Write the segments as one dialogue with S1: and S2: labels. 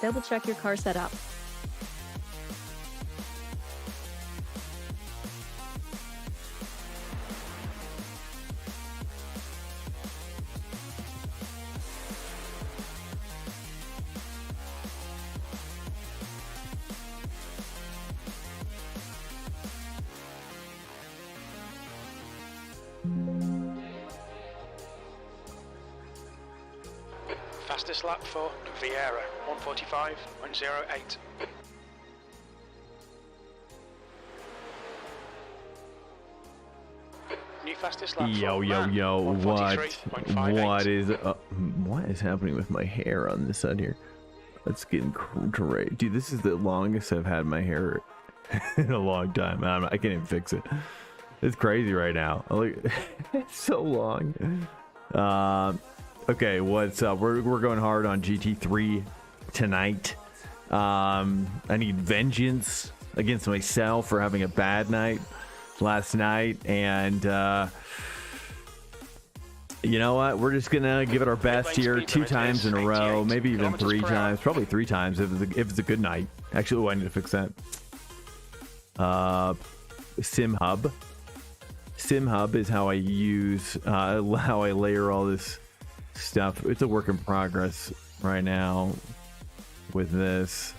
S1: Double check your car setup.
S2: Fastest lap for Vieira, 1:45.08. New fastest lap
S3: Yo,
S2: for
S3: yo,
S2: Man,
S3: yo, what
S2: 1:43.58.
S3: what is happening with my hair on this side here? That's getting great. Dude, this is the longest I've had my hair in a long time. I can't even fix it. It's crazy right now. Like, it's so long. Okay, what's up? We're going hard on GT3 tonight. I need vengeance against myself for having a bad night last night, and you know what? We're just gonna give it our best here, 2 times in a row, maybe even 3 times, probably 3 times if it's a good night. Actually, I need to fix that. Sim Hub is how I use how I layer all this stuff. It's a work in progress right now with this.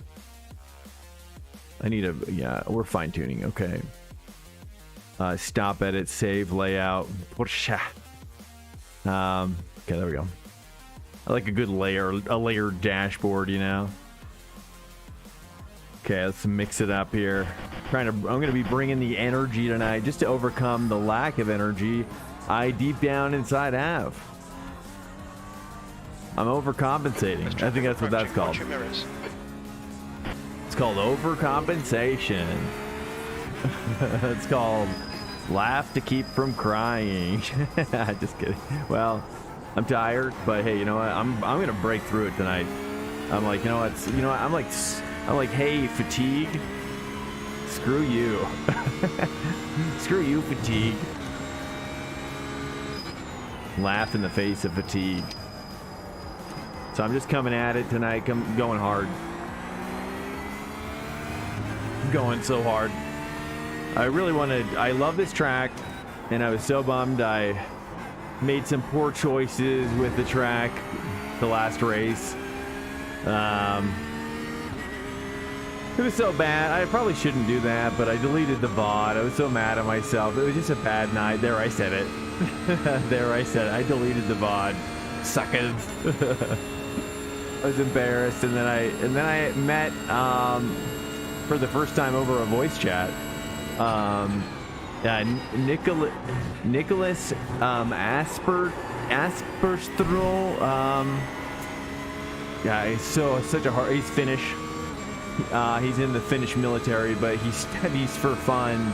S3: I need a, yeah, we're fine tuning. Okay. Stop, edit, save, layout. Okay, there we go. I like a good layered dashboard, you know. Okay, let's mix it up here. I'm gonna be bringing the energy tonight just to overcome the lack of energy I deep down inside have. I'm overcompensating. I think that's what that's called. It's called overcompensation. It's called laugh to keep from crying. Just kidding. Well, I'm tired, but hey, you know what? I'm gonna break through it tonight. I'm like, you know what? I'm like, hey, fatigue. Screw you. Screw you, fatigue. Laugh in the face of fatigue. So I'm just coming at it tonight. Going hard. Going so hard. I really wanted. I love this track, and I was so bummed I made some poor choices with the track the last race. It was so bad. I probably shouldn't do that, but I deleted the VOD. I was so mad at myself. It was just a bad night. There, I said it. There, I said it. I deleted the VOD. Suckers. I was embarrassed, and then I met for the first time over a voice chat. Nicholas Asperstrol. Yeah, he's such a hard. He's Finnish. He's in the Finnish military, but he studies for fun.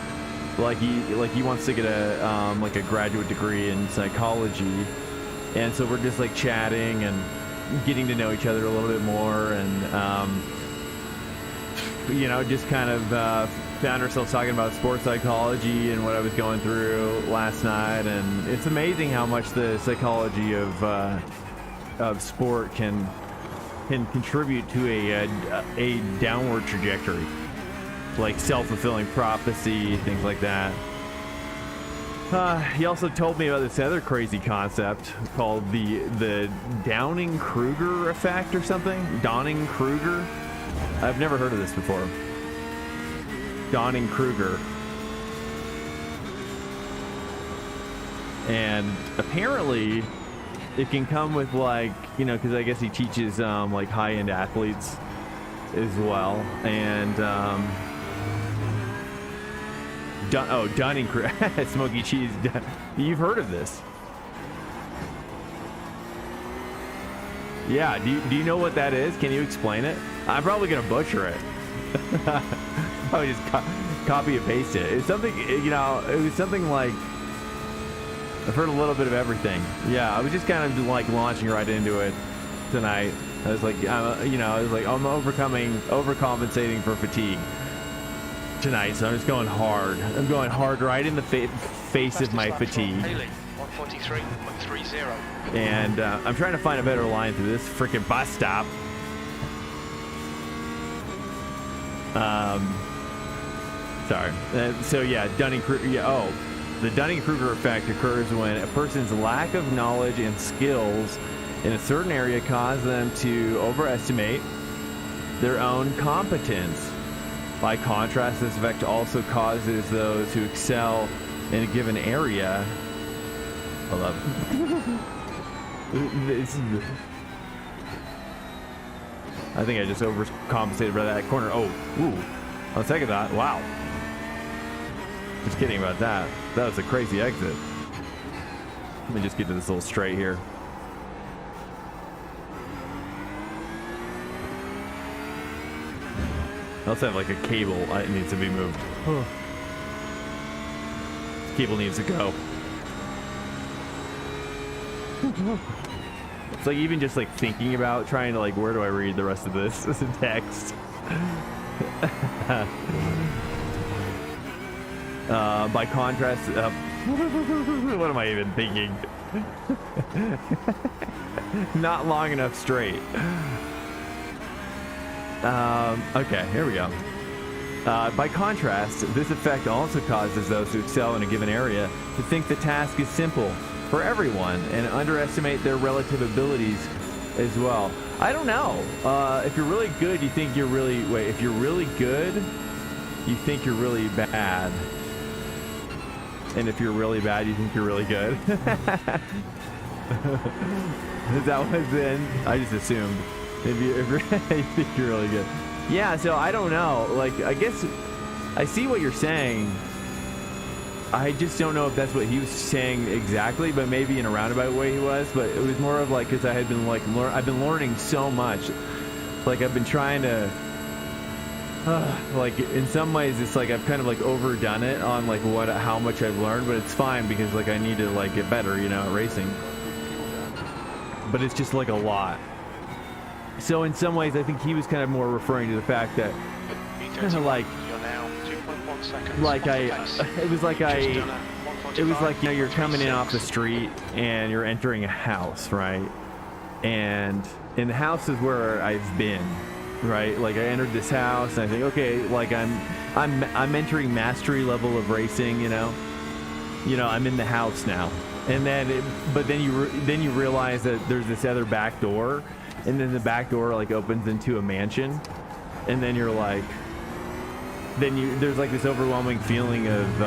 S3: Like he wants to get a like a graduate degree in psychology, and so we're just like chatting and getting to know each other a little bit more, and you know, just kind of found ourselves talking about sports psychology and what I was going through last night. And it's amazing how much the psychology of sport can contribute to a downward trajectory, like self-fulfilling prophecy, things like that. He also told me about this other crazy concept called the Downing-Kruger effect or something. Downing-Kruger. I've never heard of this before. Downing-Kruger. And apparently it can come with, like, you know, because I guess he teaches like high-end athletes as well. And Dunning-Kruger. Smoky cheese. You've heard of this? Yeah. Do you know what that is? Can you explain it? I'm probably gonna butcher it. Probably just copy and paste it. It's something, you know. It was something like, I've heard a little bit of everything. Yeah, I was just kind of like launching right into it tonight. I was like, you know, I was like, I'm overcompensating for fatigue tonight, so I'm just going hard. I'm going hard right in the face of my fatigue.
S2: 1:43.30.
S3: And I'm trying to find a better line through this freaking bus stop. Sorry. So yeah, Dunning-Kruger. Yeah. Oh, the Dunning-Kruger effect occurs when a person's lack of knowledge and skills in a certain area cause them to overestimate their own competence. By contrast, this effect also causes those who excel in a given area. Hold up. I think I just overcompensated by that corner. Oh, ooh. On second thought, wow. Just kidding about that. That was a crazy exit. Let me just get to this little straight here. I also have like a cable that needs to be moved. This cable needs to go. It's like even just like thinking about trying to like, where do I read the rest of this as a text? By contrast, what am I even thinking? Not long enough straight. Okay, here we go. By contrast, this effect also causes those who excel in a given area to think the task is simple for everyone and underestimate their relative abilities as well. I don't know. If you're really good, you think you're really... Wait, if you're really good, you think you're really bad. And if you're really bad, you think you're really good. Is that what's in? I just assumed. If you think you're really good. Yeah, so I don't know. Like, I guess I see what you're saying. I just don't know if that's what he was saying exactly, but maybe in a roundabout way he was. But it was more of like, because I had been like, I've been learning so much. Like, I've been trying to, like, in some ways it's like I've kind of like overdone it on like how much I've learned, but it's fine because like I need to like get better, you know, at racing. But it's just like a lot. So in some ways, I think he was kind of more referring to the fact that, like, it was like you know, you're coming in off the street and you're entering a house, right? And in the house is where I've been, right? Like I entered this house and I think, okay, like I'm entering mastery level of racing, you know, I'm in the house now. And then, but then you realize that there's this other back door. And then the back door like opens into a mansion, and then you're like, there's like this overwhelming feeling of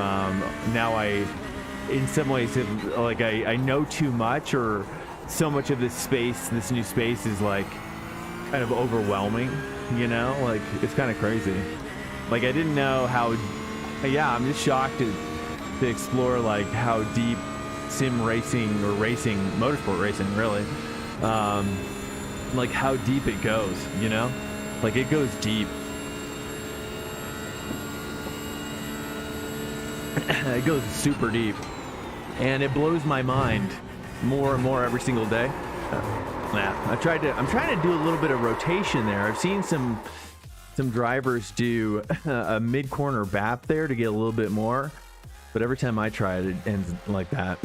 S3: now in some ways like I know too much, or so much of this new space is like kind of overwhelming, you know, like it's kind of crazy. Like I didn't know how. Yeah, I'm just shocked to explore like how deep sim racing or motorsport racing really. Like how deep it goes, you know? Like it goes deep. It goes super deep. And it blows my mind more and more every single day. I'm trying to do a little bit of rotation there. I've seen some drivers do a mid-corner BAP there to get a little bit more. But every time I try it, it ends like that.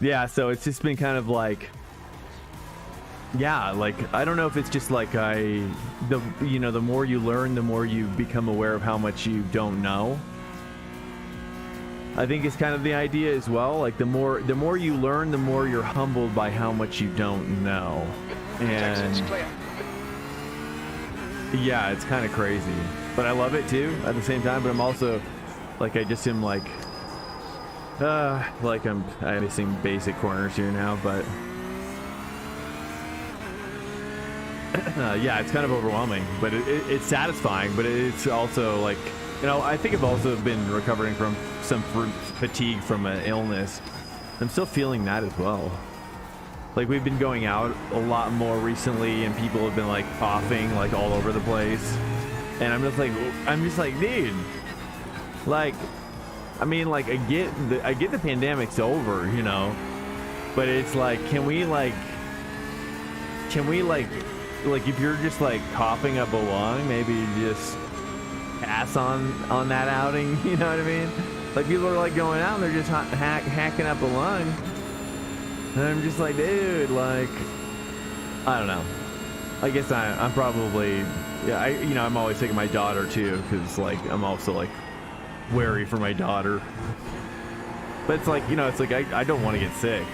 S3: Yeah, so it's just been kind of like, yeah, like I don't know if it's just like the more you learn, the more you become aware of how much you don't know. I think it's kind of the idea as well. Like the more you learn, the more you're humbled by how much you don't know. And yeah, it's kind of crazy, but I love it too at the same time. But I'm also like, I just am like I'm missing basic corners here now, but. Yeah, it's kind of overwhelming, but it's satisfying, but it's also like, you know, I think I've also been recovering from some fatigue from an illness. I'm still feeling that as well. Like we've been going out a lot more recently and people have been like coughing like all over the place. And I'm just like, dude, like, I mean, like I get the pandemic's over, you know, but it's like, can we if you're just like coughing up a lung, maybe just pass on that outing, you know what I mean? Like people are like going out and they're just hacking up a lung, and I'm just like, dude, like, I don't know. I guess I'm probably Yeah, I'm always taking my daughter too, because like I'm also like wary for my daughter. But it's like, it's like I don't want to get sick,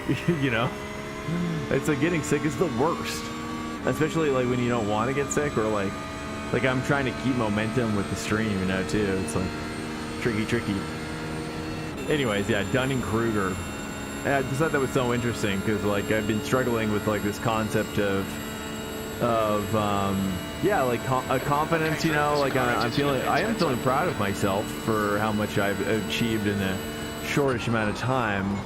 S3: It's like getting sick is the worst, especially like when you don't want to get sick, or like I'm trying to keep momentum with the stream, too. It's like tricky. Anyways, yeah, Dunning-Kruger. I just thought that was so interesting because like I've been struggling with like this concept of a confidence, like I am feeling proud of myself for how much I've achieved in a shortish amount of time,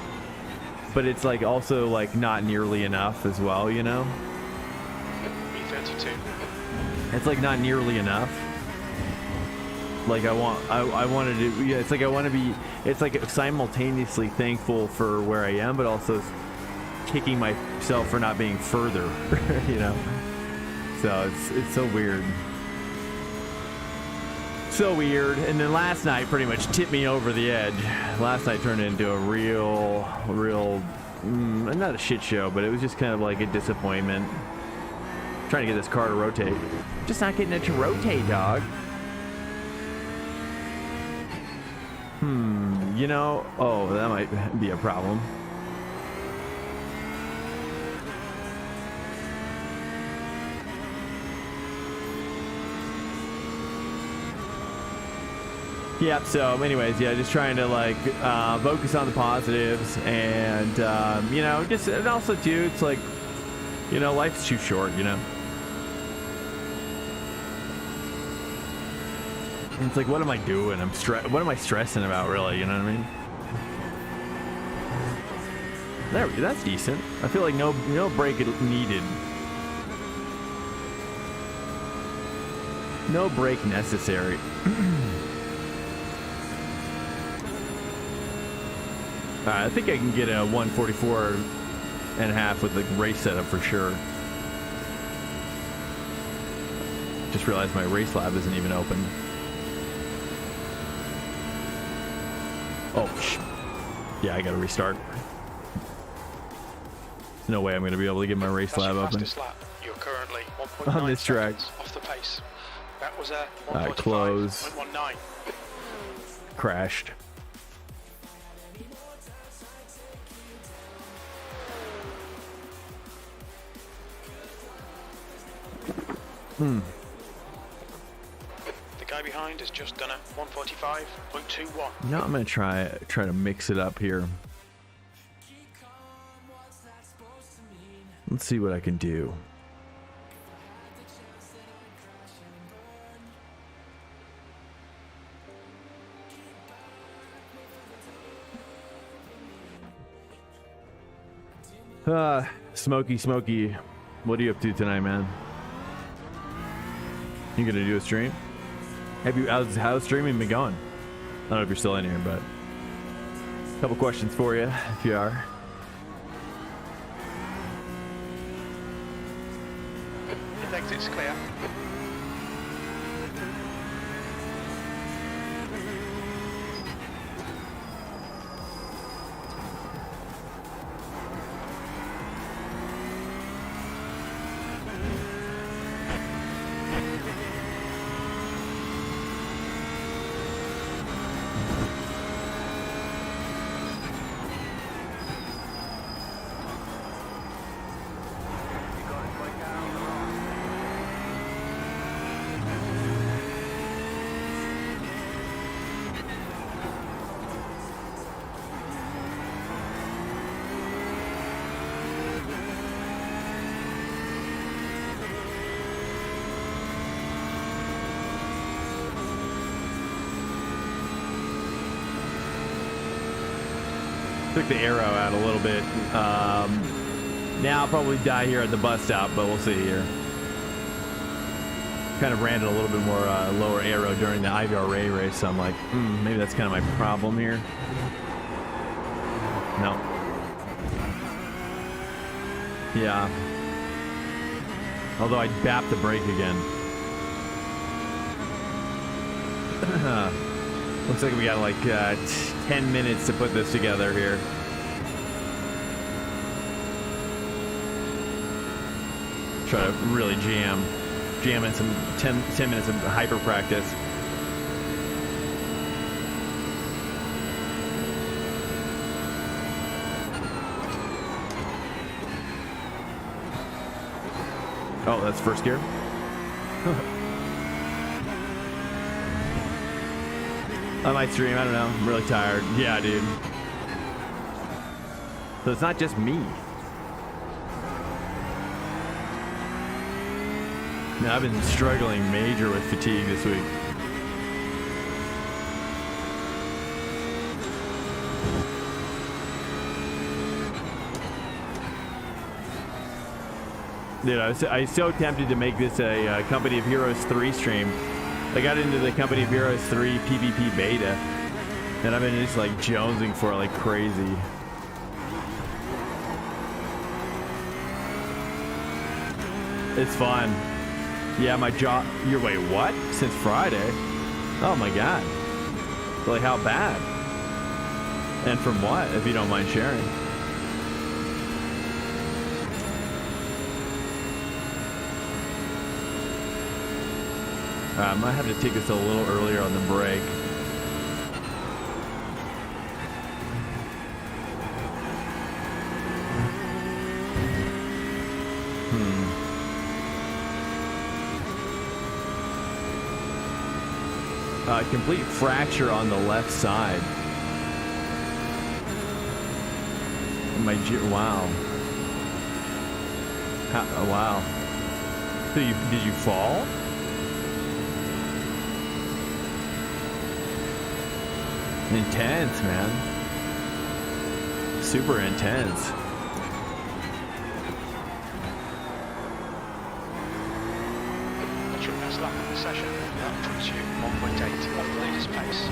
S3: but it's like also like not nearly enough as well,
S2: B32.
S3: It's like not nearly enough. Like I wanted to, yeah, it's like I want to be, it's like simultaneously thankful for where I am, but also kicking myself for not being further, So it's so weird. So weird. And then last night pretty much tipped me over the edge. Last night turned into a real, not a shit show, but it was just kind of like a disappointment. Trying to get this car to rotate. Just not getting it to rotate, dog. Oh, that might be a problem. Yeah, so anyways, yeah, just trying to like focus on the positives and just, and also too, it's like, life's too short, And it's like, what am I doing? What am I stressing about, really? You know what I mean? There we go. That's decent. I feel like no break needed. No break necessary. I think I can get a 144.5 with the race setup for sure. Just realized my race lab isn't even open. Oh, yeah, I gotta restart. There's no way I'm gonna be able to get my race lab open.
S2: You're currently
S3: on this track.
S2: Off the pace. That was
S3: close.
S2: 1:19.
S3: Crashed.
S2: The guy behind has just done a 1:45.21.
S3: Now I'm gonna try to mix it up here. Let's see what I can do. Smokey, what are you up to tonight, man? You gonna do a stream? How's streaming been going? I don't know if you're still in here, but a couple questions for you if you are.
S2: His exit's clear.
S3: Took the arrow out a little bit. Now I'll probably die here at the bus stop, but we'll see here. Kind of ran it a little bit more lower arrow during the IVRA race, so I'm like, maybe that's kind of my problem here. No. Yeah. Although I bapped the brake again. Looks like we got like 10 minutes to put this together here. Try to really jam. jam in some 10 minutes of hyper practice. Oh, that's first gear. I might stream, I don't know. I'm really tired. Yeah, dude. So it's not just me. No, I've been struggling major with fatigue this week. Dude, I was so tempted to make this a Company of Heroes 3 stream. I got into the Company of Heroes 3 PvP beta, and I've been just like jonesing for it like crazy. It's fun. Yeah, my job. Wait, what? Since Friday? Oh my god. Like, how bad? And from what, if you don't mind sharing? I might have to take this a little earlier on the break. Complete fracture on the left side. Wow. Wow. So did you fall? Intense, man. Super intense.
S2: That's your best lap of the session. That puts you 1.8 off the leader's pace.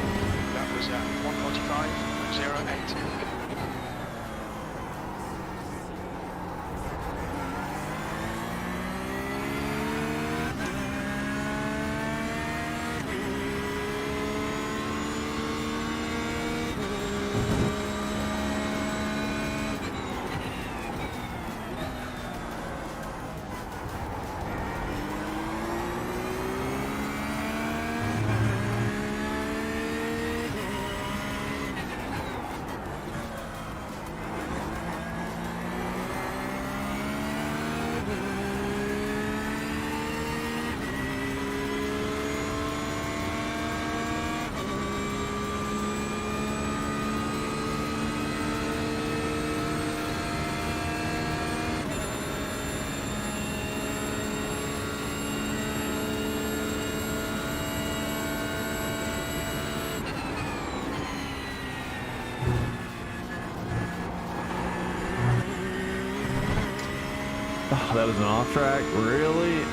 S2: That was at 1:45.08.
S3: Oh, that was an off track? Really?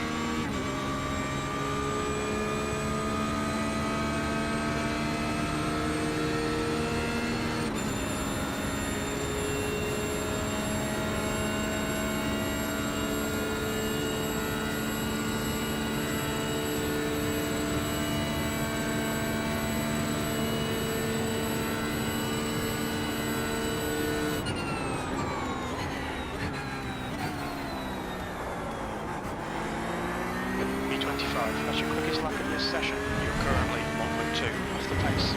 S2: That's your quickest lap in this session. You're currently 1.2 off the pace.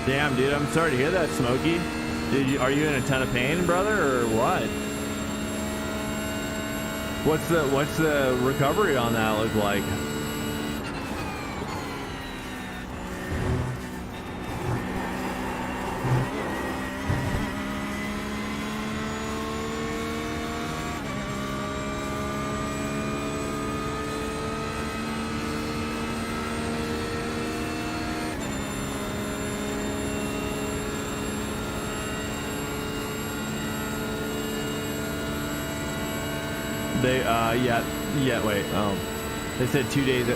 S3: Damn, dude, I'm sorry to hear that, Smokey. Are you in a ton of pain, brother, or what? What's the recovery on that look like? They, yeah, wait, they said 2 days, 2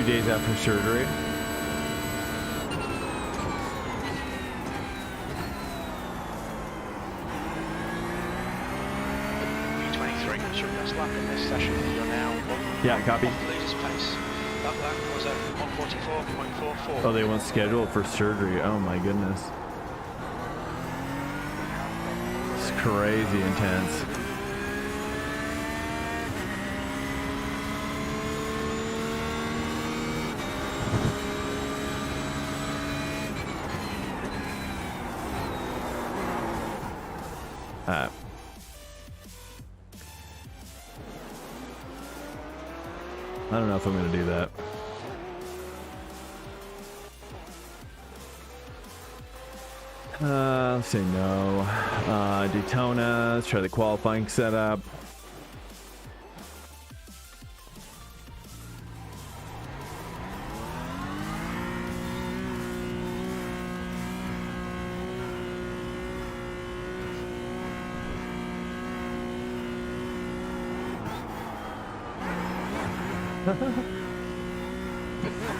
S3: days after surgery.
S2: V23, should best lap in this session. You're now
S3: Yeah, copy.
S2: off the leader's pace. That lap was at 144.44.
S3: Oh, they want scheduled for surgery. Oh my goodness. It's crazy intense. I don't know if I'm going to do that. Let's say no. Daytona, let's try the qualifying setup.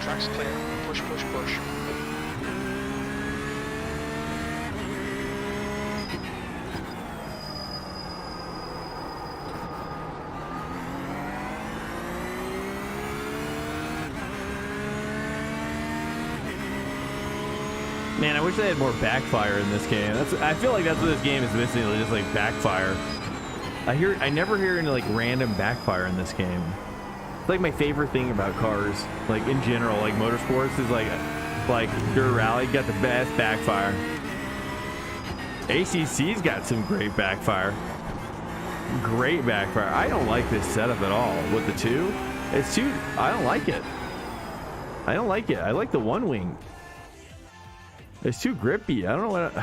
S2: Track's clear. Push, push, push.
S3: Man, I wish they had more backfire in this game. I feel like that's what this game is missing, just like backfire. I never hear any like random backfire in this game. It's like my favorite thing about cars, like in general, like motorsports, is like Dirt Rally got the best backfire. ACC's got some great backfire. Great backfire. I don't like this setup at all with the two. It's too. I don't like it. I don't like it. I like the one wing. It's too grippy. I don't know what.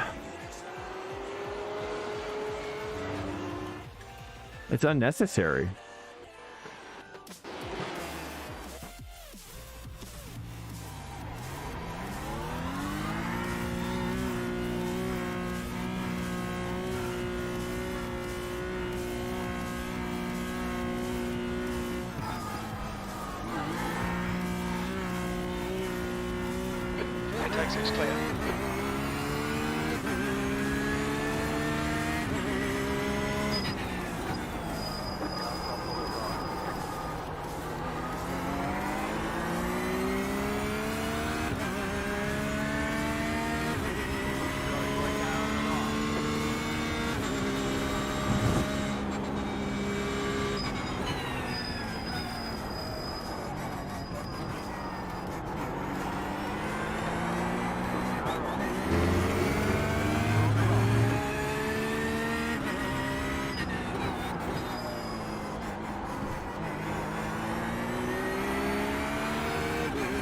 S3: It's unnecessary.
S2: Exit's clear.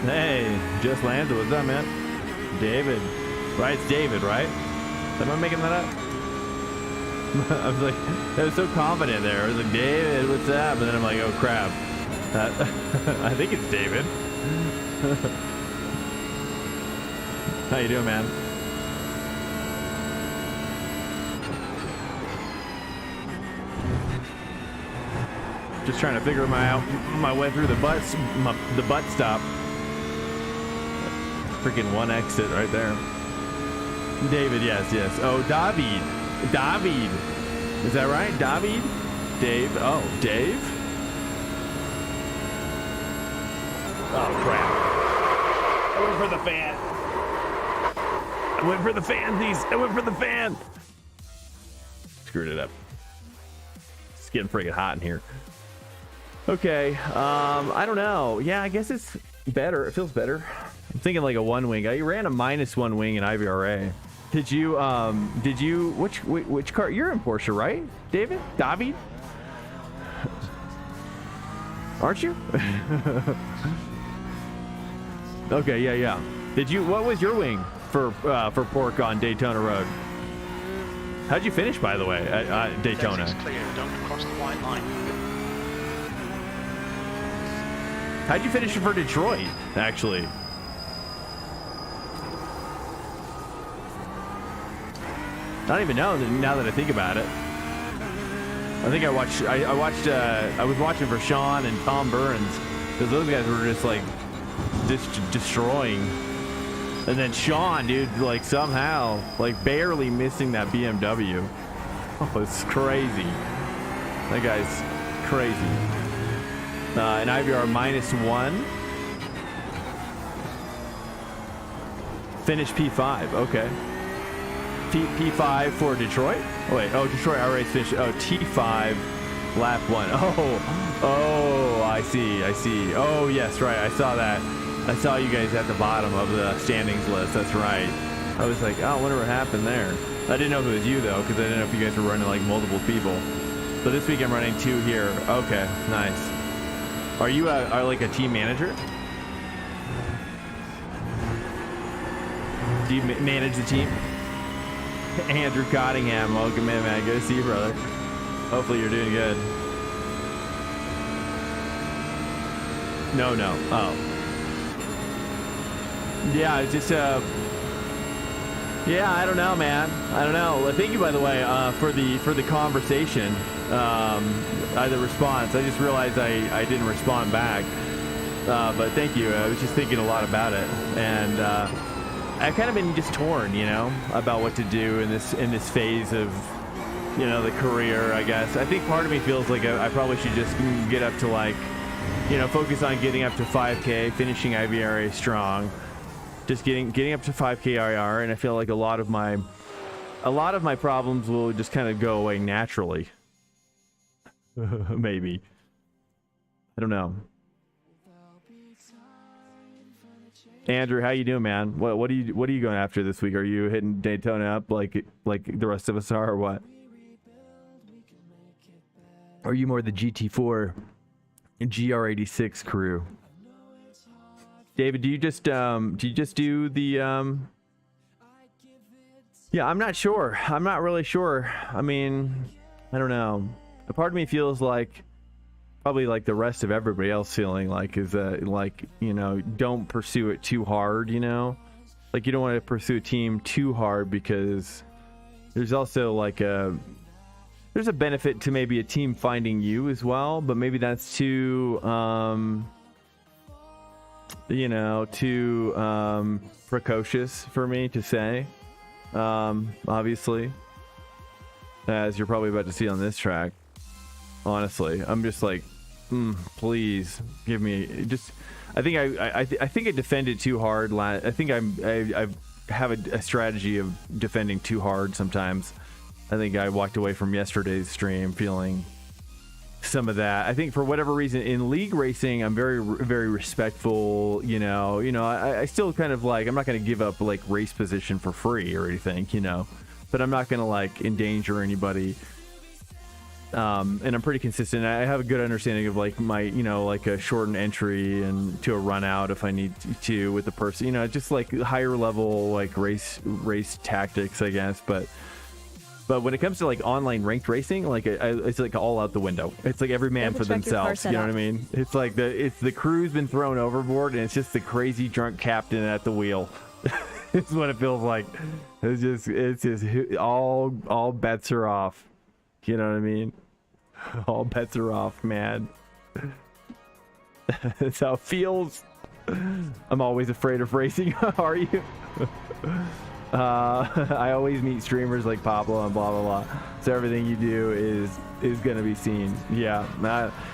S3: Hey, just landed. What's up, man? David. Right, it's David, right? Am I making that up? I was like, I was so confident there. I was like, David, what's up? And then I'm like, oh crap. I think it's David. How you doing, man? Just trying to figure my way through the butt stop. Freaking one exit right there. David, yes. Oh, David. Is that right? David? Dave. Oh, Dave? Oh, crap. I went for the fan. I went for the fan. Screwed it up. It's getting freaking hot in here. Okay, I don't know. Yeah, I guess it's better. It feels better. I'm thinking like a one wing. I ran a -1 wing in IVRA. Did you which car? You're in Porsche, right? David? Aren't you? Okay, yeah. What was your wing for Pork on Daytona Road? How'd you finish, by the way, at Daytona?
S2: Exit's clear. Don't cross the white line.
S3: How'd you finish for Detroit, actually? I don't even know now that I think about it. I think I was watching for Sean and Tom Burns because those guys were just like destroying. And then Sean, dude, like somehow, like barely missing that BMW. Oh, it's crazy. That guy's crazy. And IVR -1. Finish P5. Okay. P5 for Detroit. Oh wait. Oh, Detroit already finished. Oh, T5, lap 1. Oh, I see. Oh, yes, right. I saw that. I saw you guys at the bottom of the standings list. That's right. I was like, oh, I wonder what happened there. I didn't know if it was you though, because I didn't know if you guys were running like multiple people. So this week I'm running 2 here. Okay, nice. Are you are like a team manager? Do you manage the team? Andrew Cottingham, welcome in, man. Good to see you, brother. Hopefully you're doing good. No. Oh. Yeah, it's just yeah, I don't know, man. I don't know. Well, thank you, by the way, for the conversation, the response. I just realized I didn't respond back, but thank you. I was just thinking a lot about it, and I've kind of been just torn, you know, about what to do in this phase of, you know, the career. I guess I think part of me feels like I probably should just get up to like, you know, focus on getting up to 5K, finishing IVRA strong. Just getting up to 5K IR, and I feel like a lot of my problems will just kind of go away naturally. Maybe. I don't know. Andrew, how you doing, man? What are you going after this week? Are you hitting Daytona up like the rest of us are, or what? Or are you more the GT4 and GR86 crew? David, do you just do the yeah, I'm not sure. I'm not really sure. I mean, I don't know. A part of me feels like probably like the rest of everybody else feeling like is like, you know, don't pursue it too hard, you know? Like you don't want to pursue a team too hard because there's also like there's a benefit to maybe a team finding you as well, but maybe that's too you know, too precocious for me to say, obviously, as you're probably about to see on this track. Honestly, I'm just like, please give me just. I think I think I defended too hard. I think I have a strategy of defending too hard sometimes. I think I walked away from yesterday's stream feeling some of that. I think for whatever reason in league racing, I'm very, very respectful. You know, I still kind of like, I'm not going to give up like race position for free or anything, you know, but I'm not going to like endanger anybody. And I'm pretty consistent. I have a good understanding of like my, you know, like a shortened entry and to a run out if I need to with the person, you know, just like higher level, like race tactics, I guess. But when it comes to like online ranked racing, like it's like all out the window. It's like every man for themselves. You know what I mean? It's like the crew's been thrown overboard, and it's just the crazy drunk captain at the wheel. It's what it feels like. It's just all bets are off. You know what I mean? All bets are off, man. That's how it feels. I'm always afraid of racing. Are you? I always meet streamers like Pablo and blah blah blah. So everything you do is gonna be seen. Yeah,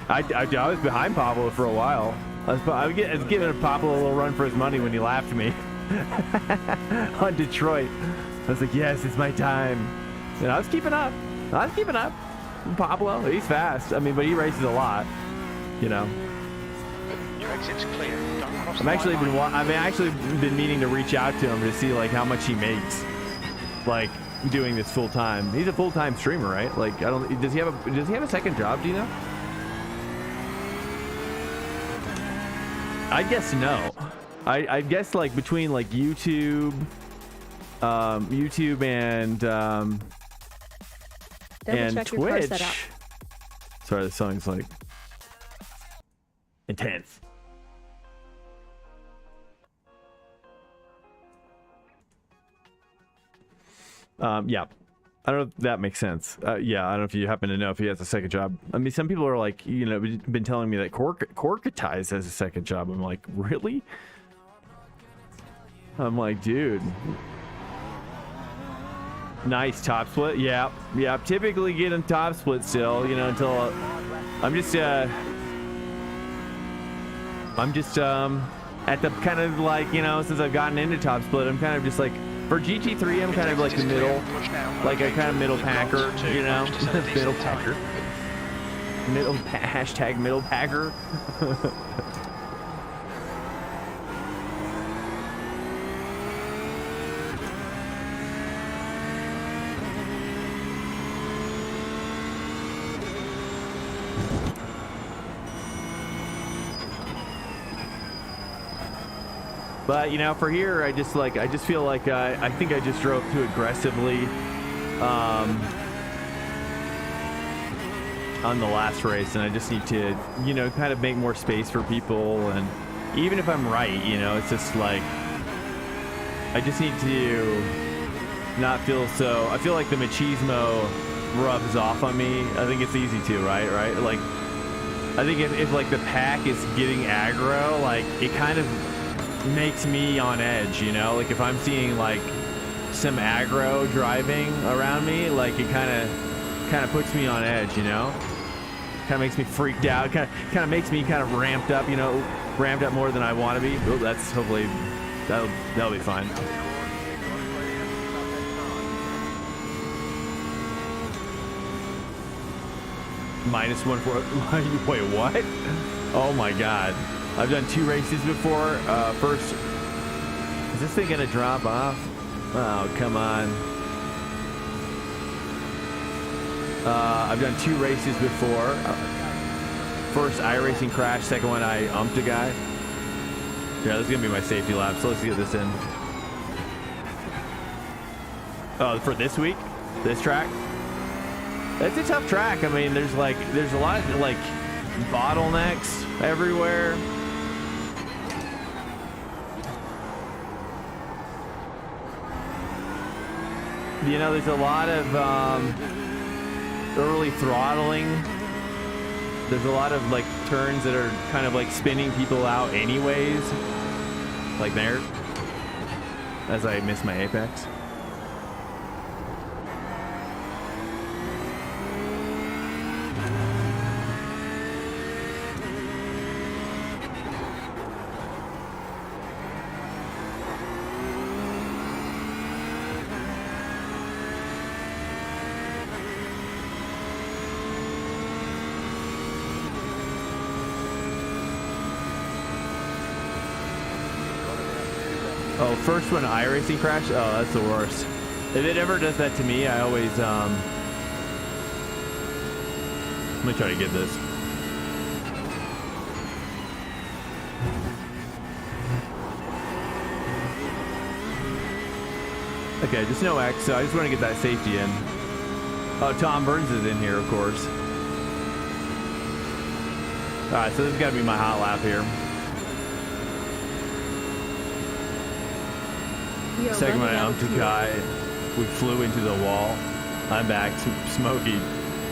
S3: I was behind Pablo for a while. I was giving Pablo a little run for his money when he laughed me on Detroit. I was like, yes, it's my time. And I was keeping up. Pablo, he's fast. I mean, but he races a lot. You know.
S2: Your exit's clear.
S3: I've actually been meaning to reach out to him to see like how much he makes, like doing this full time. He's a full time streamer, right? Like does he have a second job? Do you know? I guess no. I guess like between like YouTube and Twitch. Sorry, the song's like intense. Yeah, I don't know if that makes sense. Yeah, I don't know if you happen to know if he has a second job. I mean, some people are like, you know, been telling me that Corkatize has a second job. I'm like, really? I'm like, dude. Nice top split. Yeah, yeah. Typically getting top split still, you know, until I'm just at the kind of like, you know, since I've gotten into top split, I'm kind of just like, for GT3, I'm kind of like the middle, like a kind of middle packer, you know, middle packer, hashtag middle packer. But, you know, for here, I just feel like I think I just drove too aggressively on the last race, and I just need to, you know, kind of make more space for people. And even if I'm right, you know, it's just like I just need to not feel so. I feel like the machismo rubs off on me. I think it's easy to, right? Like, I think if like the pack is getting aggro, like it kind of makes me on edge, you know, like if I'm seeing like some aggro driving around me, like it kind of puts me on edge, you know, kind of makes me freaked out, kind of makes me kind of ramped up, you know, ramped up more than I want to be. Oh, that's hopefully that'll be fine. -1.4. Wait, what? Oh my god. I've done 2 races before. First, is this thing gonna drop off? Oh, come on. I've done 2 races before. First iRacing crash, second one I umped a guy. Yeah, this is gonna be my safety lap, so let's get this in. Oh, for this week? This track? It's a tough track. I mean, there's a lot of like bottlenecks everywhere. You know, there's a lot of early throttling. There's a lot of like turns that are kind of like spinning people out anyways. Like there, as I miss my apex. Oh, first one iRacing crash? Oh, that's the worst. If it ever does that to me, I always, let me try to get this. Okay, just no X, so I just want to get that safety in. Oh, Tom Burns is in here, of course. Alright, so this has got to be my hot lap here. Second one I umped a guy, we flew into the wall. I'm back, Smokey.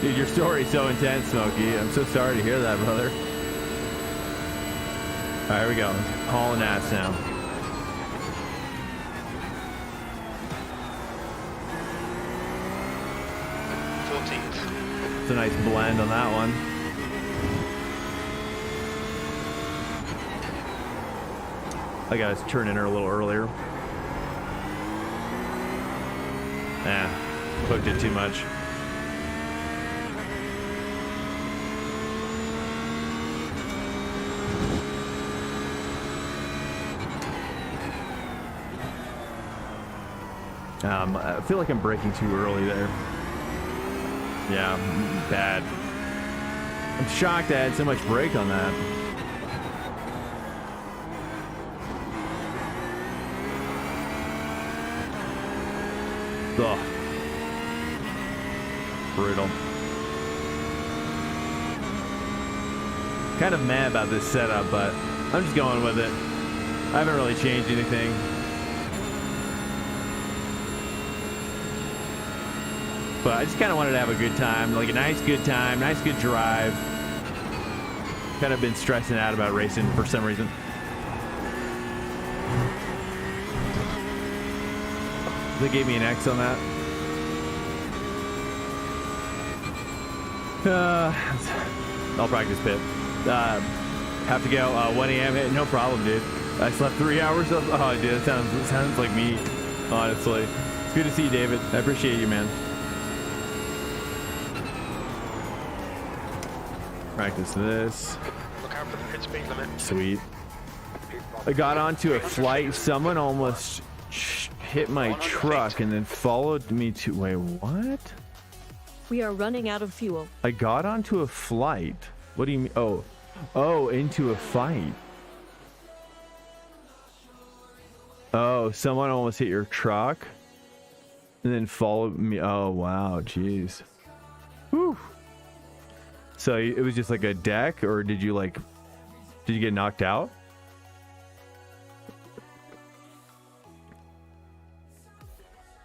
S3: Dude, your story's so intense, Smokey. I'm so sorry to hear that, brother. Alright, here we go. Hauling ass now. It's a nice blend on that one. I gotta turn in her a little earlier. Nah, hooked it too much. I feel like I'm braking too early there. Yeah, bad. I'm shocked I had so much brake on that. Ugh. Brutal. Kind of mad about this setup, but I'm just going with it. I haven't really changed anything. But I just kind of wanted to have a good time, like a nice good time, nice good drive. Kind of been stressing out about racing for some reason. They gave me an X on that. I'll practice pit. Have to go 1 a.m. No problem, dude. I slept 3 hours of. Oh, dude, that sounds like me. Honestly, it's good to see you, David. I appreciate you, man. Practice this.
S2: Look out for the pit speed limit.
S3: Sweet. I got onto a flight. Someone almost hit my truck and then followed me to. Wait, what?
S1: We are running out of fuel.
S3: I got onto a flight. What do you mean? Oh, into a fight. Oh, someone almost hit your truck and then followed me. Oh, wow. Jeez. Whew. So it was just like a deck, or did you get knocked out?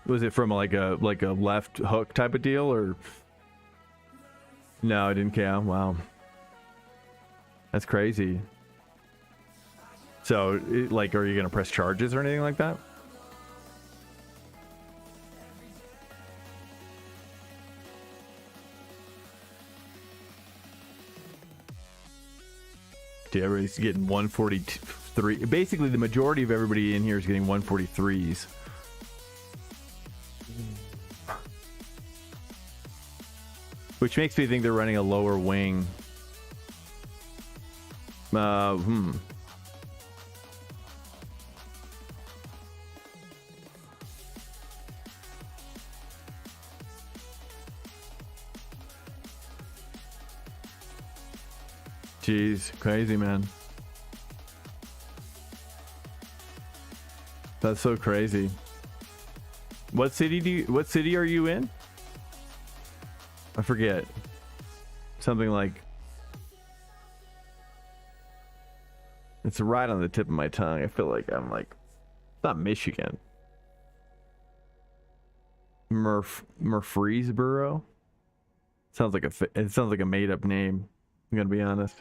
S3: Was it from like a left hook type of deal, or no? It didn't count. Wow, that's crazy. So, are you gonna press charges or anything like that? Dude, everybody's getting 143. Basically, the majority of everybody in here is getting 143s. Which makes me think they're running a lower wing. Jeez, crazy, man. That's so crazy. What city are you in? I forget. Something like, it's right on the tip of my tongue. I feel like I'm like, it's not Michigan. Murfreesboro. Sounds like a made up name. I'm gonna be honest.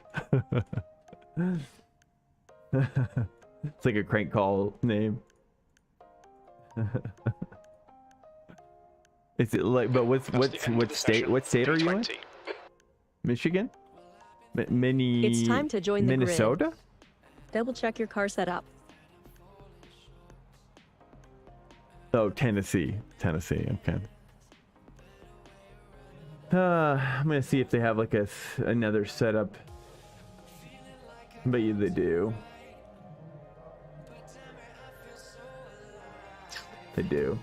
S3: It's like a crank call name. Is it like? But what state are you in? Michigan?
S1: It's time to join the
S3: Minnesota?
S1: grid. Double check your car setup.
S3: Oh, Tennessee. Okay. I'm gonna see if they have like another setup. Bet you they do. They do.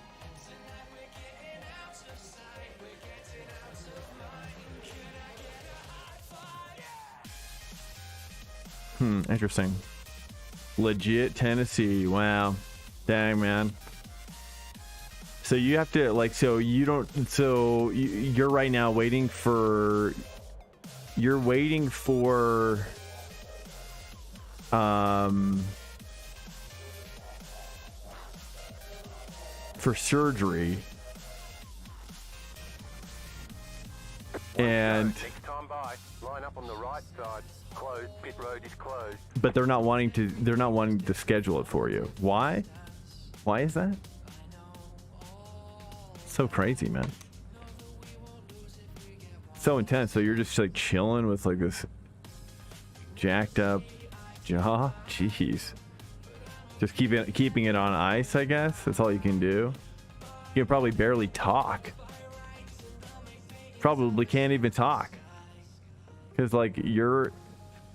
S3: Interesting. Legit Tennessee. Wow. Dang, man. So you have to you're right now waiting for surgery. And line up on the right side. Closed. Pit road is closed. But they're not wanting to schedule it for you. Why? Why is that? So crazy, man. So intense. So you're just like chilling with like this jacked up jaw. Jeez. Just keeping it on ice, I guess. That's all you can do. You can probably barely talk. Probably can't even talk. Because like your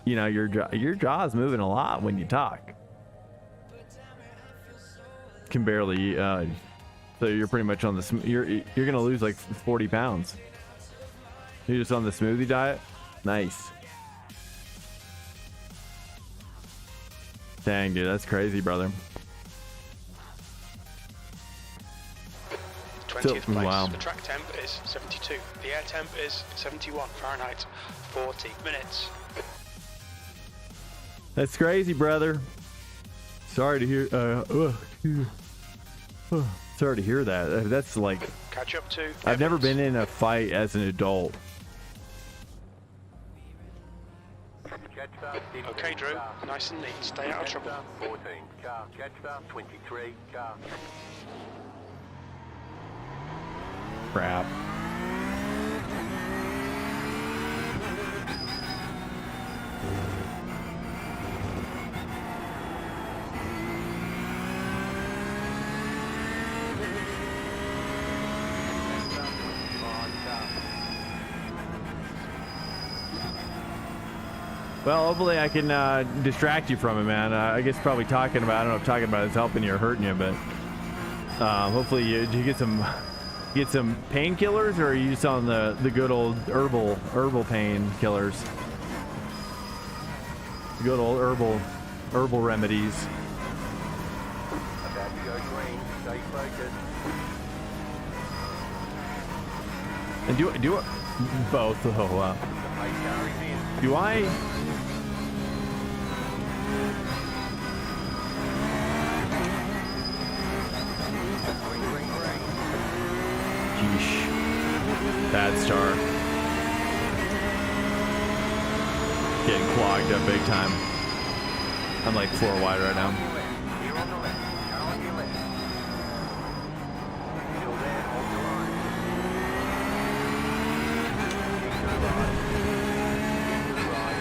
S3: jaw's moving a lot when you talk. Can barely so you're pretty much on the you're gonna lose like 40 pounds. You're just on the smoothie diet. Nice. Dang, dude, that's crazy, brother.
S2: 20th place.
S3: Wow.
S2: The track temp is 72. The air temp is 71 Fahrenheit. 40 minutes.
S3: That's crazy, brother. Sorry to hear. Sorry sorry to hear that. That's like,
S2: Catch up to.
S3: I've never
S2: Evans.
S3: been in a fight as an adult.
S2: Okay, Drew. Nice and neat. Stay out of trouble.
S4: 14 car, catch up, 23 car.
S3: Crap. Well, hopefully I can distract you from it, man. I guess probably talking about, I don't know if talking about it is helping you or hurting you, but hopefully you get some painkillers, or are you just on the good old herbal painkillers? Good old herbal remedies.
S4: About to go green, stay focused.
S3: And do both? Oh wow.
S4: Hey, car is in.
S3: Do I?
S4: Green, green, green.
S3: Yeesh. Bad start. Getting clogged up big time. I'm like 4 wide right now.
S4: You're on the left. Car on your left. Still there, hold your line. Keep to the right. Keep to the right.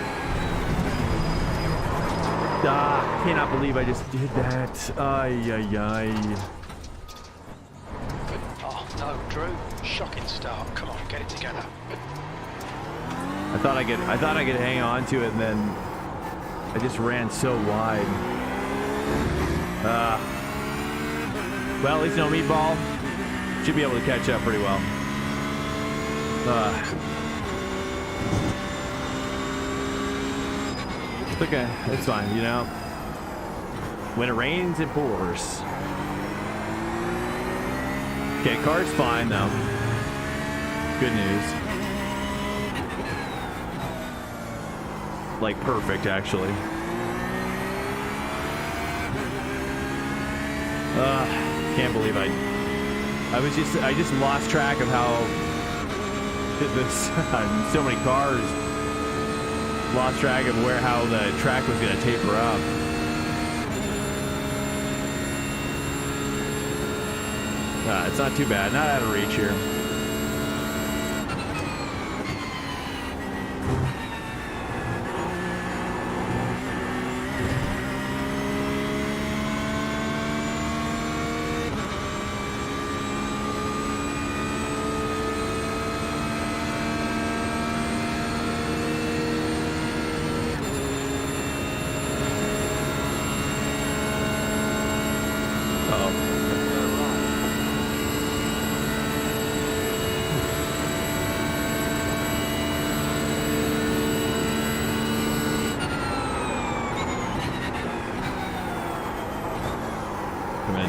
S3: Ah, cannot believe I just did that. Ay, ay, ay.
S2: Oh no, Drew. Shocking start. Come on, get it together.
S3: I thought I could hang on to it, and then I just ran so wide. Well, at least no meatball. Should be able to catch up pretty well. It's okay. It's fine, you know. When it rains, it pours. Okay, car's fine though. Good news. Like perfect, actually. Can't believe I just lost track of how this so many cars. Lost track of how the track was gonna taper up. It's not too bad, not out of reach here.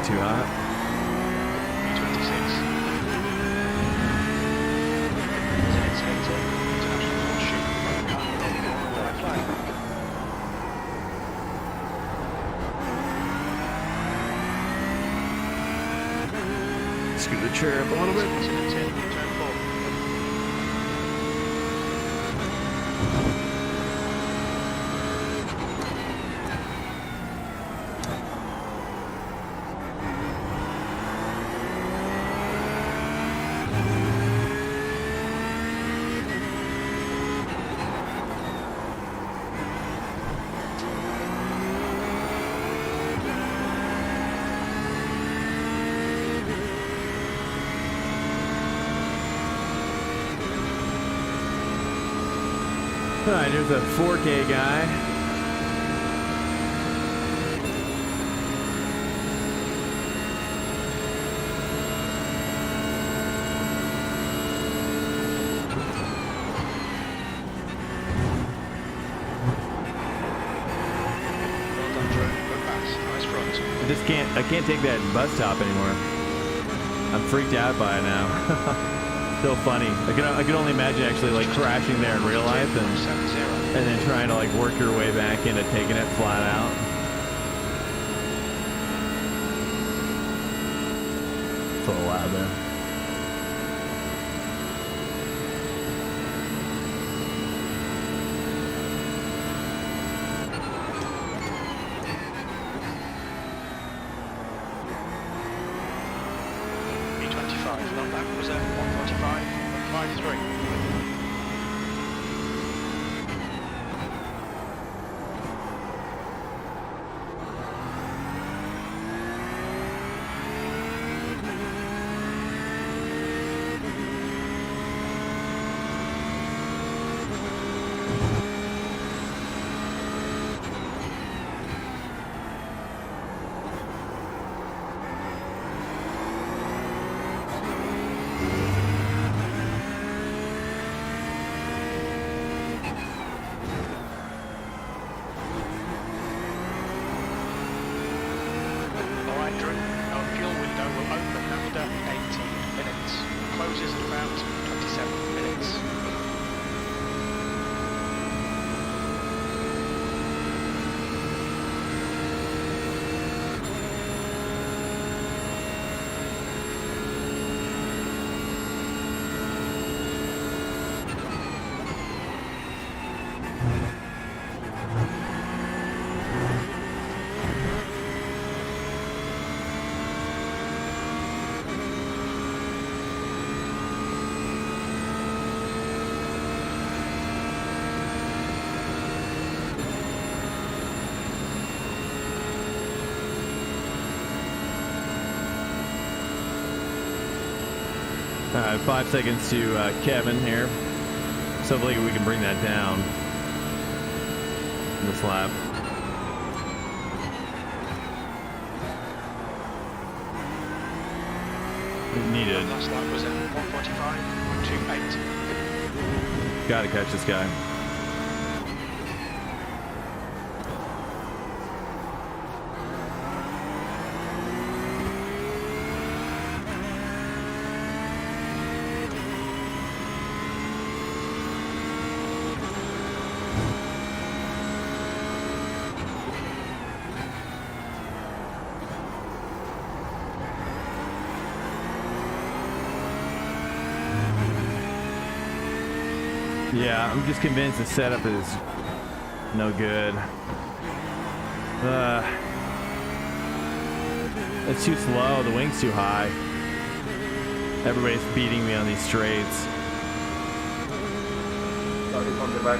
S3: Too hot.
S2: 26. International shoot. Flag.
S3: Scoot the chair up a little bit.
S2: Turn 4.
S3: All right, there's a 4K guy.
S2: Well done, Drew. Good pass. Nice front.
S3: I can't take that bus top anymore. I'm freaked out by it now. So funny. I could only imagine actually like crashing there in real life and
S2: 7-0.
S3: then trying to like work your way back into taking it flat out. It's a little loud there.
S2: E25, that lap was at 1:45.53. Closes at about 27 minutes.
S3: All right, 5 seconds to Kevin here. So hopefully we can bring that down this lap. Needed.
S2: Last lap was at 1:45.28.
S3: Got to catch this guy. Yeah, I'm just convinced the setup is no good. It's too slow. The wing's too high. Everybody's beating me on these straights.
S4: Starting from the back.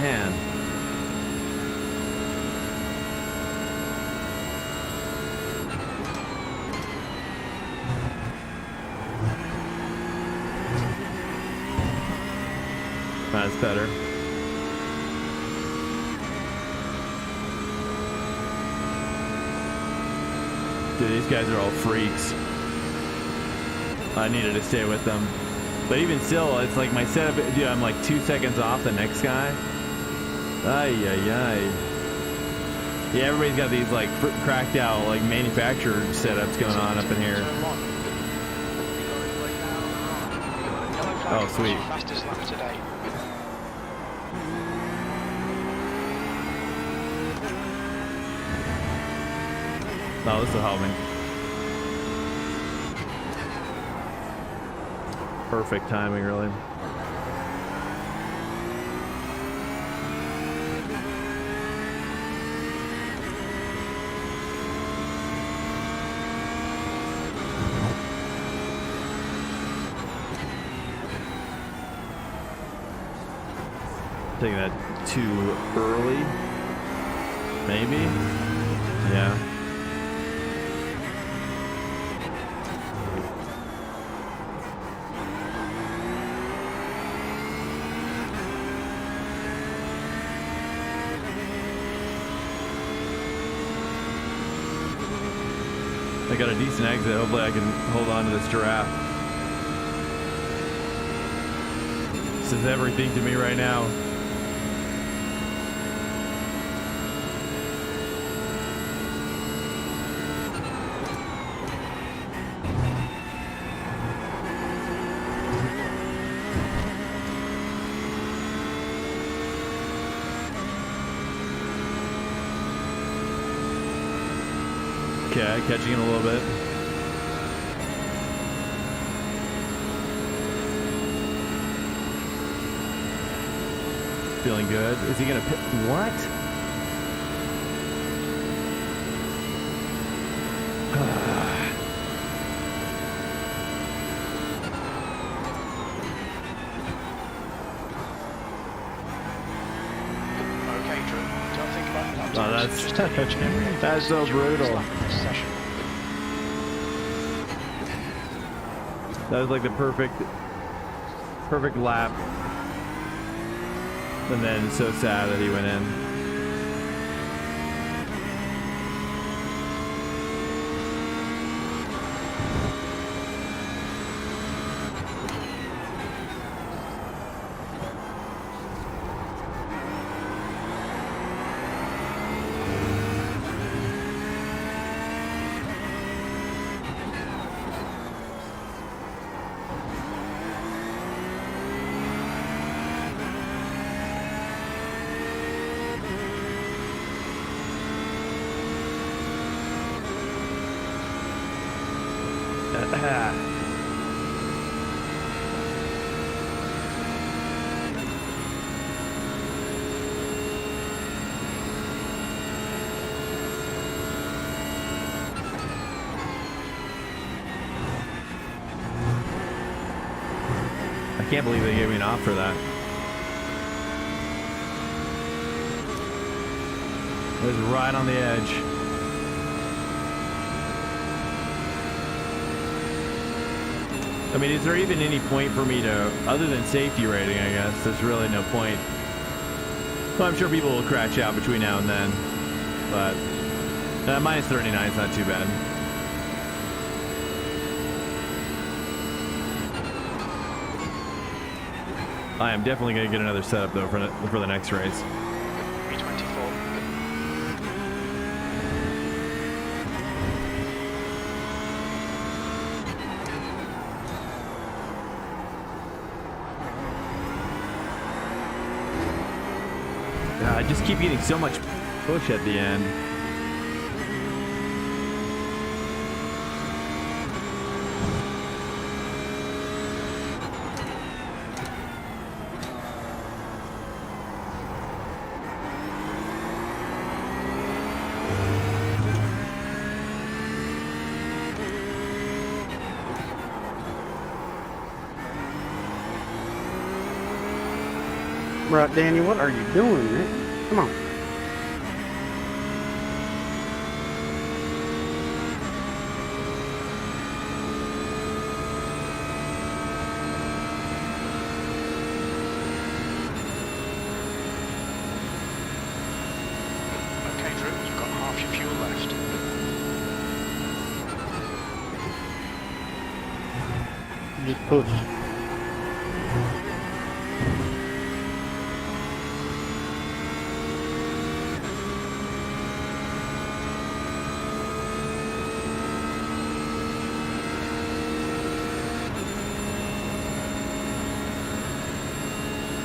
S3: Man. That's better. Dude, these guys are all freaks. I needed to stay with them. But even still, it's like my setup, dude, I'm like 2 seconds off the next guy. Ay, ay, ay. Yeah, everybody's got these like cracked out, like manufactured setups going on up in here. Oh, sweet.
S2: Fastest lap today.
S3: Oh, this will help me. Perfect timing, really. Taking that too early, maybe? Yeah. I got a decent exit. Hopefully I can hold on to this giraffe. This is everything to me right now. Okay, catching him a little bit. Feeling good. Is he gonna pit? What?
S2: Okay, Drew. Don't think about that.
S3: Oh, that's
S2: Just take each and every
S3: that's so
S2: during this
S3: brutal.
S2: lap of this session.
S3: That was like the perfect lap. And then it's so sad that he went in. I can't believe they gave me an off for that. It was right on the edge. I mean, is there even any point for me to, other than safety rating, I guess, there's really no point. Well, I'm sure people will crash out between now and then, but minus 39 is not too bad. I am definitely going to get another setup, though, for the next race.
S2: B24.
S3: I just keep getting so much push at the end.
S5: Right, Danny, what are you doing, man? Come on.
S2: Okay, Drew, you've got half your fuel left.
S5: Just push.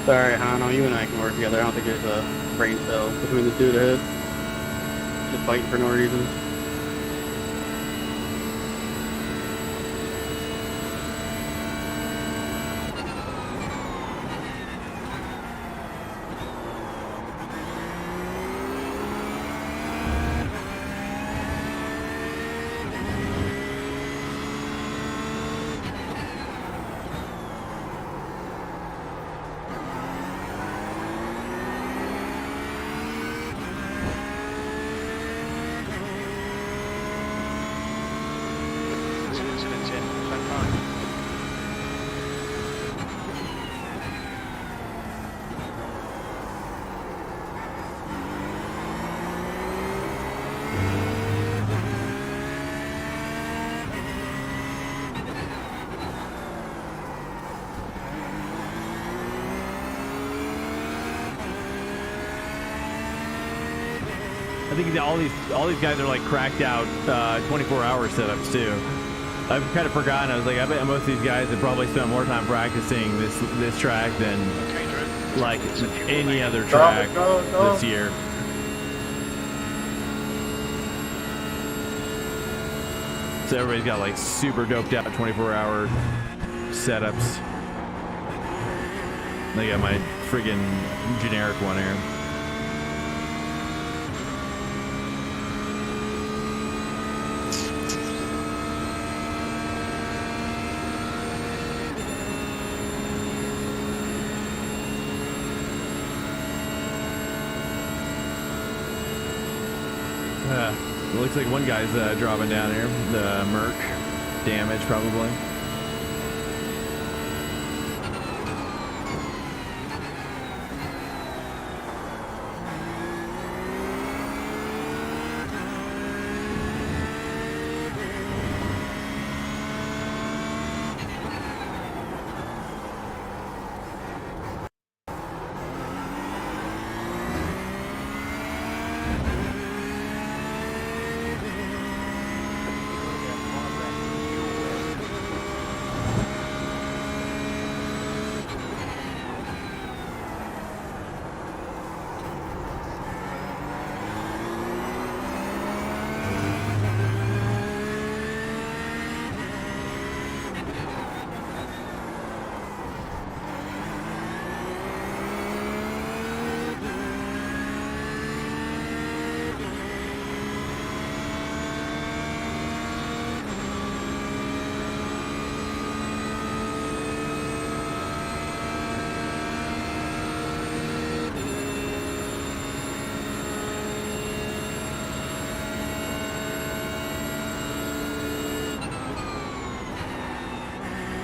S5: Sorry, Hano, you and I can work together. I don't think there's a brain cell between the two of us. Just fighting for no reason.
S2: There's an incident in left line.
S3: I think all these guys are like cracked out 24-hour setups too. I've kind of forgotten. I was like, I bet most of these guys have probably spent more time practicing this track than
S2: Okay, Drew.
S3: like any other track this year. So everybody's got like super doped out 24-hour setups. They got my friggin' generic one here. It looks like one guy's dropping down here. The Merc damage, probably.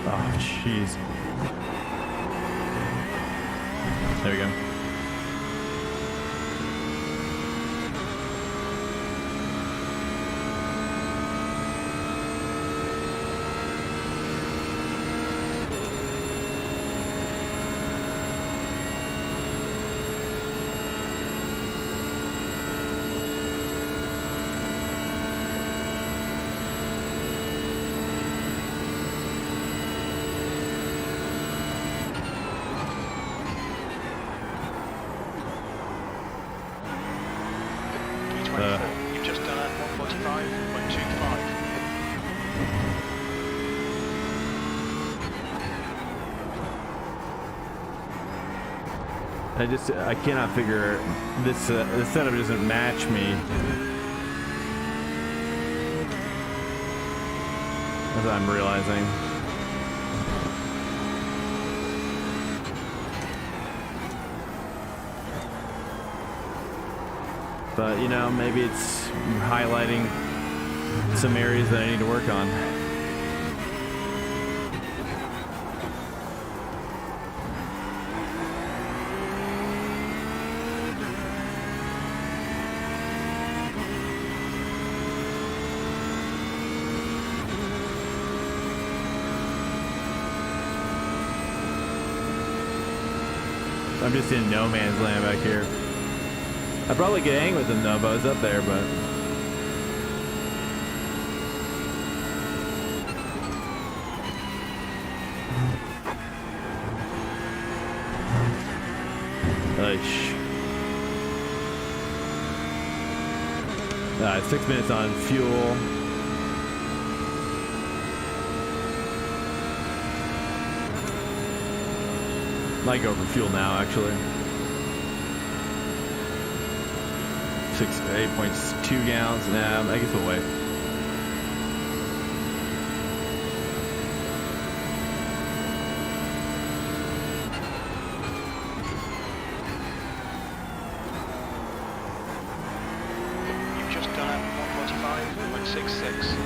S3: Oh, jeez. There we go.
S2: You've just done at 145.25.
S3: I cannot figure this. The setup doesn't match me. As I'm realizing. But, you know, maybe it's highlighting some areas that I need to work on. I'm just in no man's land back here. I'd probably get angry with them though if I was up there, but... It's 6 minutes on fuel. Might go for fuel now, actually. 8.2 gallons. Nah, I guess we'll wait.
S2: You've just done at 145.66.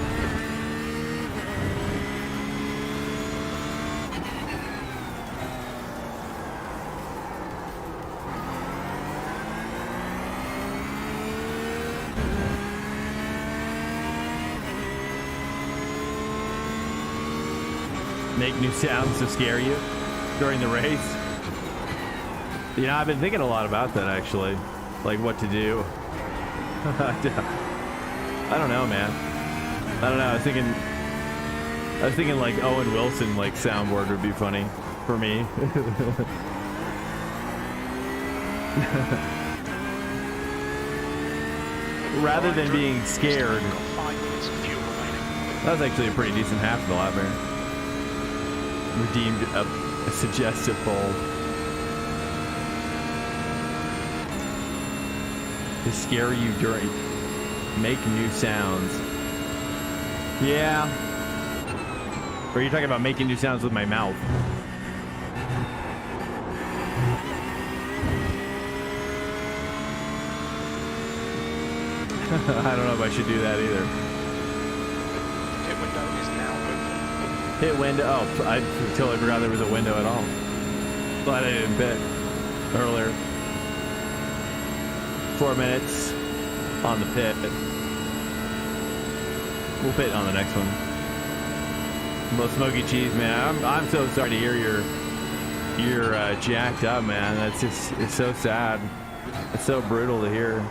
S3: Make new sounds to scare you during the race. You know, I've been thinking a lot about that actually, like what to do. I don't know, man. I don't know. I was thinking like Owen Wilson like soundboard would be funny for me. Rather than being scared.
S2: You've got 5 minutes of fuel remaining.
S3: That was actually a pretty decent half of the lap there. Redeemed a suggestive pole. To scare you during... Make new sounds. Yeah. Or are you talking about making new sounds with my mouth? I don't know if I should do that either.
S2: Pit window is now open.
S3: Pit window. Oh, I totally forgot there was a window at all. Glad I didn't pit earlier. 4 minutes on the pit. We'll pit on the next one. Well, Smoky Cheese, man, I'm so sorry to hear you're jacked up, man. That's just, it's so sad. It's so brutal to hear.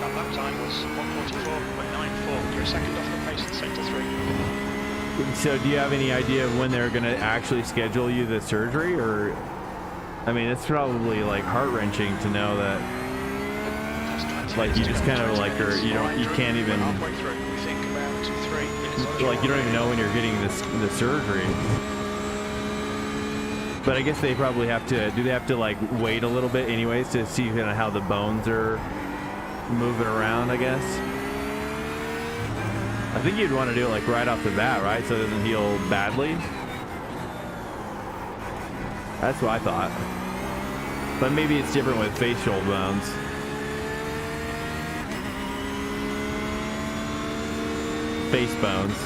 S2: That lap time was 1:44.94. You're a second off the pace in sector 3.
S3: So do you have any idea of when they're going to actually schedule you the surgery? Or, I mean, it's probably like heart-wrenching to know that, like, you just kind of like, or you can't even,
S2: Halfway through, we think about 3 minutes.
S3: like, you don't even know when you're getting the surgery. But I guess they probably have to, do they have to like wait a little bit anyways to see kind of how the bones are moving around, I guess? I think you'd want to do it like right off the bat, right? So it doesn't heal badly. That's what I thought. But maybe it's different with facial bones. Face bones.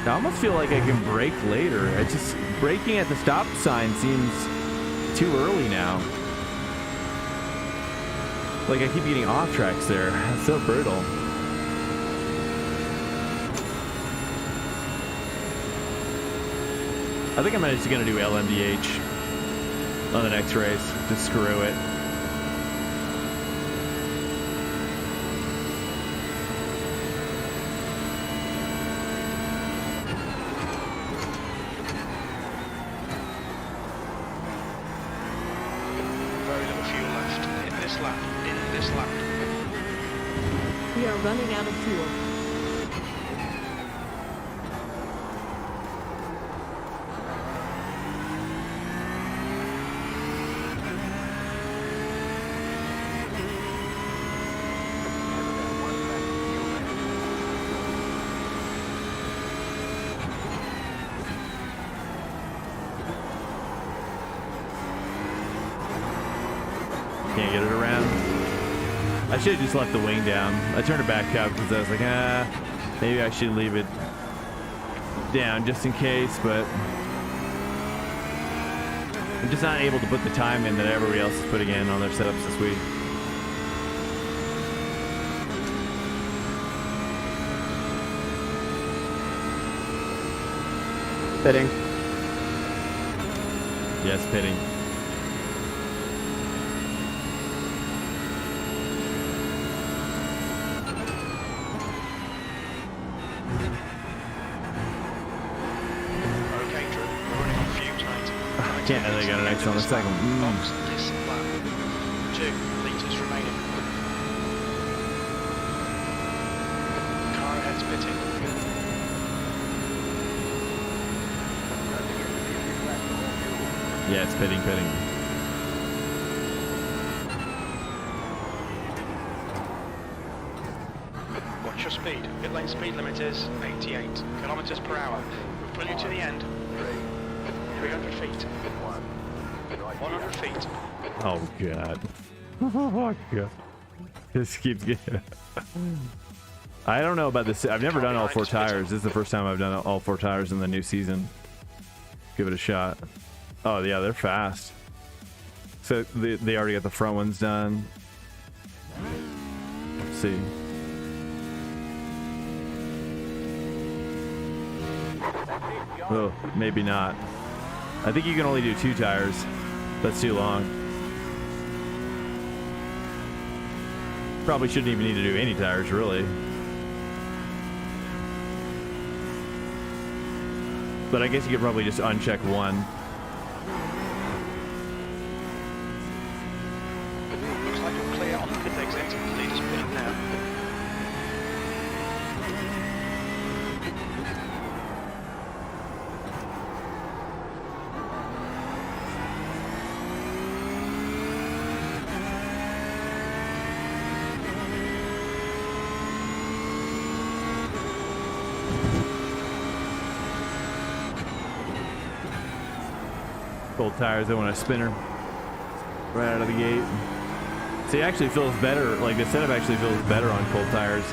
S3: I almost feel like I can brake later. I just, braking at the stop sign seems too early now. Like I keep getting off tracks there. It's so brutal. I think I'm just gonna do LMDh on the next race. Just screw it.
S1: We are running out of fuel.
S3: Can't get it around. I should have just left the wing down. I turned it back up because I was like, maybe I should leave it down just in case, but I'm just not able to put the time in that everybody else is putting in on their setups this week.
S5: Pitting.
S3: Yes, pitting. Can't, they got an extra on the second.
S2: Box this lap. 2 litres remaining. Car ahead's pitting.
S3: Yeah, it's pitting.
S2: Watch your speed. Pit lane speed limit is 88 kilometers per hour. We've put you to the end. 300 feet. 100 feet.
S3: Oh god. Oh god. This keeps getting. I don't know about this. I've never done all 4 tires. This is the first time I've done all 4 tires in the new season. Give it a shot. Oh yeah, they're fast. So they already got the front ones done. Let's see. Oh, maybe not. I think you can only do 2 tires. That's too long. Probably shouldn't even need to do any tires, really. But I guess you could probably just uncheck one.
S2: Looks like you're clear on the pit exit. Leaders pit now.
S3: Cold tires, they want a spinner right out of the gate. See, it actually feels better. Like the setup actually feels better on cold tires.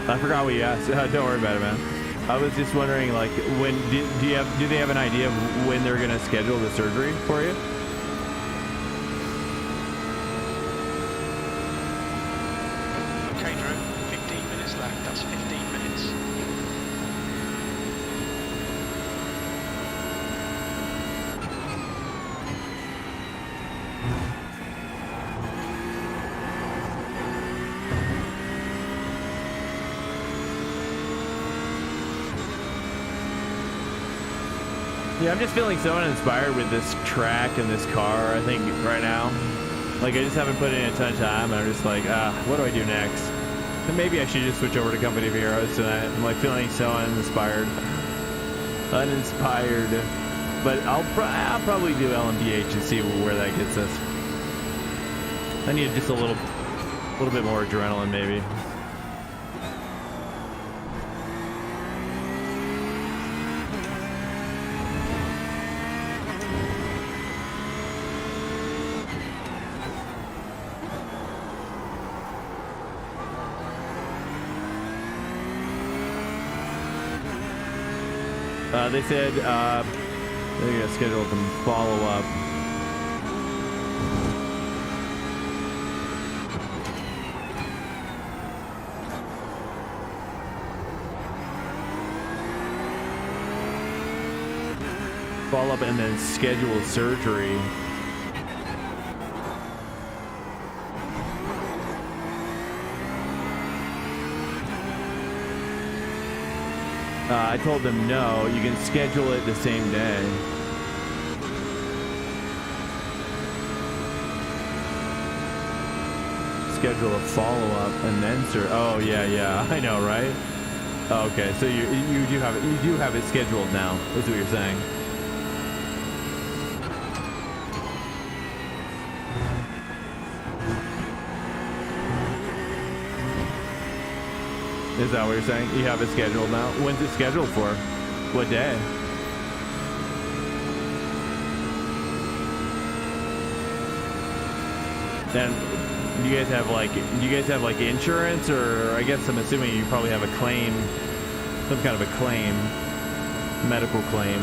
S3: I forgot what you asked. Don't worry about it, man. I was just wondering, like, when do they have an idea of when they're gonna schedule the surgery for you?
S2: Okay, Drew. 15 minutes left. That's 15 minutes.
S3: Yeah, I'm just feeling so uninspired with this track and this car, I think, right now. Like, I just haven't put in a ton of time, and I'm just like, what do I do next? And maybe I should just switch over to Company of Heroes tonight. I'm, like, feeling so uninspired. But I'll probably do LMDh and see where that gets us. I need just a little bit more adrenaline, maybe. They said they're gonna schedule some follow-up. Follow-up and then schedule surgery. I told them no, you can schedule it the same day. Schedule a follow-up and then oh yeah, I know, right? Okay, so you do have it scheduled now, is what you're saying. Is that what you're saying? You have it scheduled now? When's it scheduled for? What day? Then do you guys have like insurance, or I guess I'm assuming you probably have a claim, some kind of a claim, medical claim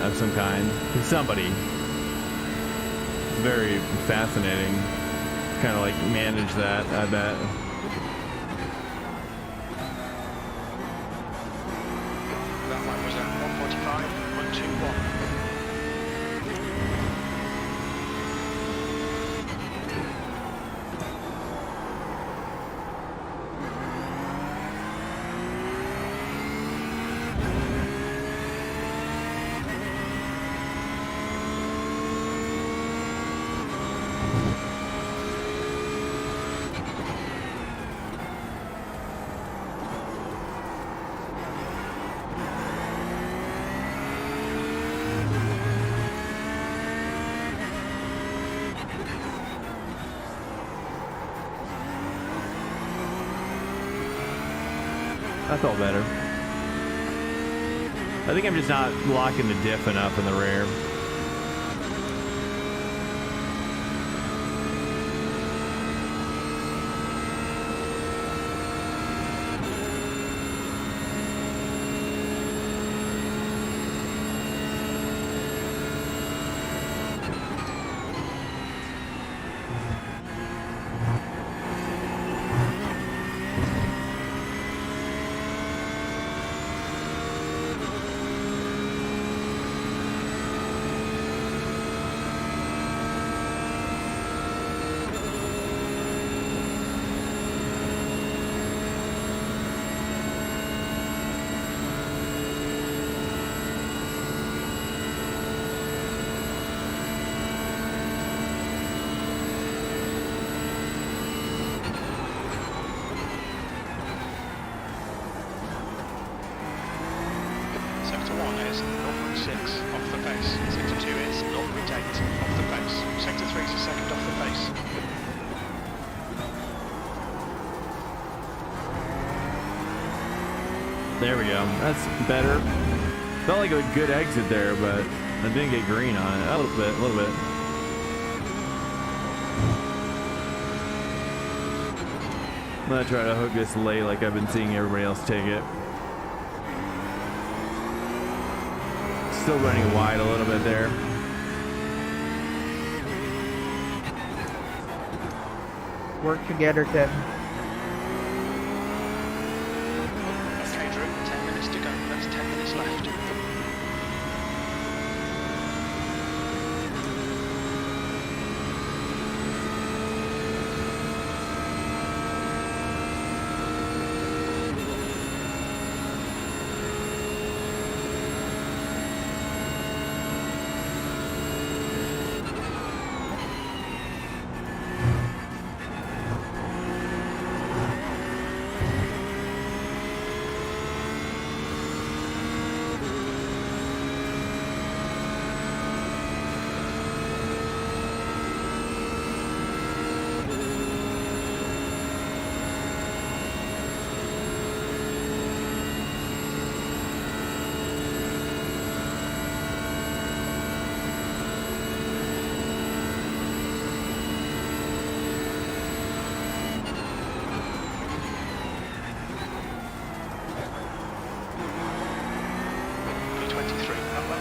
S3: of some kind. Somebody. Very fascinating. Kind of like manage that, I bet.
S2: Was that 145, 121?
S3: I felt better. I think I'm just not locking the diff enough in the rear.
S2: Sector 1 is 0.6 off the pace. Sector 2 is 0.8 off the pace. Sector 3 is a second off the pace.
S3: There we go. That's better. Felt like a good exit there, but I didn't get green on it. A little bit, a little bit. I'm gonna try to hook this late like I've been seeing everybody else take it. Still running wide a little bit there.
S6: Work together, Tim.
S2: Okay, Drew, 10 minutes to go. That's 10 minutes left.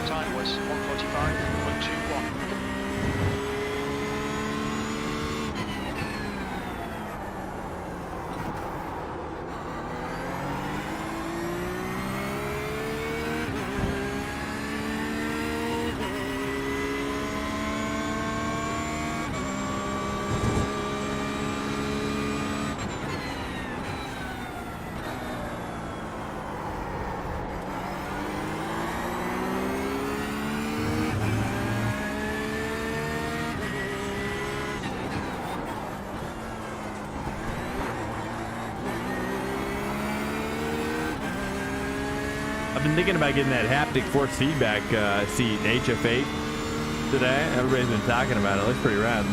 S2: Time was 1:45.21.
S3: I've been thinking about getting that haptic force feedback seat, HF8, today. Everybody's been talking about it. It looks pretty rad.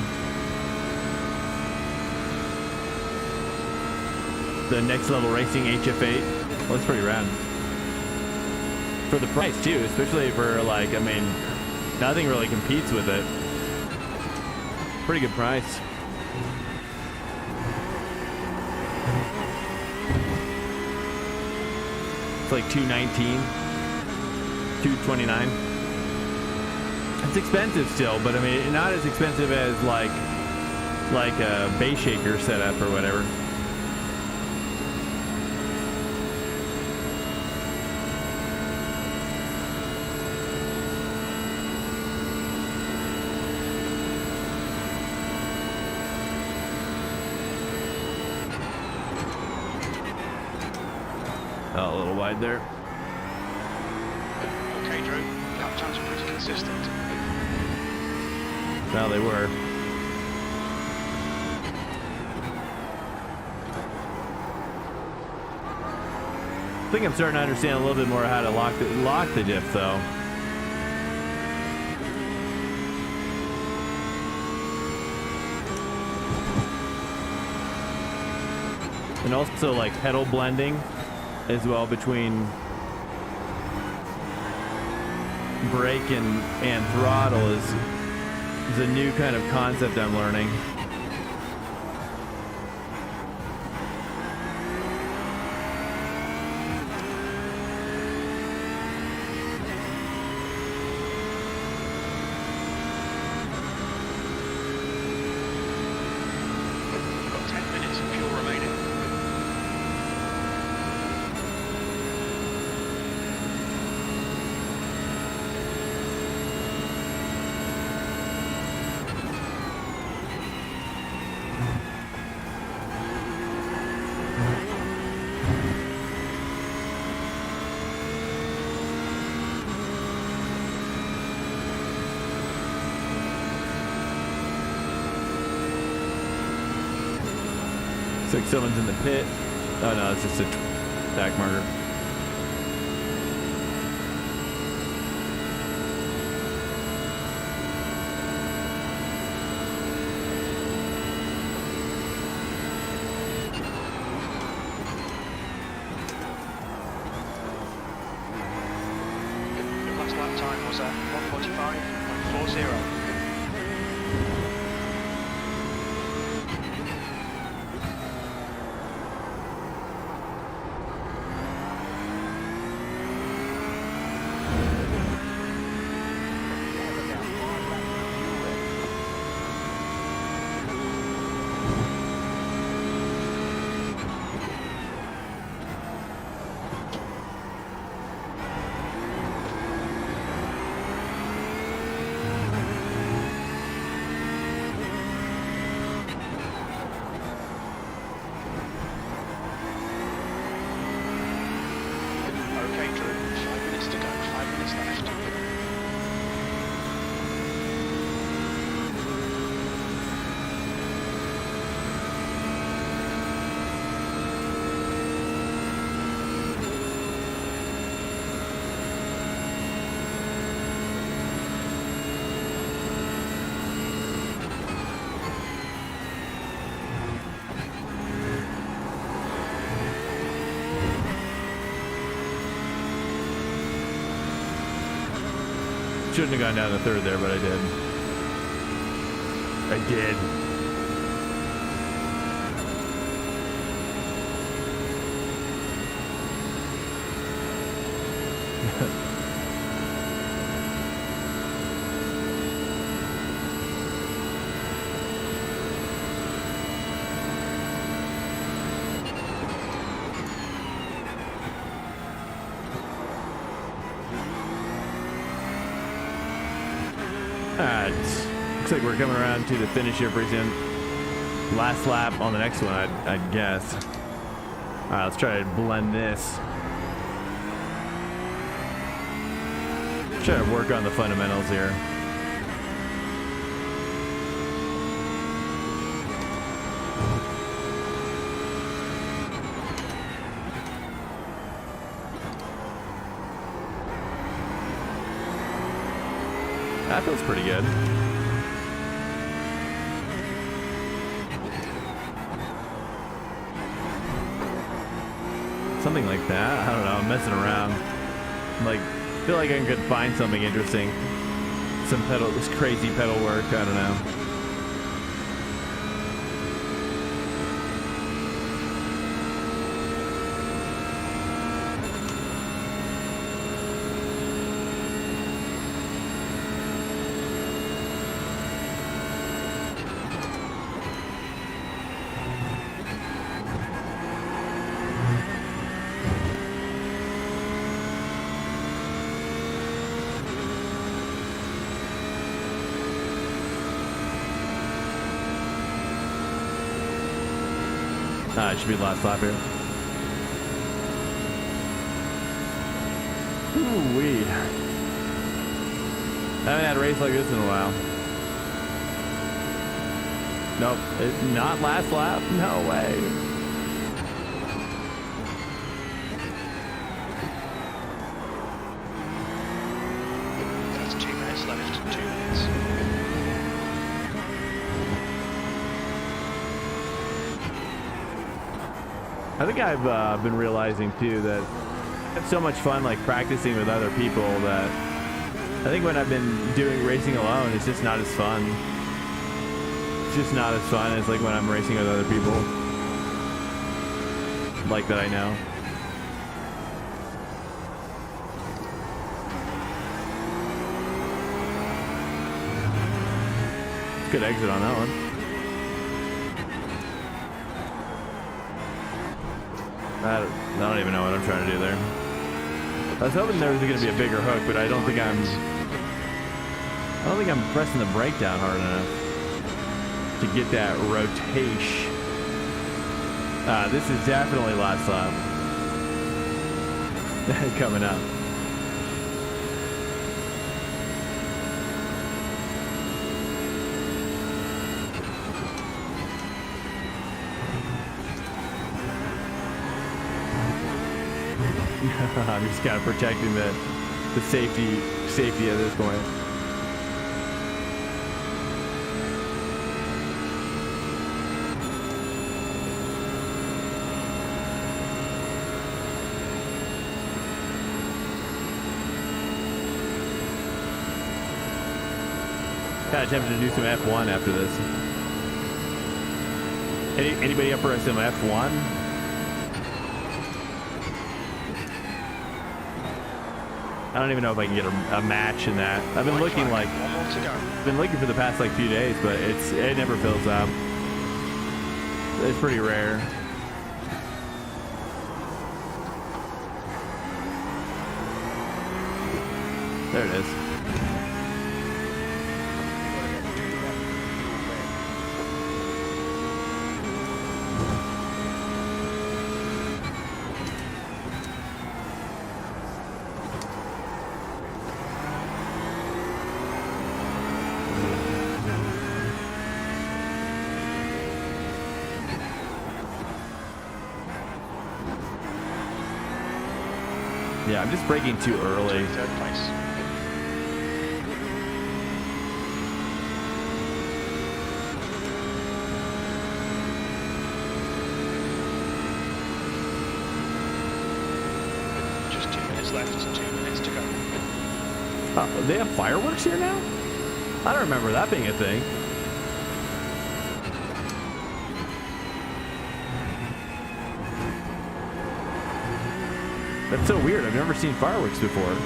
S3: The next level racing HF8 looks pretty rad. For the price too, especially for like, I mean, nothing really competes with it. Pretty good price. It's like $219, $229. It's expensive still, but I mean, not as expensive as like a base shaker setup or whatever. Oh, a little wide there.
S2: Okay, Drew. Lap times are pretty consistent.
S3: Well, they were. I think I'm starting to understand a little bit more how to lock the diff, though. And also like pedal blending as well between brake and throttle is a new kind of concept I'm learning.
S2: You've got 10 minutes of fuel remaining.
S3: Looks like someone's in the pit. Oh no, it's just a track marker.
S2: lap time was 1:45.40. Okay, Drew, 5 minutes to go, 5 minutes left.
S3: Shouldn't have gone down to third there, but I did. I did. Looks like we're coming around to the finish here pretty soon. Last lap on the next one, I'd guess. All right, let's try to blend this. Try to work on the fundamentals here. That feels pretty good. Something like that. I don't know. I'm messing around. Like, feel like I could find something interesting. Some pedal, this crazy pedal work. I don't know. It should be the last lap here. Ooh-wee. I haven't had a race like this in a while. Nope, it's not last lap. No way.
S2: That's 2 minutes left, 2 minutes.
S3: I think I've been realizing too that I have so much fun like practicing with other people that I think when I've been doing racing alone, it's just not as fun. It's just not as fun as like when I'm racing with other people like that I know. Good exit on that one. I don't even know what I'm trying to do there. I was hoping there was going to be a bigger hook, but I don't think I'm pressing the brake down hard enough to get that rotation. This is definitely last lap. Coming up. I'm just kind of protecting the safety at this point. Kind of tempted to do some F1 after this. Anybody up for some F1? I don't even know if I can get a match in that. I've been looking like,
S2: One more to go.
S3: been looking for the past like few days, but it never fills up. It's pretty rare. There it is. Yeah, I'm just braking too early.
S2: Third place. Just 2 minutes left, 2 minutes to go.
S3: Oh, they have fireworks here now? I don't remember that being a thing. That's so weird. I've never seen fireworks before.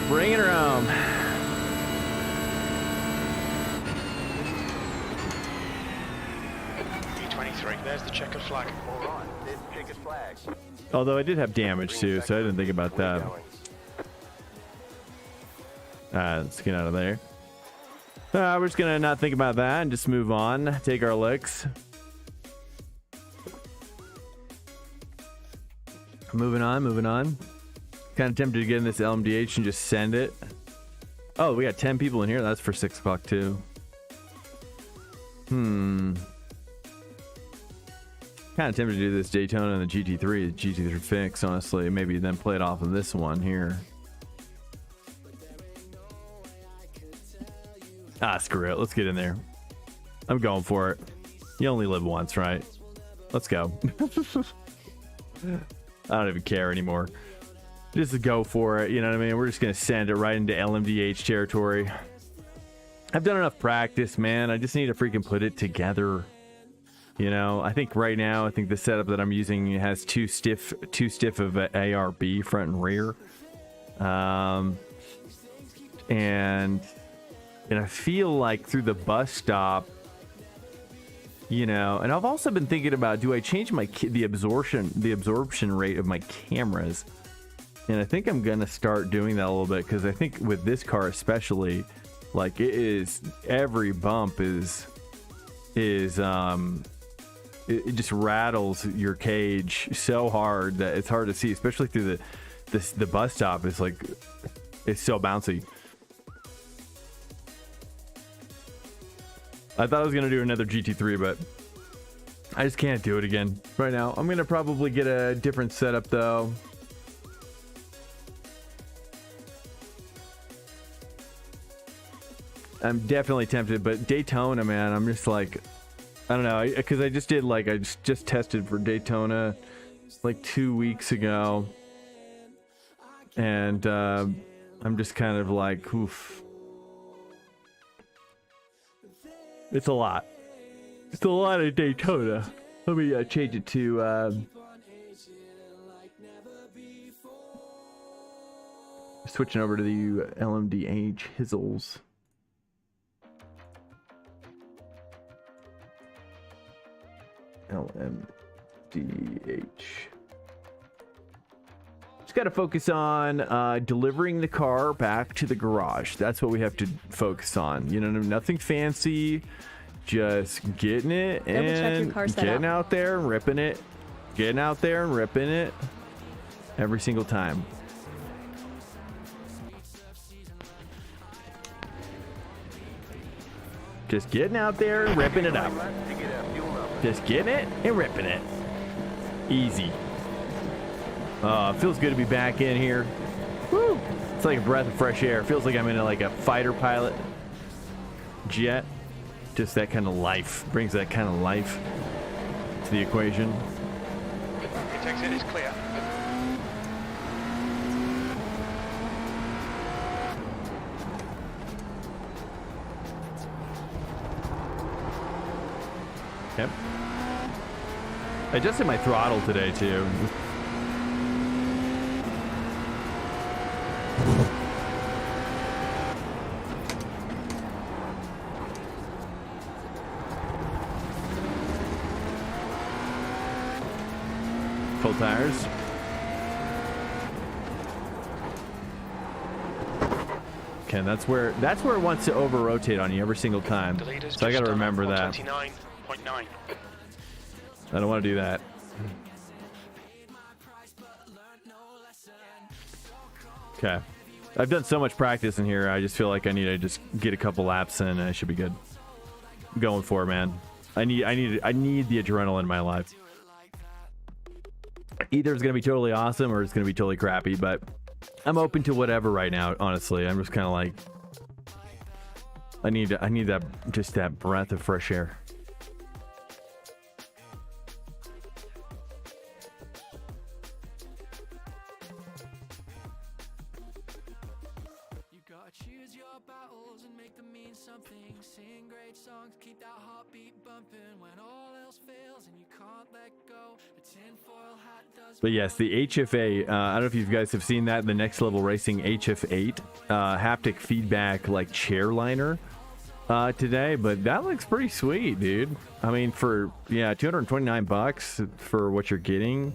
S3: Bring it home.
S2: E23, there's the checkered flag.
S4: All right, there's the checkered flag.
S3: Although I did have damage too, so I didn't think about that. Let's get out of there. We're just gonna not think about that and just move on. Take our licks. Moving on, moving on. Kind of tempted to get in this LMDh and just send it. Oh, we got 10 people in here. That's for 6 o'clock too. Kind of tempted to do this Daytona and the GT3, the GT3 fix, honestly. Maybe then play it off of this one here. Ah, screw it. Let's get in there. I'm going for it. You only live once, right? Let's go. I don't even care anymore. Just go for it. You know what I mean? We're just going to send it right into LMDh territory. I've done enough practice, man. I just need to freaking put it together. You know, I think right now, I think the setup that I'm using has too stiff of ARB front and rear. And I feel like through the bus stop, you know, and I've also been thinking about, do I change the absorption rate of my cameras? And I think I'm going to start doing that a little bit, because I think with this car especially, like every bump is it just rattles your cage so hard that it's hard to see, especially through the bus stop. It's like, it's so bouncy. I thought I was going to do another GT3, but I just can't do it again right now. I'm going to probably get a different setup though. I'm definitely tempted, but Daytona, man, I'm just like, I don't know, because I just tested for Daytona like 2 weeks ago, and I'm just kind of like, oof. It's a lot. It's a lot of Daytona. Let me change it to switching over to the LMDh Hizzles. LMDh. Just got to focus on delivering the car back to the garage. That's what we have to focus on. You know, nothing fancy. Just getting it and getting out there and ripping it. Getting out there and ripping it every single time. Just getting out there and ripping it up. Just getting it and ripping it. Easy. Feels good to be back in here. Woo! It's like a breath of fresh air. It feels like I'm in like a fighter pilot jet. Just that kind of life. Brings that kind of life to the equation.
S2: It exit is clear.
S3: Yep. I adjusted my throttle today too. Full tires. Okay, that's where it wants to over rotate on you every single time. So I got to remember that.
S2: 29.9.
S3: I don't want to do that. Okay. I've done so much practice in here. I just feel like I need to just get a couple laps in and I should be good. I'm going for it, man. I need the adrenaline in my life. Either it's going to be totally awesome or it's going to be totally crappy, but I'm open to whatever right now, honestly. I'm just kind of like I need that, just that breath of fresh air. But yes, the HFA, I don't know if you guys have seen that, the Next Level Racing HF8 haptic feedback like chair liner today, but that looks pretty sweet, dude. I mean, for, yeah, $229 for what you're getting.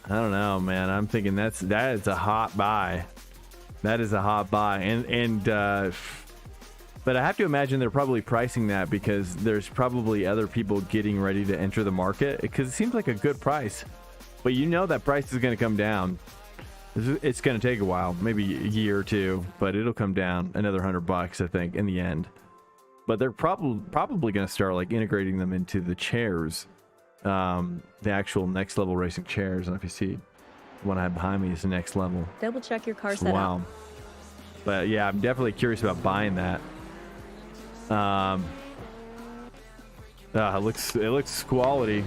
S3: I don't know, man. I'm thinking that is a hot buy. That is a hot buy. But I have to imagine they're probably pricing that because there's probably other people getting ready to enter the market, because it seems like a good price. But you know that price is going to come down. It's going to take a while, maybe a year or two, but it'll come down another $100, I think, in the end. But they're probably going to start like integrating them into the chairs, the actual Next Level Racing chairs. And if you see the one I have behind me is the Next Level.
S1: Double check your car setup.
S3: Wow. But yeah, I'm definitely curious about buying that. It looks quality.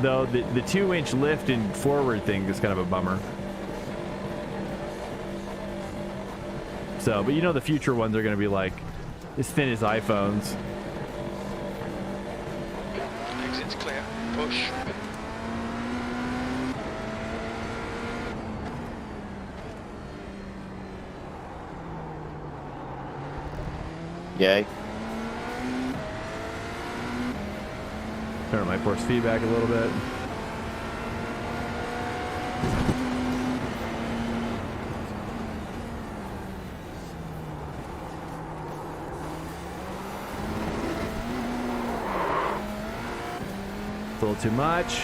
S3: Though the 2-inch lift and forward thing is kind of a bummer. So, but you know the future ones are going to be like as thin as iPhones.
S2: Exit's clear. Push.
S5: Yay.
S3: Turn my force feedback a little bit. It's a little too much.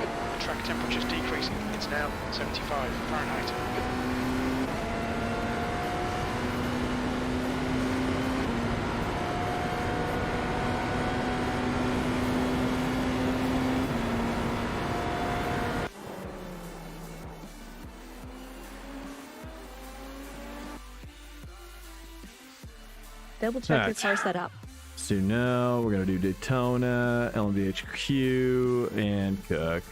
S2: The track temperature's decreasing. It's now 75 Fahrenheit.
S1: Double check your car setup.
S3: So no, we're gonna do Daytona, LMDh, and Cook.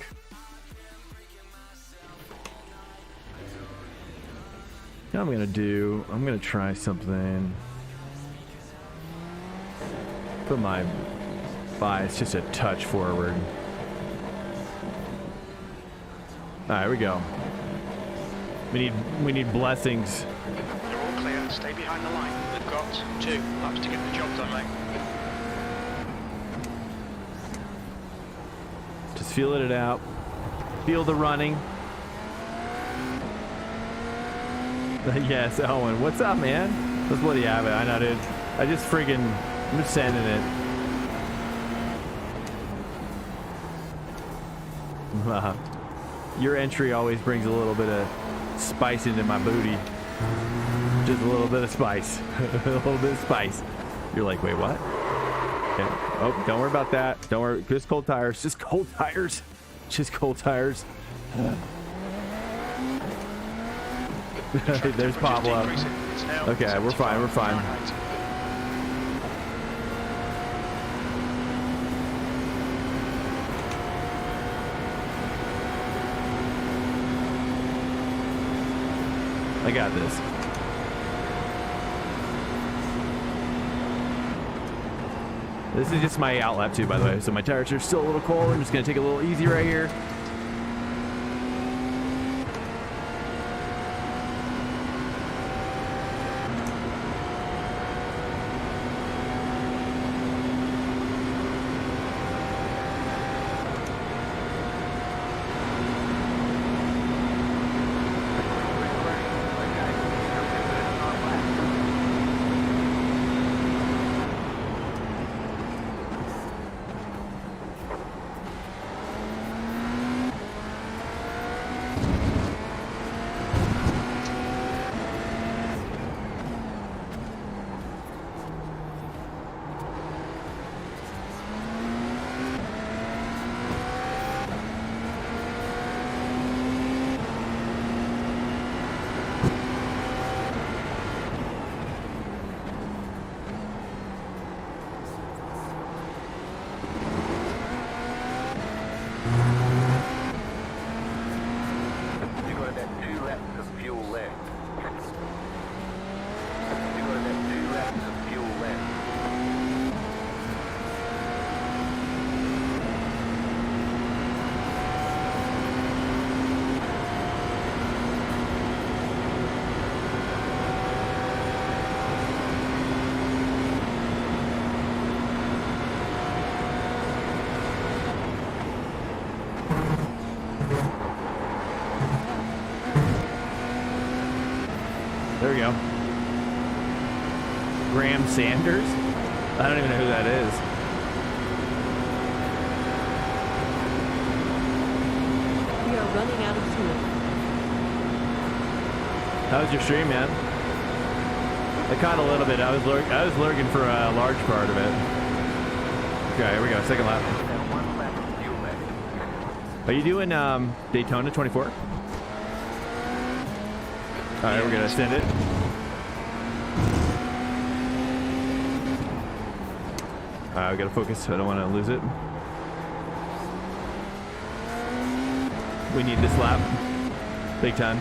S3: Now I'm gonna try something. Put my bias just a touch forward. All right, here we go. We need blessings.
S2: You're all clear. Stay behind the line. We've got 2 laps to get the job done, mate.
S3: Just feeling it out. Feel the running. Yes, Owen. What's up, man? Let's bloody have it. I know, dude. I'm just sending it. Your entry always brings a little bit of spice into my booty. Just a little bit of spice. A little bit of spice. You're like, wait, what? Okay. Oh, don't worry about that. Don't worry. Just cold tires. Just cold tires. Just cold tires. There's Pablo. Okay, we're fine. We're fine. I got this. This is just my out lap too, by the way. So my tires are still a little cold. I'm just gonna take it a little easy right here. There we go. Graham Sanders? I don't even know who that is.
S1: We are running out of fuel.
S3: How was your stream, man? I caught a little bit. I was lurking for a large part of it. Okay, here we go. Second lap. Are you doing Daytona 24? All right, we're gonna send it. I gotta focus. I don't want to lose it. We need this lap, big time.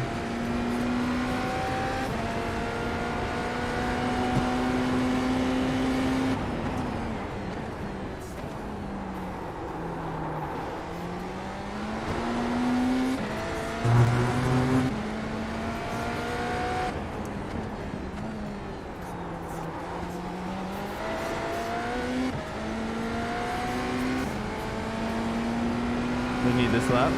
S3: We need this lap.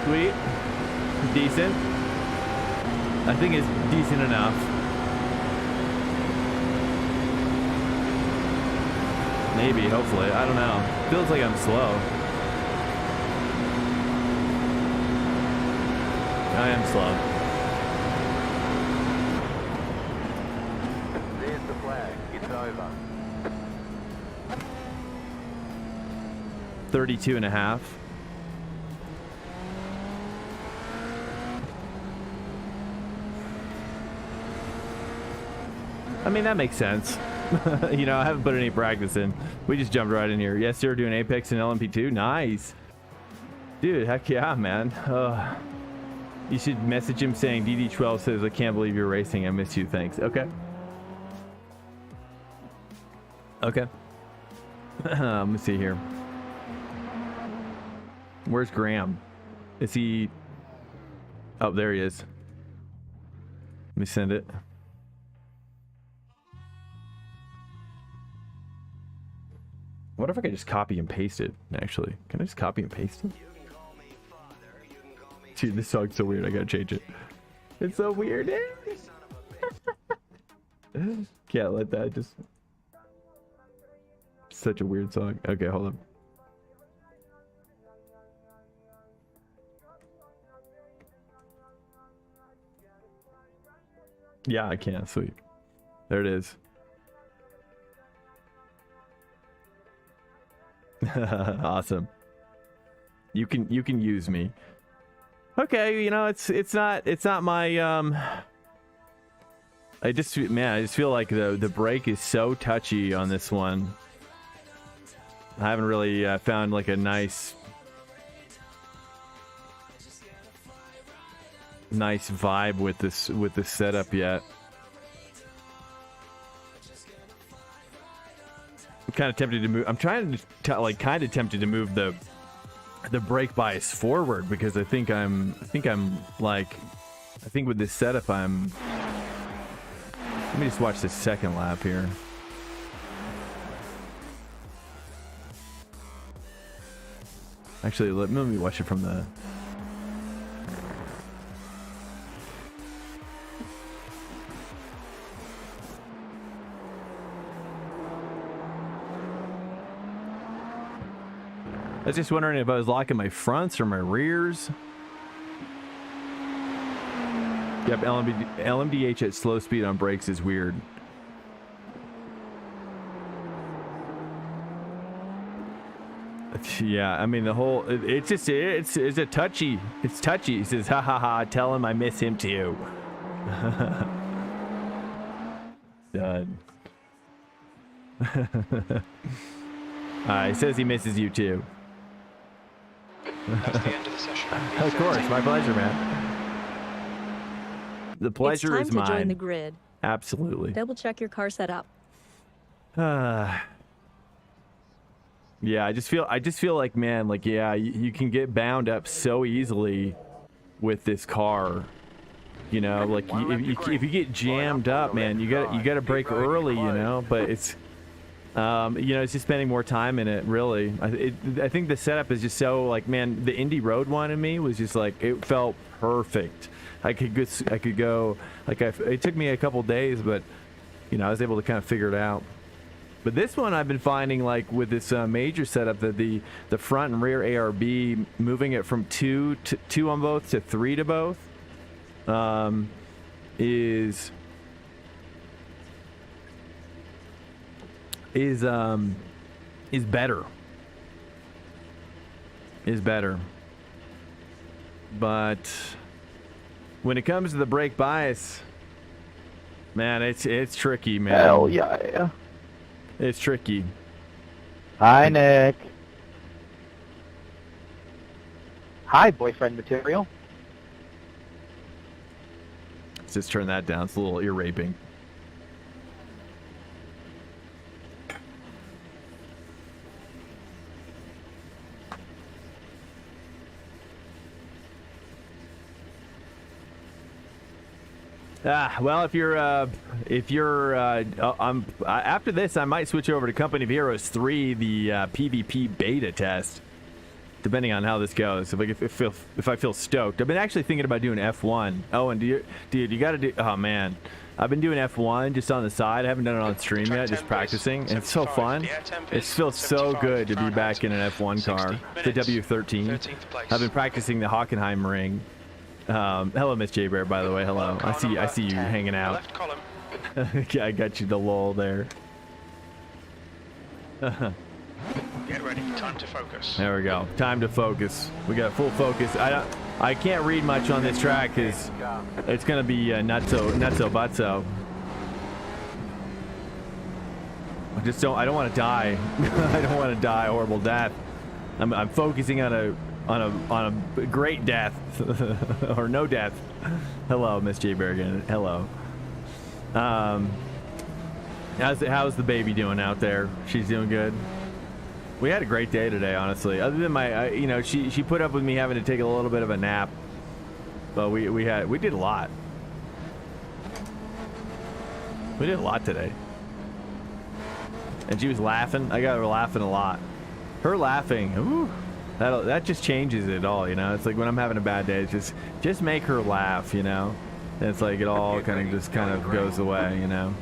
S3: Sweet. Decent. I think it's decent enough. Maybe, hopefully. I don't know. Feels like I'm slow. I am slow.
S4: There's the flag. It's over.
S3: 32 and a half. I mean, that makes sense. You know, I haven't put any practice in. We just jumped right in here. Yes, sir, doing Apex and LMP2. Nice. Dude, heck yeah, man. You should message him saying DD12 says, I can't believe you're racing. I miss you. Thanks. Okay. Okay. Let me see here. Where's Graham? Is he... Oh, there he is. Let me send it. What if I could just copy and paste it, actually? Can I just copy and paste it? Dude, this song's so weird. I gotta change it. It's so weird. Can't let that just... Such a weird song. Okay, hold on. Yeah, I can. Sweet. There it is. Awesome. You can use me. Okay, you know, it's not my I just feel like the brake is so touchy on this one. I haven't really found like a nice vibe with this setup yet. I'm kind of tempted to move. I'm trying to like kind of tempted to move the brake bias forward because I think with this setup let me just watch this second lap here. Actually, let me watch it from the... I was just wondering if I was locking my fronts or my rears. Yep, LMDh at slow speed on brakes is weird. Yeah, I mean the whole it's a touchy. It's touchy. He says, "Ha ha ha! Tell him I miss him too." Done. He says he misses you too.
S2: That's the end of the session.
S3: Of course, my pleasure, man. The pleasure is mine.
S1: It's time to join the grid.
S3: Absolutely.
S1: Double check your car setup.
S3: Yeah, I just feel like, man, like, yeah, you can get bound up so easily with this car. You know, like if you get jammed up, man, you got to brake early, you know. But it's, you know, it's just spending more time in it. Really, I think the setup is just so like, man, the Indy Road one in me was just like it felt perfect. I could go like it took me a couple days, but you know, I was able to kind of figure it out. But this one I've been finding, like with this major setup, that the front and rear ARB, moving it from two on both to 3 to both, is better. Is better. But when it comes to the brake bias, man, it's tricky, man.
S6: Hell yeah.
S3: It's tricky.
S6: Hi, Nick. Hi, boyfriend material.
S3: Let's just turn that down. It's a little ear raping. Well, if you're after this, I might switch over to Company of Heroes 3, the PvP beta test, depending on how this goes. If I feel stoked, I've been actually thinking about doing F1. Oh, and dude, you got to do. Oh man, I've been doing F1 just on the side. I haven't done it on stream yet, just practicing. And it's so fun. It feels so good to be back in an F1 car, the W13. I've been practicing the Hockenheim ring. Hello, Miss J Bear, by the way. Hello. I see you hanging out. Okay, I got you the lull there.
S2: Get ready. Time to focus.
S3: There we go. Time to focus. We got full focus. I can't read much on this track because it's gonna be nutso butso. I don't want to die. I don't want to die a horrible death. I'm focusing on a great death or no death. Hello, Miss J Bergen. Hello. How's the baby doing out there? She's doing good. We had a great day today, honestly. Other than my, you know, she put up with me having to take a little bit of a nap, but we did a lot. We did a lot today, and she was laughing. I got her laughing a lot. Her laughing. Ooh. That just changes it all, you know. It's like when I'm having a bad day, it's just make her laugh, you know. And it's like it all kind of goes away, you know.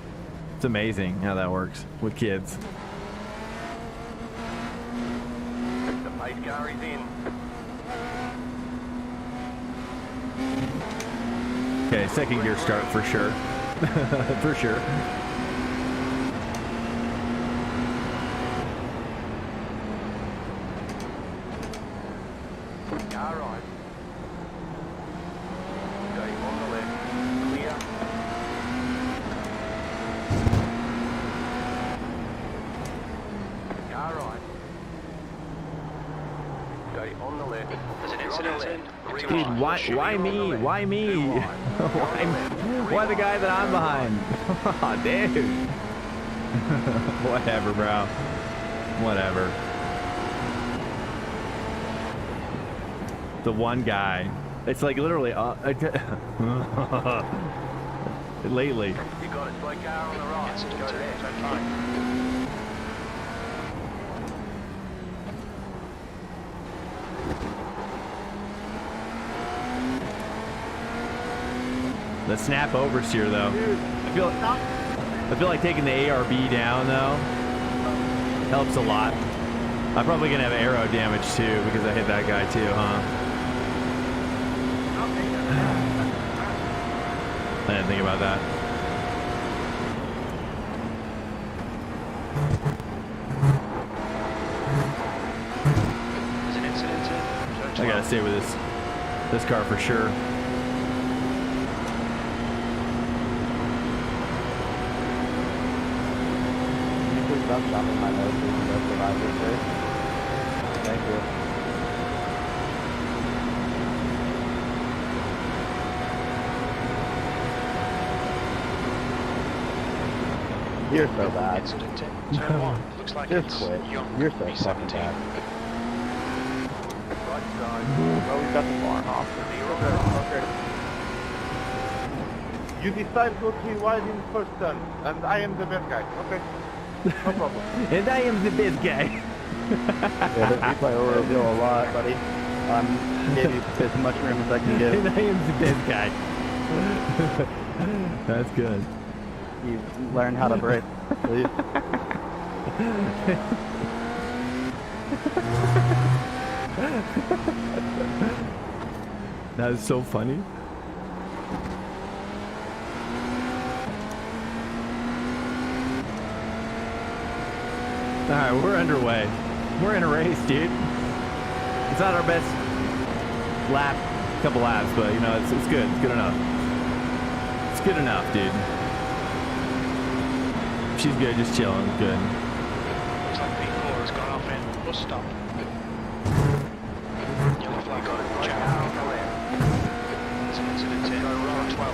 S3: It's amazing how that works with kids.
S4: The pace car is in.
S3: Okay, second gear start for sure. For sure.
S4: Car on. Okay, on the left. Clear. Car on. Okay, on the left.
S2: There's an incident in.
S3: Dude, why me? Why me? Why the guy that I'm behind? Aw, dude. Whatever, bro. Whatever. The one guy. It's like literally lately.
S4: You got a slow car on the right. Go left. Okay.
S3: The snap oversteer though. I feel like taking the ARB down though helps a lot. I'm probably gonna have aero damage too because I hit that guy too, huh? I didn't think about that.
S2: There's an incident in.
S3: I gotta stay with this car for sure.
S6: Stop stopping my nose so you can survive this race. Thank you. You're so bad.
S2: Incident in. Turn 1. Looks like
S6: Just
S2: it's
S6: quit.
S2: young.
S6: You're so
S2: B17.
S6: fucking bad.
S4: Right side.
S6: Well, we got the barn off.
S7: You decide to go to wide in first turn, and I am the bad guy. Okay, no problem.
S3: And I am the bad guy.
S6: Yeah, you play Euroville a lot, buddy. Gave you as much room as I can give.
S3: And I am the bad guy. That's good.
S6: You learn how to brake, please.
S3: That is so funny. Alright, we're underway. We're in a race, dude. It's not our best couple laps, but you know, it's good. It's good enough. It's good enough, dude. She's good, just chilling. Good.
S2: Looks like P4 has gone off in bus stop. Yellow flag on it.
S4: Slow car on the left.
S2: There's an incident in. Road 12.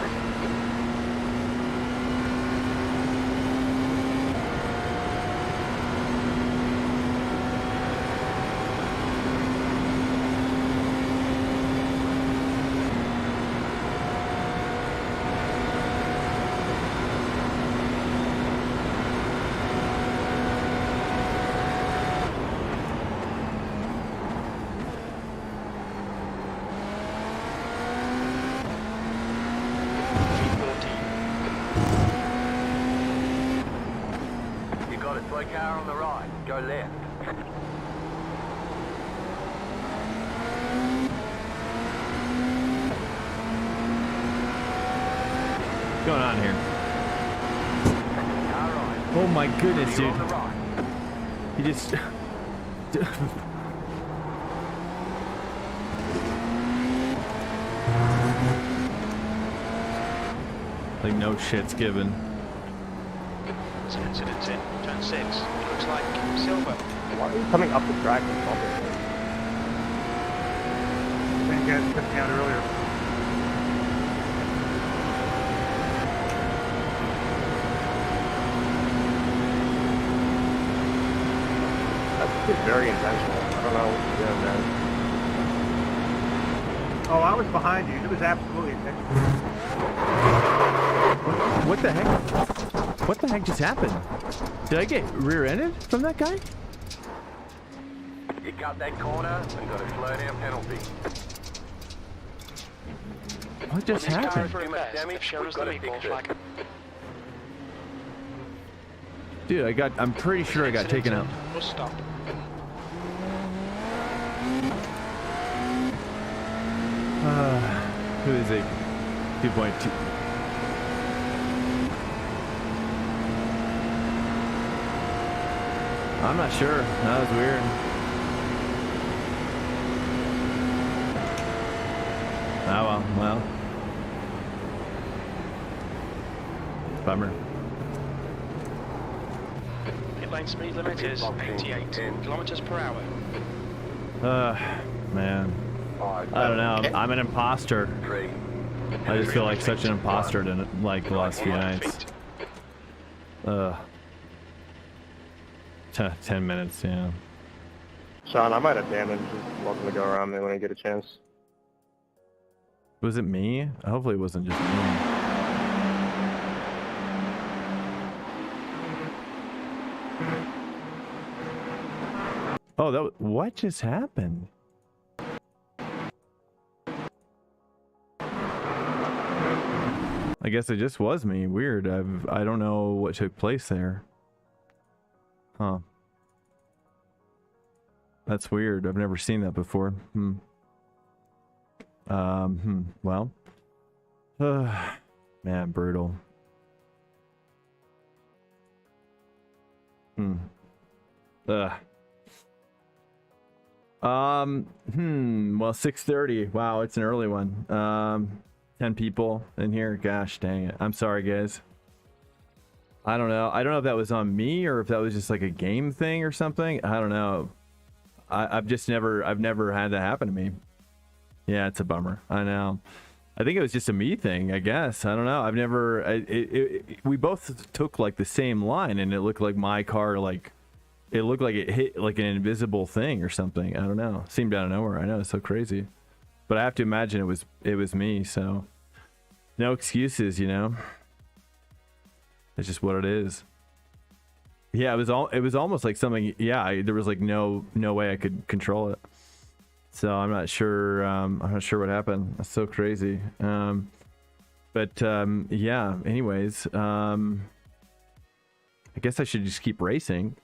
S4: You got a slow car on the right. Go left.
S3: What's going on here?
S4: Car right.
S3: Oh my goodness,
S4: You're
S3: dude.
S4: on the right.
S3: He just... like no shit's given.
S2: There's an incident in. Turn 6. It looks like silver.
S6: Why are you coming up the track and bumping?
S7: Same guys took me out earlier.
S6: That's very intentional. I don't know what you're doing there.
S7: Oh, I was behind you. It was absolutely intentional.
S3: What the heck? What the heck just happened? Did I get rear-ended from that guy?
S4: You cut that corner and got a slow down penalty.
S3: What just
S2: When these cars
S3: happened?
S2: were repairs, they've shown us the recall flag.
S3: Dude, I'm pretty sure I got taken out.
S2: Bus stop.
S3: Who is it? 2.2. I'm not sure. That was weird. Oh well. Bummer.
S2: Pit lane speed limit is 88 kilometers per hour.
S3: Man. I don't know. I'm an imposter.
S4: 3.
S3: I just feel like such an imposter to like the last few
S2: 100
S3: nights.
S2: feet.
S3: 10 minutes, yeah.
S6: Sean, I might have damaged. Just welcome to go around me when I get a chance.
S3: Was it me? Hopefully it wasn't just me. Oh, what just happened? I guess it just was me. Weird. I don't know what took place there. Huh. That's weird. I've never seen that before. Well. Man, brutal. Well, 6:30. Wow, it's an early one. 10 people in here. Gosh dang it. I'm sorry, guys. I don't know. I don't know if that was on me or if that was just like a game thing or something. I don't know. I've never had that happen to me. Yeah, it's a bummer. I know. I think it was just a me thing, I guess. I don't know. I've never, we both took like the same line and it looked like my car, like, it looked like it hit like an invisible thing or something. I don't know. Seemed out of nowhere. I know, it's so crazy. But I have to imagine it was me, so no excuses, you know. It's just what it is. Yeah, it was almost like something. Yeah, there was like no way I could control it. So I'm not sure. I'm not sure what happened. That's so crazy. But yeah. Anyways, I guess I should just keep racing.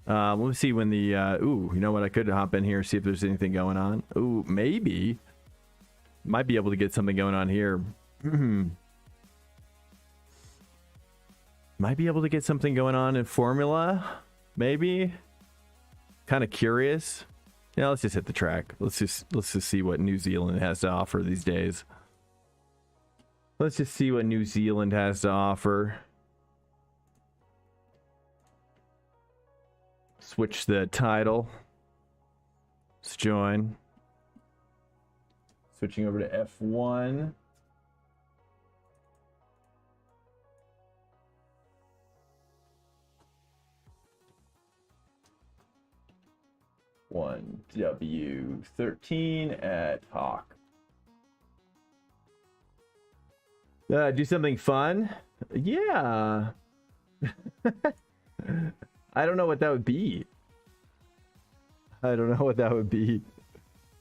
S3: Let me see when the. Ooh, you know what? I could hop in here, see if there's anything going on. Ooh, maybe. Might be able to get something going on here. Might be able to get something going on in Formula. Maybe. Kind of curious. Yeah, let's just hit the track. Let's just see what New Zealand has to offer these days. Let's just see what New Zealand has to offer. Switch the title. Let's join. Switching over to F1. W13 at Hawk. Do something fun? Yeah. I don't know what that would be.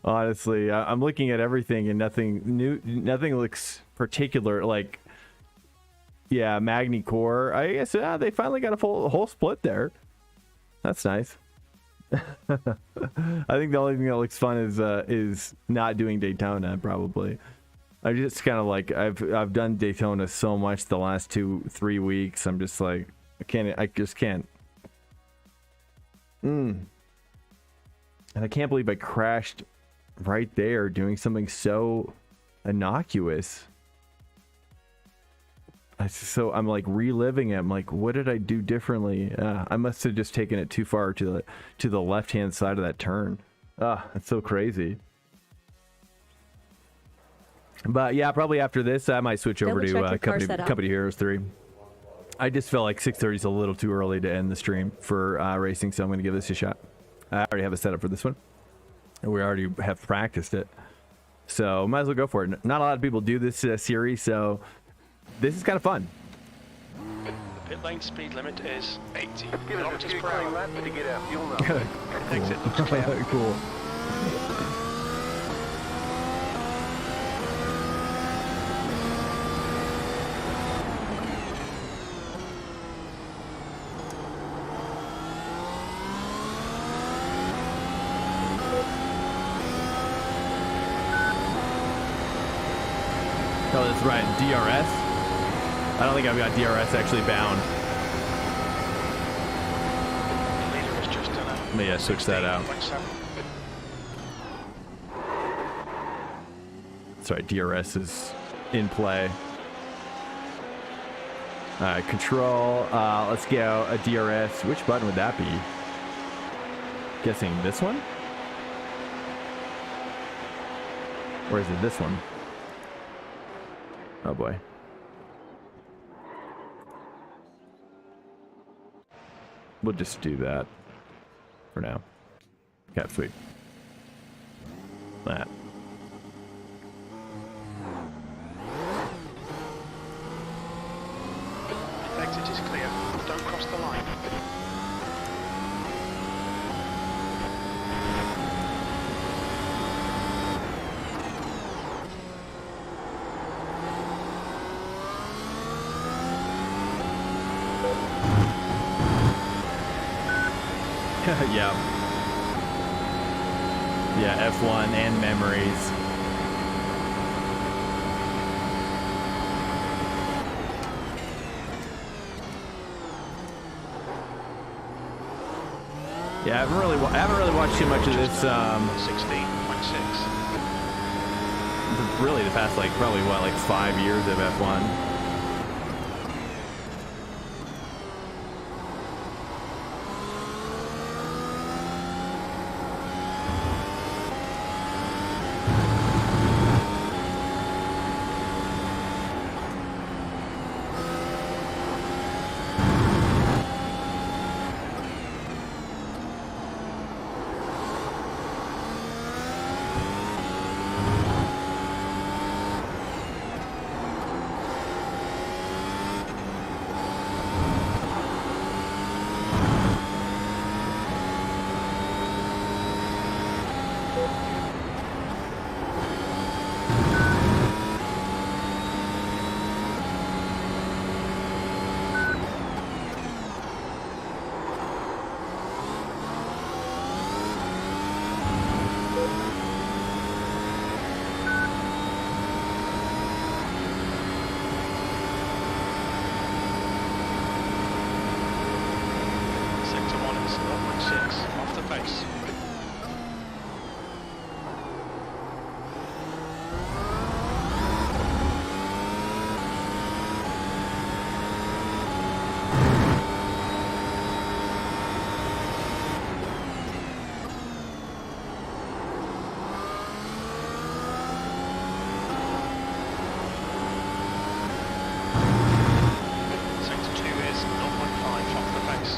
S3: Honestly, I'm looking at everything and nothing looks particular. Like, yeah, Magni Core. I guess they finally got a whole split there. That's nice. I think the only thing that looks fun is not doing Daytona. Probably. I just kind of like I've done Daytona so much the last 2-3 weeks. I'm just like I just can't. And I can't believe I crashed right there doing something so innocuous. I'm like reliving it. I'm like, what did I do differently? I must have just taken it too far to the left hand side of that turn. That's so crazy. But yeah, probably after this I might switch over to Company Heroes 3. I just felt like 6:30 is a little too early to end the stream for racing, so I'm going to give this a shot. I already have a setup for this one, and we already have practiced it, so might as well go for it. Not a lot of people do this series, so this is kind of fun.
S2: Pit lane speed limit is 80
S4: Give us a
S2: kilometers
S4: few
S2: per
S4: clean
S2: hour.
S4: laps to get our fuel number.
S2: Exit looks clear.
S3: Cool. Oh, that's right, DRS? I don't think I've got DRS actually bound.
S2: The leader has just done a
S3: Maybe I switch that out.
S2: 16.7.
S3: That's right, DRS is in play. Alright, control. Let's go a DRS. Which button would that be? Guessing this one? Or is it this one? Oh boy. We'll just do that for now. Okay, sweet. That.
S2: Exit is clear. Don't cross the line.
S3: Yeah. Yeah, F1 and memories. Yeah, I haven't really watched too much of this.
S2: 16.6.
S3: Really, the past probably 5 years of F1.
S2: Sector 1 is 0.6 off the pace. Sector 2 is 0.5 off the pace.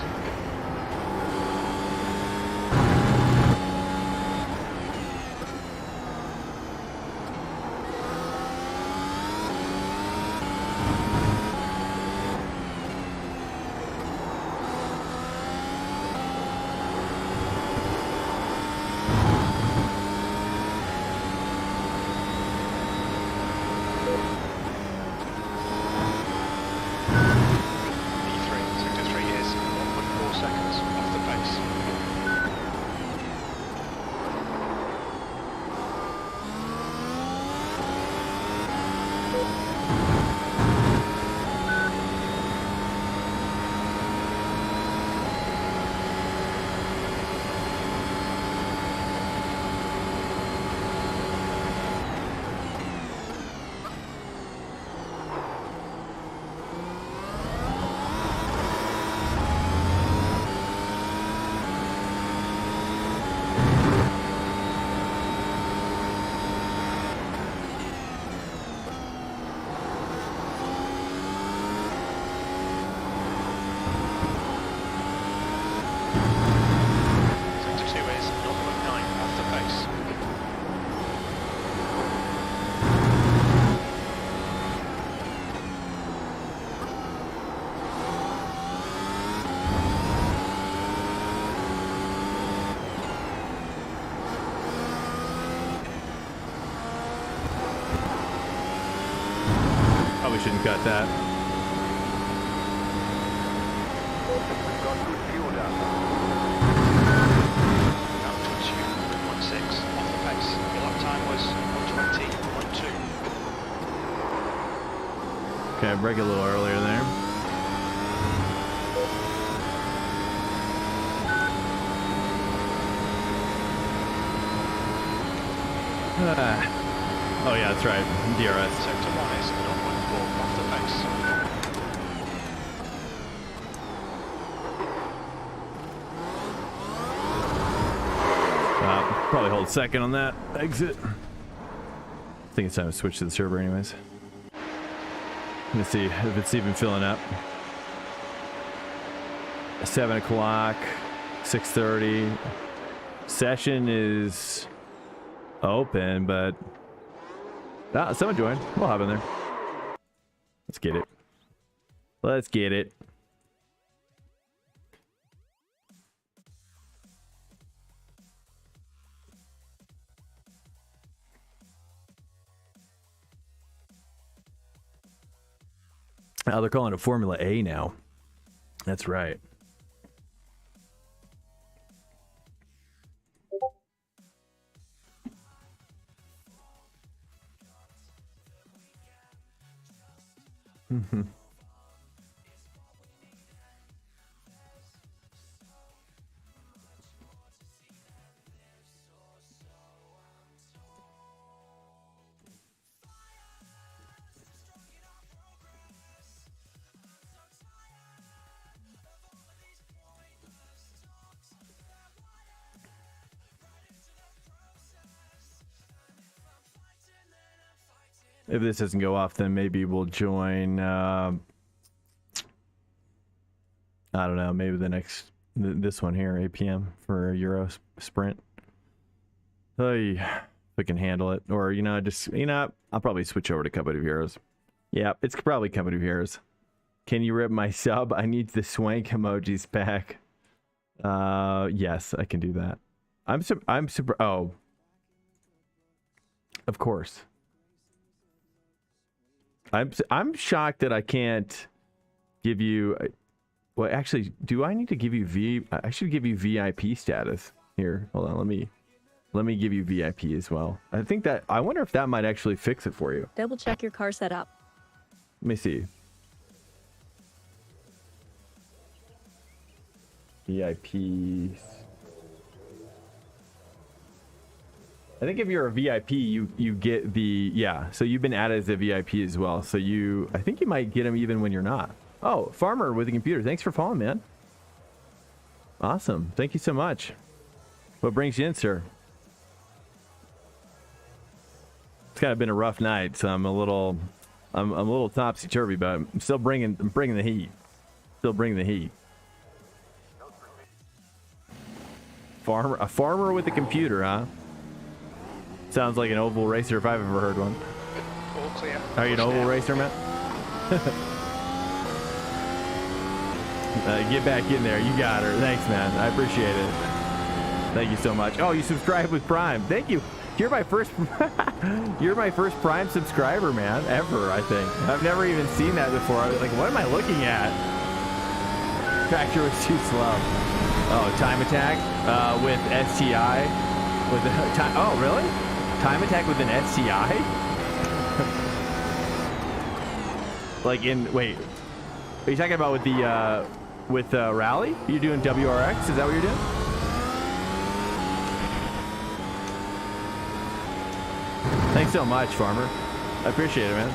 S3: probably shouldn't cut that.
S4: We've got good fuel down.
S2: Now 22.6 off the pace. Your lap time was 120.2.
S3: Okay, break a little earlier there. Oh yeah, that's right. DRS.
S2: Sector 1 is 0.4 off the pace.
S3: Probably hold second on that exit. I think it's time to switch to the server anyways. Let's see if it's even filling up. 7 o'clock, 6:30. Session is open, but someone joined. We'll hop in there. Let's get it. Let's get it. Oh, they're calling it Formula A now. That's right. Mm-hmm. If this doesn't go off, then maybe we'll join, I don't know, maybe this one here, 8 p.m. for EuroSprint. Hey, if I can handle it. Or, I'll probably switch over to Company of Heroes. Yeah, it's probably Company of Heroes. Can you rip my sub? I need the Swank emojis back. Yes, I can do that. I'm super, oh. Of course. I'm shocked that I can't give you. Well, actually, do I need to give you I should give you VIP status here. Hold on, let me give you VIP as well. I wonder if that might actually fix it for you.
S1: Double check your car setup.
S3: Let me see. VIPs. I think if you're a VIP, you get the, so you've been added as a VIP as well. So I think you might get them even when you're not. Oh, Farmer with a computer. Thanks for following, man. Awesome. Thank you so much. What brings you in, sir? It's kind of been a rough night, so I'm a little topsy-turvy, but I'm still bringing the heat. Still bringing the heat. A farmer with a computer, huh? Sounds like an oval racer if I've ever heard one.
S2: All clear.
S3: Are you an oval racer, Matt? Get back in there. You got her. Thanks, man. I appreciate it. Thank you so much. Oh, you subscribed with Prime. Thank you. You're my first Prime subscriber, man, ever, I think. I've never even seen that before. I was like, what am I looking at? Tractor was too slow. Oh, time attack with STI. With the time. Oh, really? Time attack with an STI? Like wait, are you talking about with the rally? Are you doing WRX? Is that what you're doing? Thanks so much, Farmer. I appreciate it, man.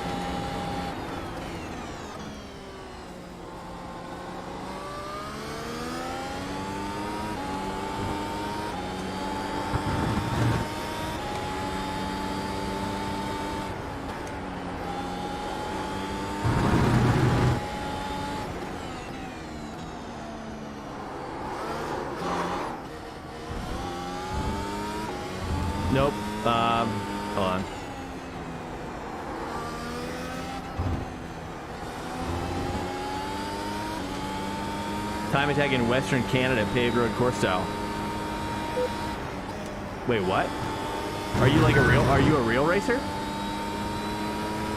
S3: Nope. Hold on. Time attack in Western Canada, paved road course style. Wait, what? Are you a real racer?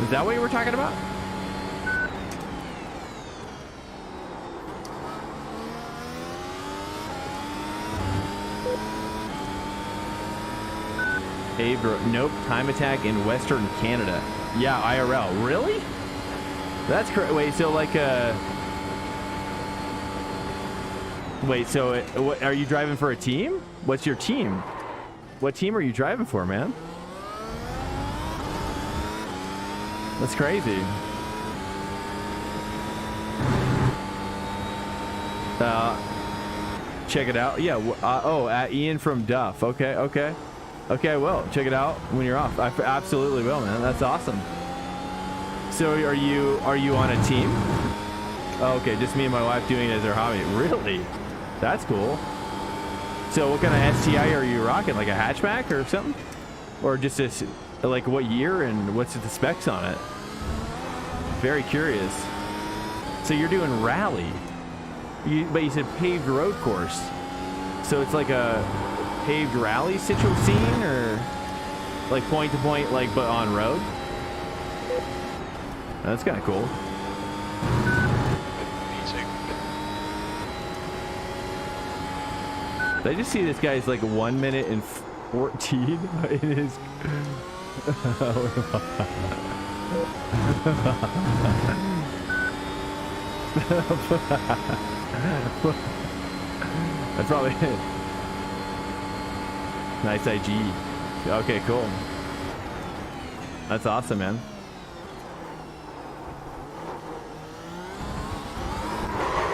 S3: Is that what you were talking about? Paved road. Nope. Time attack in Western Canada. Yeah, IRL. Really? That's correct. Wait, so like wait, so what, are you driving for a team? What's your team? What team are you driving for, man? That's crazy. Check it out. Yeah. Oh, at Ian from Duff. Okay. Okay. Okay. Well, check it out when you're off. I absolutely will, man. That's awesome. So are you on a team? Oh, okay. Just me and my wife doing it as our hobby. Really? That's cool. So what kind of STI are you rocking? Like a hatchback or something? Or just this, like what year and what's the specs on it? Very curious. So you're doing rally. But you said paved road course. So it's like a paved rally situation scene, or like point to point, like but on road? That's kind of cool. Did I just see this guy's like 1 minute and 14? It is. That's probably it. Nice IG. Okay, cool. That's awesome, man.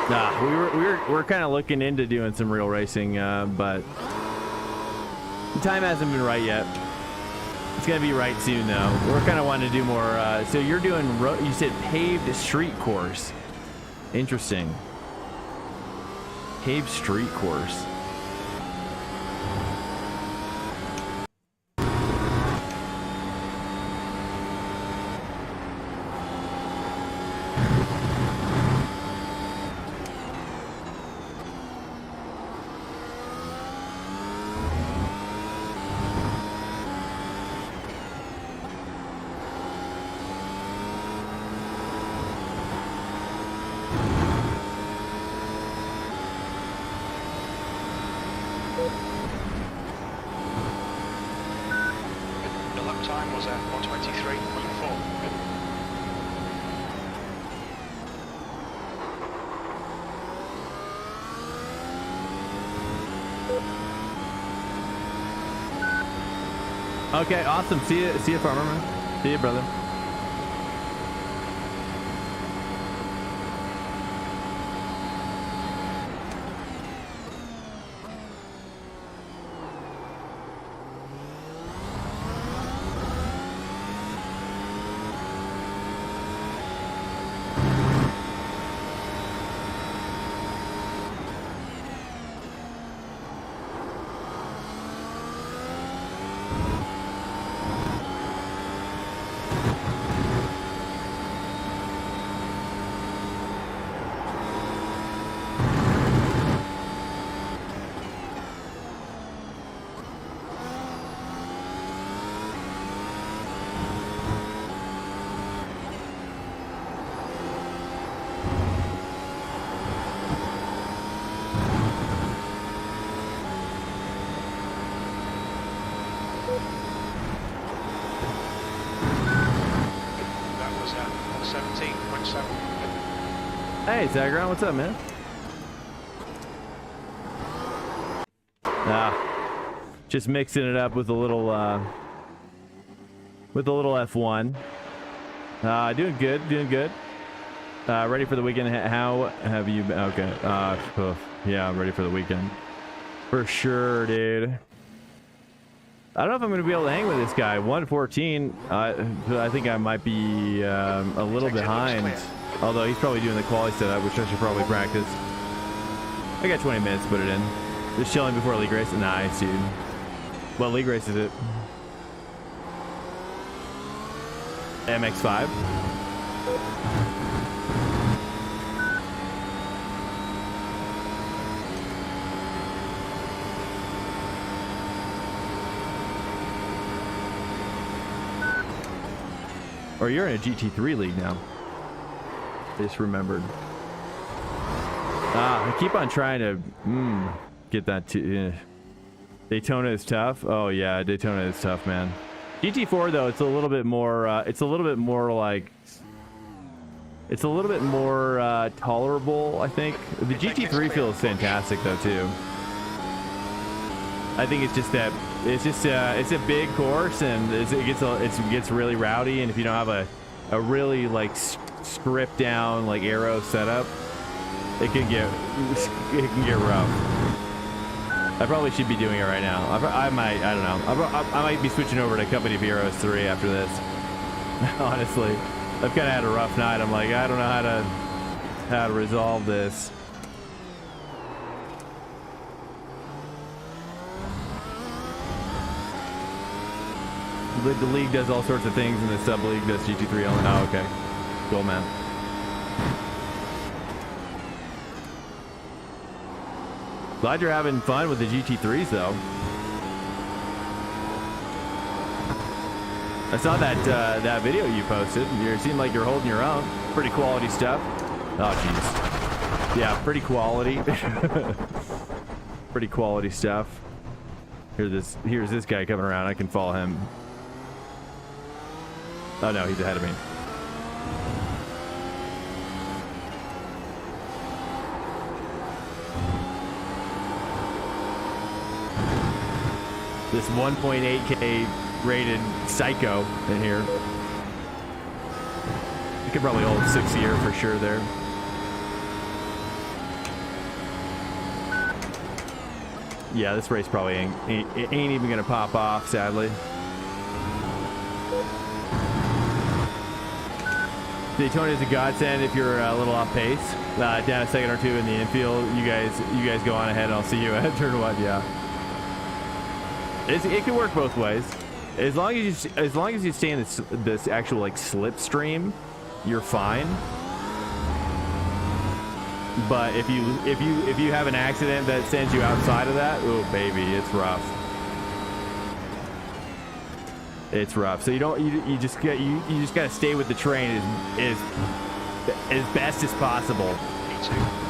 S3: Nah, we're kind of looking into doing some real racing, but the time hasn't been right yet. It's gonna be right soon, though. We're kind of wanting to do more. So you're doing, you said paved street course. Interesting. Paved street course.
S2: Time was at 1:23.4.
S3: Okay, awesome. See you, farmer man. See you, brother. Hey, Zagron, what's up, man? Just mixing it up with a little F1. Doing good. Ready for the weekend. How have you been? Okay. Yeah, I'm ready for the weekend. For sure, dude. I don't know if I'm going to be able to hang with this guy. 114. I think I might be a little behind. Although he's probably doing the quality setup, which I should probably practice. I got 20 minutes to put it in. Just chilling before league race. Nice, dude. What league race is it? MX5. Or you're in a GT3 league now. I just remembered. I keep on trying to get that to. Daytona is tough. Oh yeah, Daytona is tough, man. GT4 though, it's a little bit more. It's a little bit more like. It's a little bit more tolerable, I think. The GT3 feels fantastic though too. I think it's just that it's a big course and it gets really rowdy, and if you don't have a really like script down like aero setup, it can get rough. I probably should be doing it right now. I might, I don't know. I might be switching over to Company Veros 3 after this. Honestly, I've kind of had a rough night. I'm like, I don't know how to resolve this. The league does all sorts of things, and the sub league does GT3 only. Oh, okay, cool, man. Glad you're having fun with the GT3s, though. I saw that video you posted. You seem like you're holding your own. Pretty quality stuff. Oh, jeez. Yeah, pretty quality. Pretty quality stuff. Here's this guy coming around. I can follow him. Oh no, he's ahead of me. This 1.8K rated psycho in here. You could probably hold 6 year for sure there. Yeah, this race probably ain't even gonna pop off, sadly. Daytona is a godsend if you're a little off pace. Down a second or two in the infield, you guys go on ahead. I'll see you at turn 1. Yeah, it can work both ways. As long as you stay in this actual like slipstream, you're fine. But if you have an accident that sends you outside of that, oh baby, it's rough. It's rough. So you just gotta stay with the train as best as possible.
S2: P2.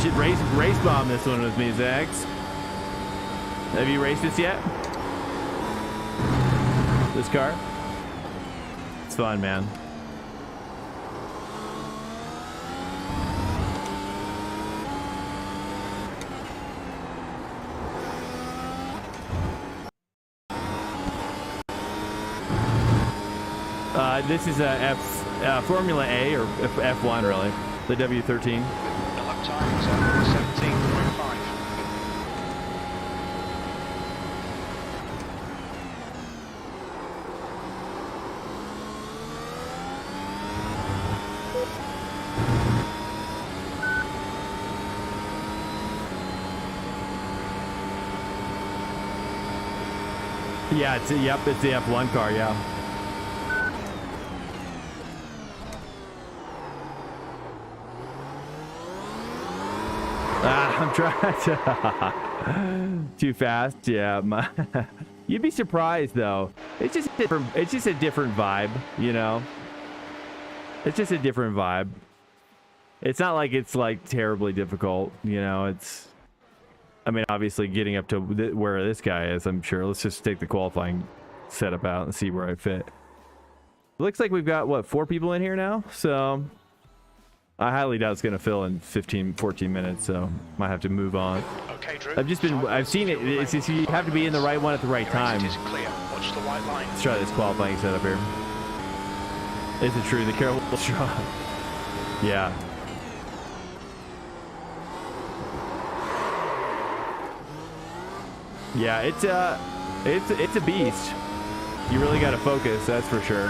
S3: Should race bomb this one with me, Zags. Have you raced this yet? This car? It's fun, man. This is a Formula A or F1 really, the W13.
S2: The lap time is 17.5.
S3: Yeah, it's the F1 car, yeah. I'm trying to too fast. Yeah, you'd be surprised though. It's just a different vibe, you know. It's just a different vibe. It's not like it's like terribly difficult, you know. I mean, obviously getting up to where this guy is, I'm sure. Let's just take the qualifying setup out and see where I fit. It looks like we've got, what, 4 people in here now? So I highly doubt it's going to fill in 15, 14 minutes, so might have to move on.
S2: Okay, Drew.
S3: I've seen it. It's just you have to be in the right one at the right
S2: Your
S3: time.
S2: exit is clear. Watch the white line.
S3: Let's try this qualifying setup here. Is it true? The careful straw. Yeah. Yeah, it's a beast. You really got to focus, that's for sure.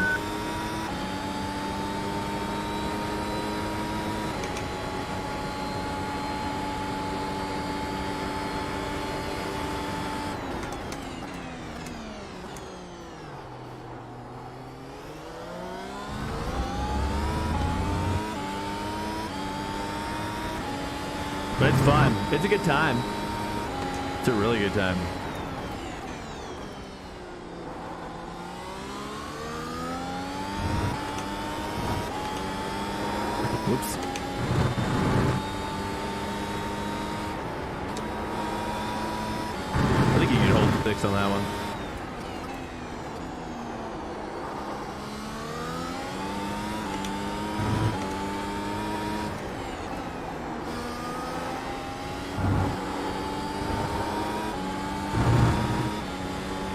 S3: But it's fun. It's a good time. It's a really good time. Whoops. I think you can hold 6 on that one.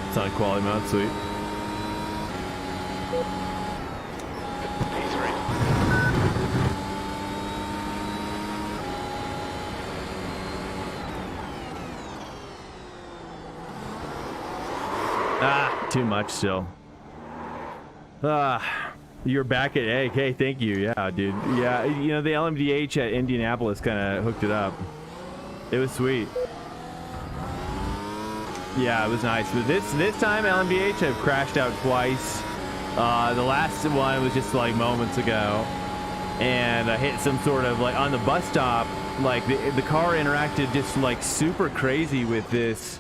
S3: It's on quality mode, sweet. Too much still. You're back at A. Okay, thank you. Yeah, dude. Yeah, you know, the LMDh at Indianapolis kind of hooked it up. It was sweet. Yeah, it was nice. But this time LMDh I've crashed out twice. The last one was just like moments ago, and I hit some sort of like on the bus stop. Like the car interacted just like super crazy with this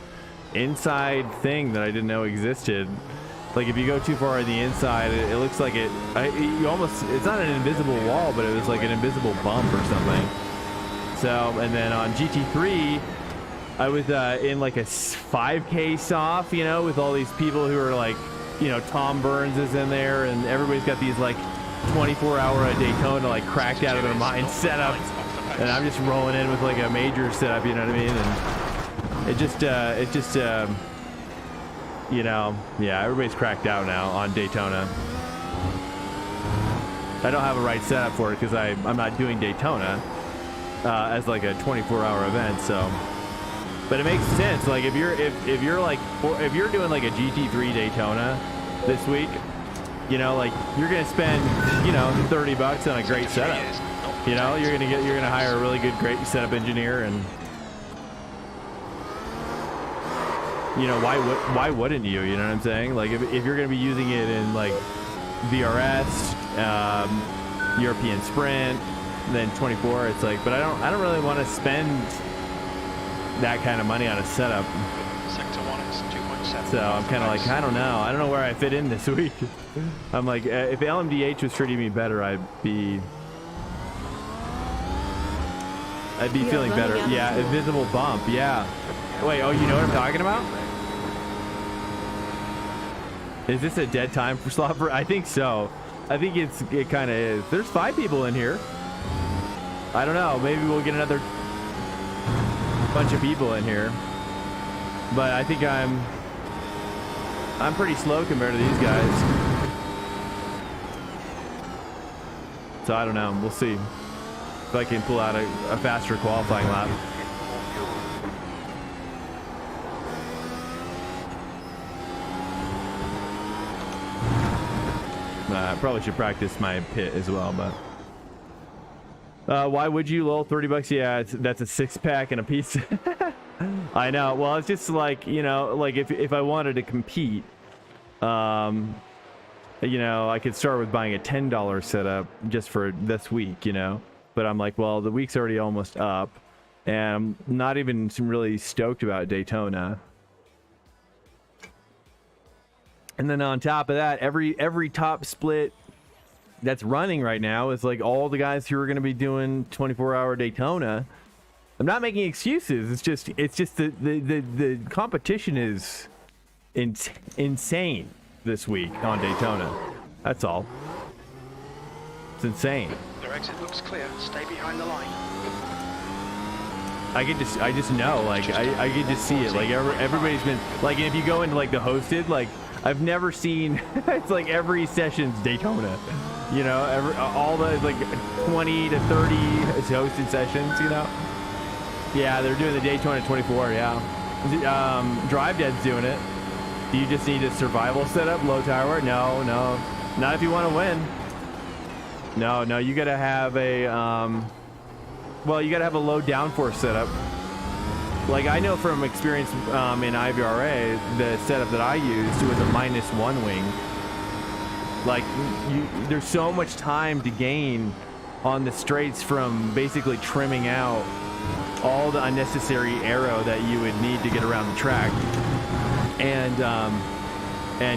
S3: inside thing that I didn't know existed. Like if you go too far on the inside, it looks like it's not an invisible wall, but it was like an invisible bump or something. So, and then on GT3 I was in like a 5K soft, you know, with all these people who are like, you know, Tom Burns is in there, and everybody's got these like 24-hour Daytona like cracked out of their mind setup, and I'm just rolling in with like a major setup, you know what I mean? And it just, you know, yeah, everybody's cracked out now on Daytona. I don't have a right setup for it because I'm not doing Daytona as like a 24-hour event, so. But it makes sense. Like if you're doing like a GT3 Daytona this week, you know, like you're gonna spend, you know, $30 on a great setup. You know, you're gonna hire a really good, great setup engineer, and you know, why wouldn't you? You know what I'm saying? Like if you're gonna be using it in like VRS, European Sprint, then 24, it's like, but I don't really want to spend that kind of money on a setup.
S2: Sector 1 is 2.7.
S3: So I'm kind of like, I don't know where I fit in this week. I'm like, if LMDh was treating me better, I'd be feeling better. Yeah, invisible bump. Yeah. Wait, oh, you know what I'm talking about? Is this a dead time for Slopper? I think so. I think it kind of is. There's 5 people in here. I don't know. Maybe we'll get another bunch of people in here. But I think I'm pretty slow compared to these guys. So I don't know. We'll see if I can pull out a faster qualifying lap. I probably should practice my pit as well, but why would you? Lol, $30? Yeah, that's a 6-pack and a piece. I know. Well, it's just like, you know, like if I wanted to compete, you know, I could start with buying a $10 setup just for this week, you know. But I'm like, well, the week's already almost up, and I'm not even really stoked about Daytona. And then on top of that, every top split that's running right now is like all the guys who are going to be doing 24-hour Daytona. I'm not making excuses. It's just the competition is insane this week on Daytona. That's all. It's insane.
S2: Your exit looks clear. Stay behind the line.
S3: I just know, like, I can just see it. Like, everybody's been, like, if you go into, like, the hosted, like, I've never seen, it's like every session's Daytona. You know, all the, like, 20 to 30 hosted sessions, you know? Yeah, they're doing the Daytona 24, yeah. Drive Dead's doing it. Do you just need a survival setup, low tire wear? No, not if you want to win. No, you gotta have a, well, you gotta have a low downforce setup. Like, I know from experience in IVRA, the setup that I used was a -1 wing. Like, there's so much time to gain on the straights from basically trimming out all the unnecessary aero that you would need to get around the track. And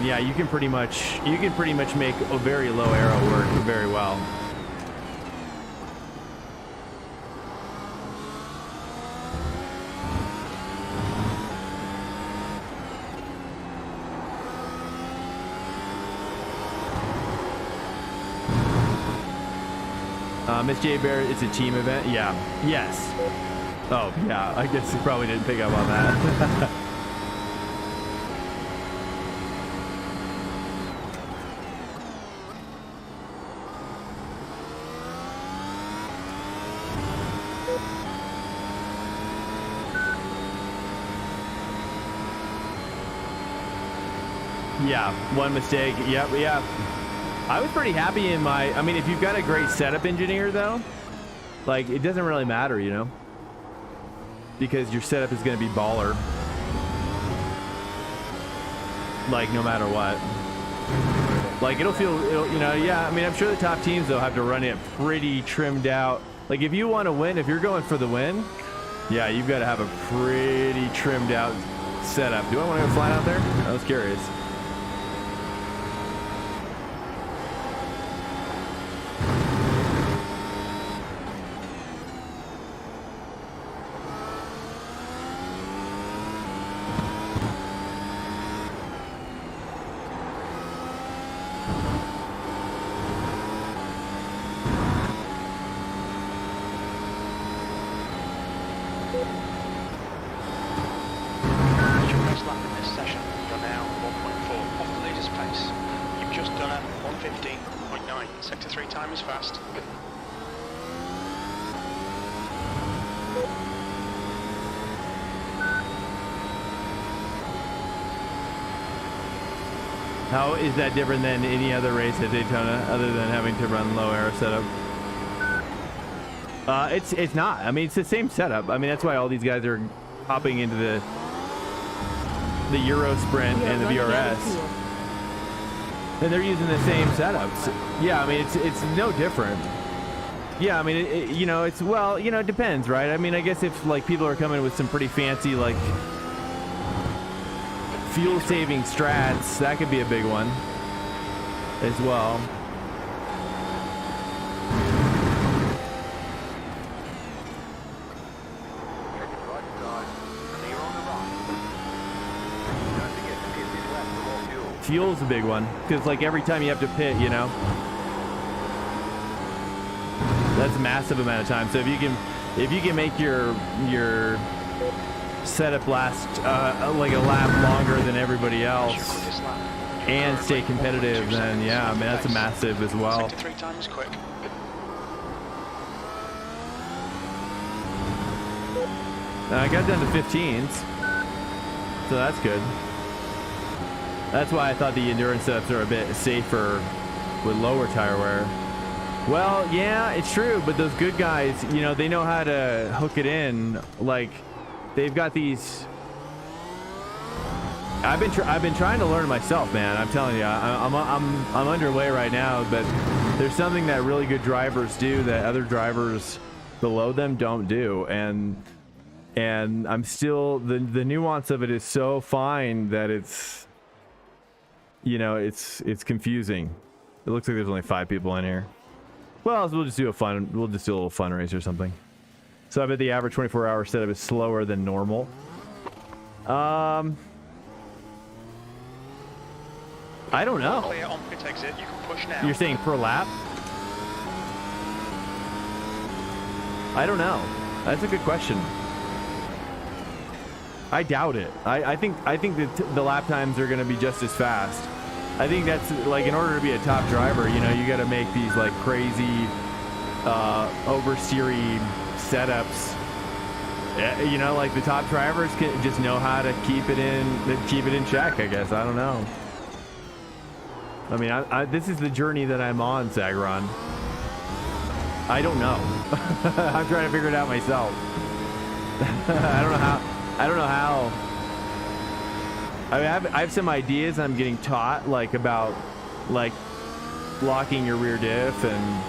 S3: yeah, you can pretty much make a very low aero work very well. Miss J Bear, it's a team event. Yeah. Yes. Oh yeah. I guess you probably didn't pick up on that. Yeah, one mistake. Yep, yeah. I was pretty happy in my, I mean, if you've got a great setup engineer though, like, it doesn't really matter, you know, because your setup is going to be baller. Like, no matter what. Like, it'll, you know, yeah, I mean, I'm sure the top teams though have to run it pretty trimmed out. Like, if you want to win, if you're going for the win, yeah, you've got to have a pretty trimmed out setup. Do I want to go flying out there? I was curious. How is that different than any other race at Daytona, other than having to run low aero setup? It's not. I mean, it's the same setup. I mean, that's why all these guys are hopping into the EuroSprint and the VRS, and they're using the same setups. Yeah, I mean, it's no different. Yeah, I mean, you know, it's, well, you know, it depends, right? I mean, I guess if like people are coming with some pretty fancy like fuel saving strats, that could be a big one as well. Fuel's a big one because like every time you have to pit, you know, that's a massive amount of time. So if you can make your setup last like a lap longer than everybody else and stay competitive, then yeah, I mean, that's a massive as well.
S2: 3 times quick.
S3: I got down to 15s, so that's good. That's why I thought the endurance setups are a bit safer with lower tire wear. Well, yeah, it's true, but those good guys, you know, they know how to hook it in. Like, they've got these. I've been trying to learn myself, man. I'm telling you, I'm underway right now. But there's something that really good drivers do that other drivers below them don't do, and I'm still, the nuance of it is so fine that it's, you know, it's confusing. It looks like there's only 5 people in here. Well, we'll just do a little fun race or something. So I bet the average 24-hour setup is slower than normal. I don't know.
S2: Clear on pit exit. You can push now.
S3: You're saying per lap? I don't know. That's a good question. I doubt it. I think that the lap times are going to be just as fast. I think that's like, in order to be a top driver, you know, you got to make these like crazy oversteery setups. You know, like the top drivers can just know how to keep it in check, I guess. I don't know. I mean, this is the journey that I'm on, Sagron. I don't know. I'm trying to figure it out myself. I don't know how. I mean, I have some ideas I'm getting taught, like about like locking your rear diff and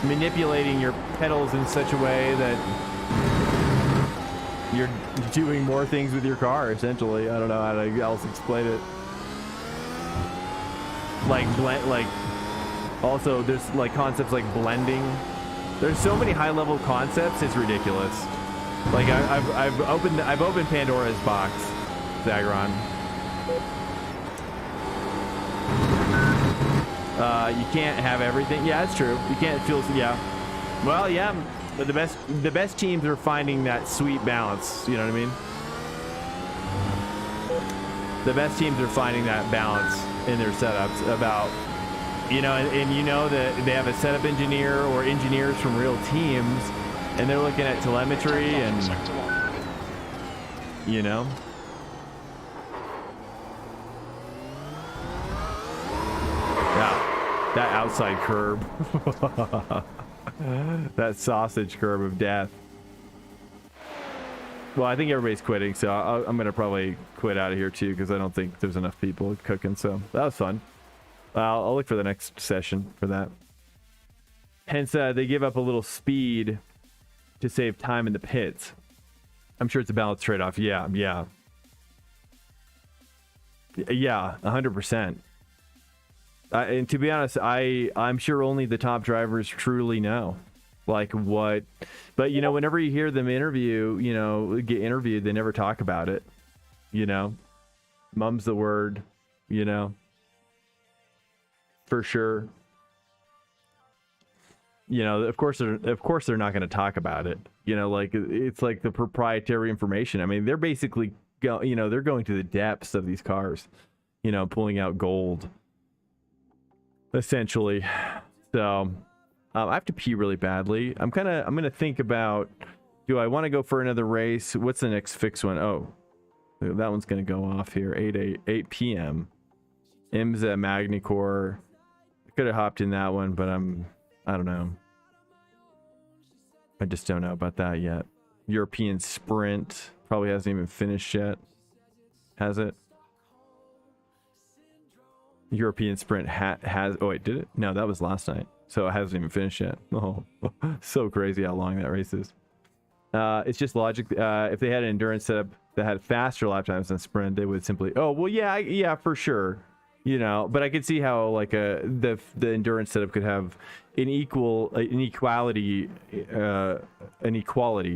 S3: manipulating your pedals in such a way that you're doing more things with your car, essentially. I don't know how to else explain it. Like also there's like concepts like blending. There's so many high-level concepts, it's ridiculous. Like I've opened Pandora's box, Zagron. You can't have everything. Yeah, that's true. You can't feel. Yeah. Well, yeah. But the best teams are finding that sweet balance. You know what I mean? The best teams are finding that balance in their setups about, you know, and you know that they have a setup engineer or engineers from real teams, and they're looking at telemetry and, you know. Yeah, that outside curb. That sausage curb of death. Well, I think everybody's quitting, so I'm going to probably quit out of here too, because I don't think there's enough people cooking, so that was fun. I'll look for the next session for that. Hence, they give up a little speed to save time in the pits. I'm sure it's a balance trade-off. Yeah, 100%. And to be honest, I'm sure only the top drivers truly know, like what. But you know, whenever you hear them get interviewed, they never talk about it. You know, mum's the word. You know, for sure. You know, of course they're not going to talk about it. You know, like it's like the proprietary information. I mean, they're basically they're going to the depths of these cars. You know, pulling out gold. Essentially. So I have to pee really badly. I'm gonna think about, do I want to go for another race? What's the next fixed one? Oh, that one's gonna go off here. 8 p.m. IMSA Magnicore. I could have hopped in that one, but I don't know. I just don't know about that yet. European Sprint probably hasn't even finished yet. Has it? European Sprint has. Oh wait, did it? No, that was last night, so it hasn't even finished yet. Oh, so crazy how long that race is. It's just logic. If they had an endurance setup that had faster lap times than Sprint, they would simply. Oh well, yeah, for sure. You know, but I could see how like the endurance setup could have an equality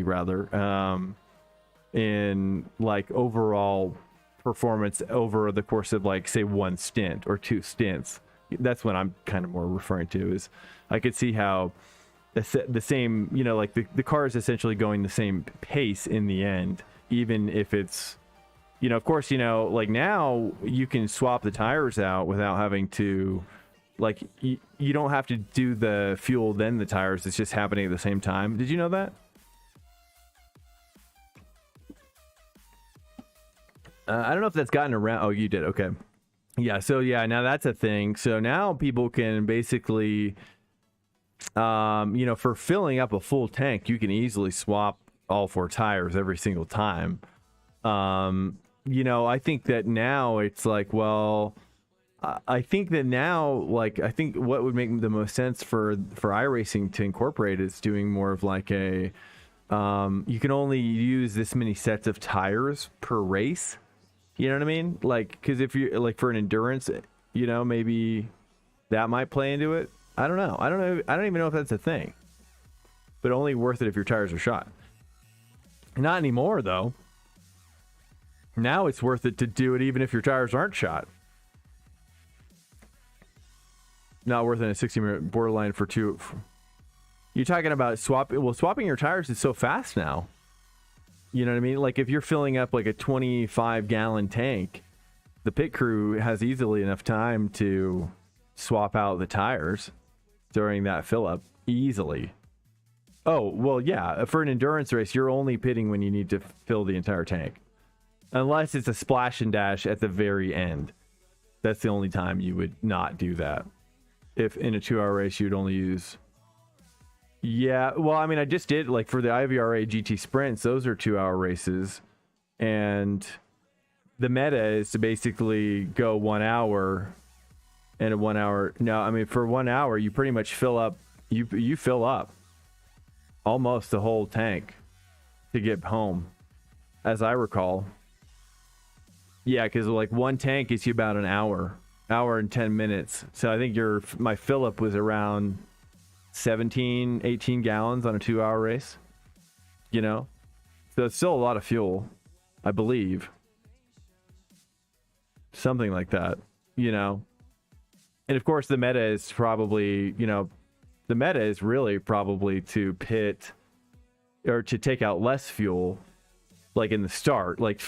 S3: rather in like overall performance over the course of like say one stint or two stints. That's what I'm kind of more referring to. Is I could see how the same, you know, like the car is essentially going the same pace in the end, even if it's, you know, of course, you know, like now you can swap the tires out without having to, like, you don't have to do the fuel then the tires. It's just happening at the same time. Did you know that? I don't know if that's gotten around. Oh, you did. Okay. Yeah. So yeah, now that's a thing. So now people can basically, you know, for filling up a full tank, you can easily swap all four tires every single time. You know, I think that now it's like, well, I think that now, like, I think what would make the most sense for iRacing to incorporate is doing more of like a, you can only use this many sets of tires per race. You know what I mean? Like, because if you like for an endurance, you know, maybe that might play into it. I don't know. I don't even know if that's a thing. But only worth it if your tires are shot. Not anymore, though. Now it's worth it to do it even if your tires aren't shot. Not worth it in a 60-minute borderline for two. You're talking about swapping your tires is so fast now. You know what I mean? Like if you're filling up like a 25-gallon tank, the pit crew has easily enough time to swap out the tires during that fill up easily. Oh, well, yeah. For an endurance race, you're only pitting when you need to fill the entire tank. Unless it's a splash and dash at the very end. That's the only time you would not do that. If in a 2-hour race, you'd only use... Yeah, well, I mean, I just did, like, for the IVRA GT Sprints, those are 2-hour races. And the meta is to basically go 1 hour and a 1 hour... No, I mean, for 1 hour, you pretty much fill up... You fill up almost the whole tank to get home, as I recall. Yeah, because like one tank gets you about an hour and 10 minutes. So I think my fill up was around 17, 18 gallons on a 2-hour race. You know, so it's still a lot of fuel, I believe. Something like that, you know. And of course, the meta is probably, you know, the meta is really probably to pit or to take out less fuel, like in the start, like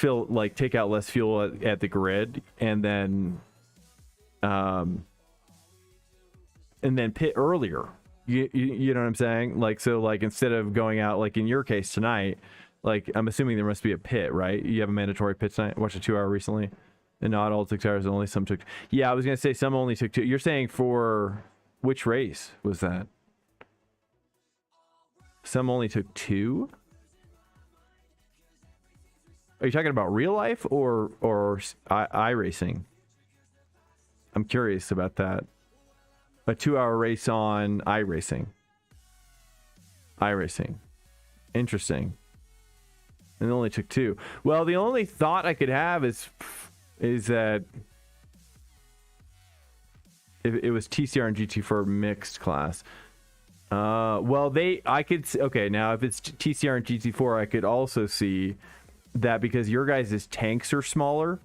S3: take out less fuel at the grid, and then pit earlier. You know what I'm saying? Like, so like instead of going out, like in your case tonight, like I'm assuming there must be a pit, right? You have a mandatory pit tonight. Watched a 2-hour recently, and not all took tires, only some took. Yeah, I was gonna say some only took 2. You're saying for which race was that? Some only took 2? Are you talking about real life or iRacing? I'm curious about that. A 2-hour race on iRacing. iRacing. Interesting. And it only took 2. Well, the only thought I could have is that if it was TCR and GT4 mixed class. Okay, now if it's TCR and GT4, I could also see that because your guys' tanks are smaller.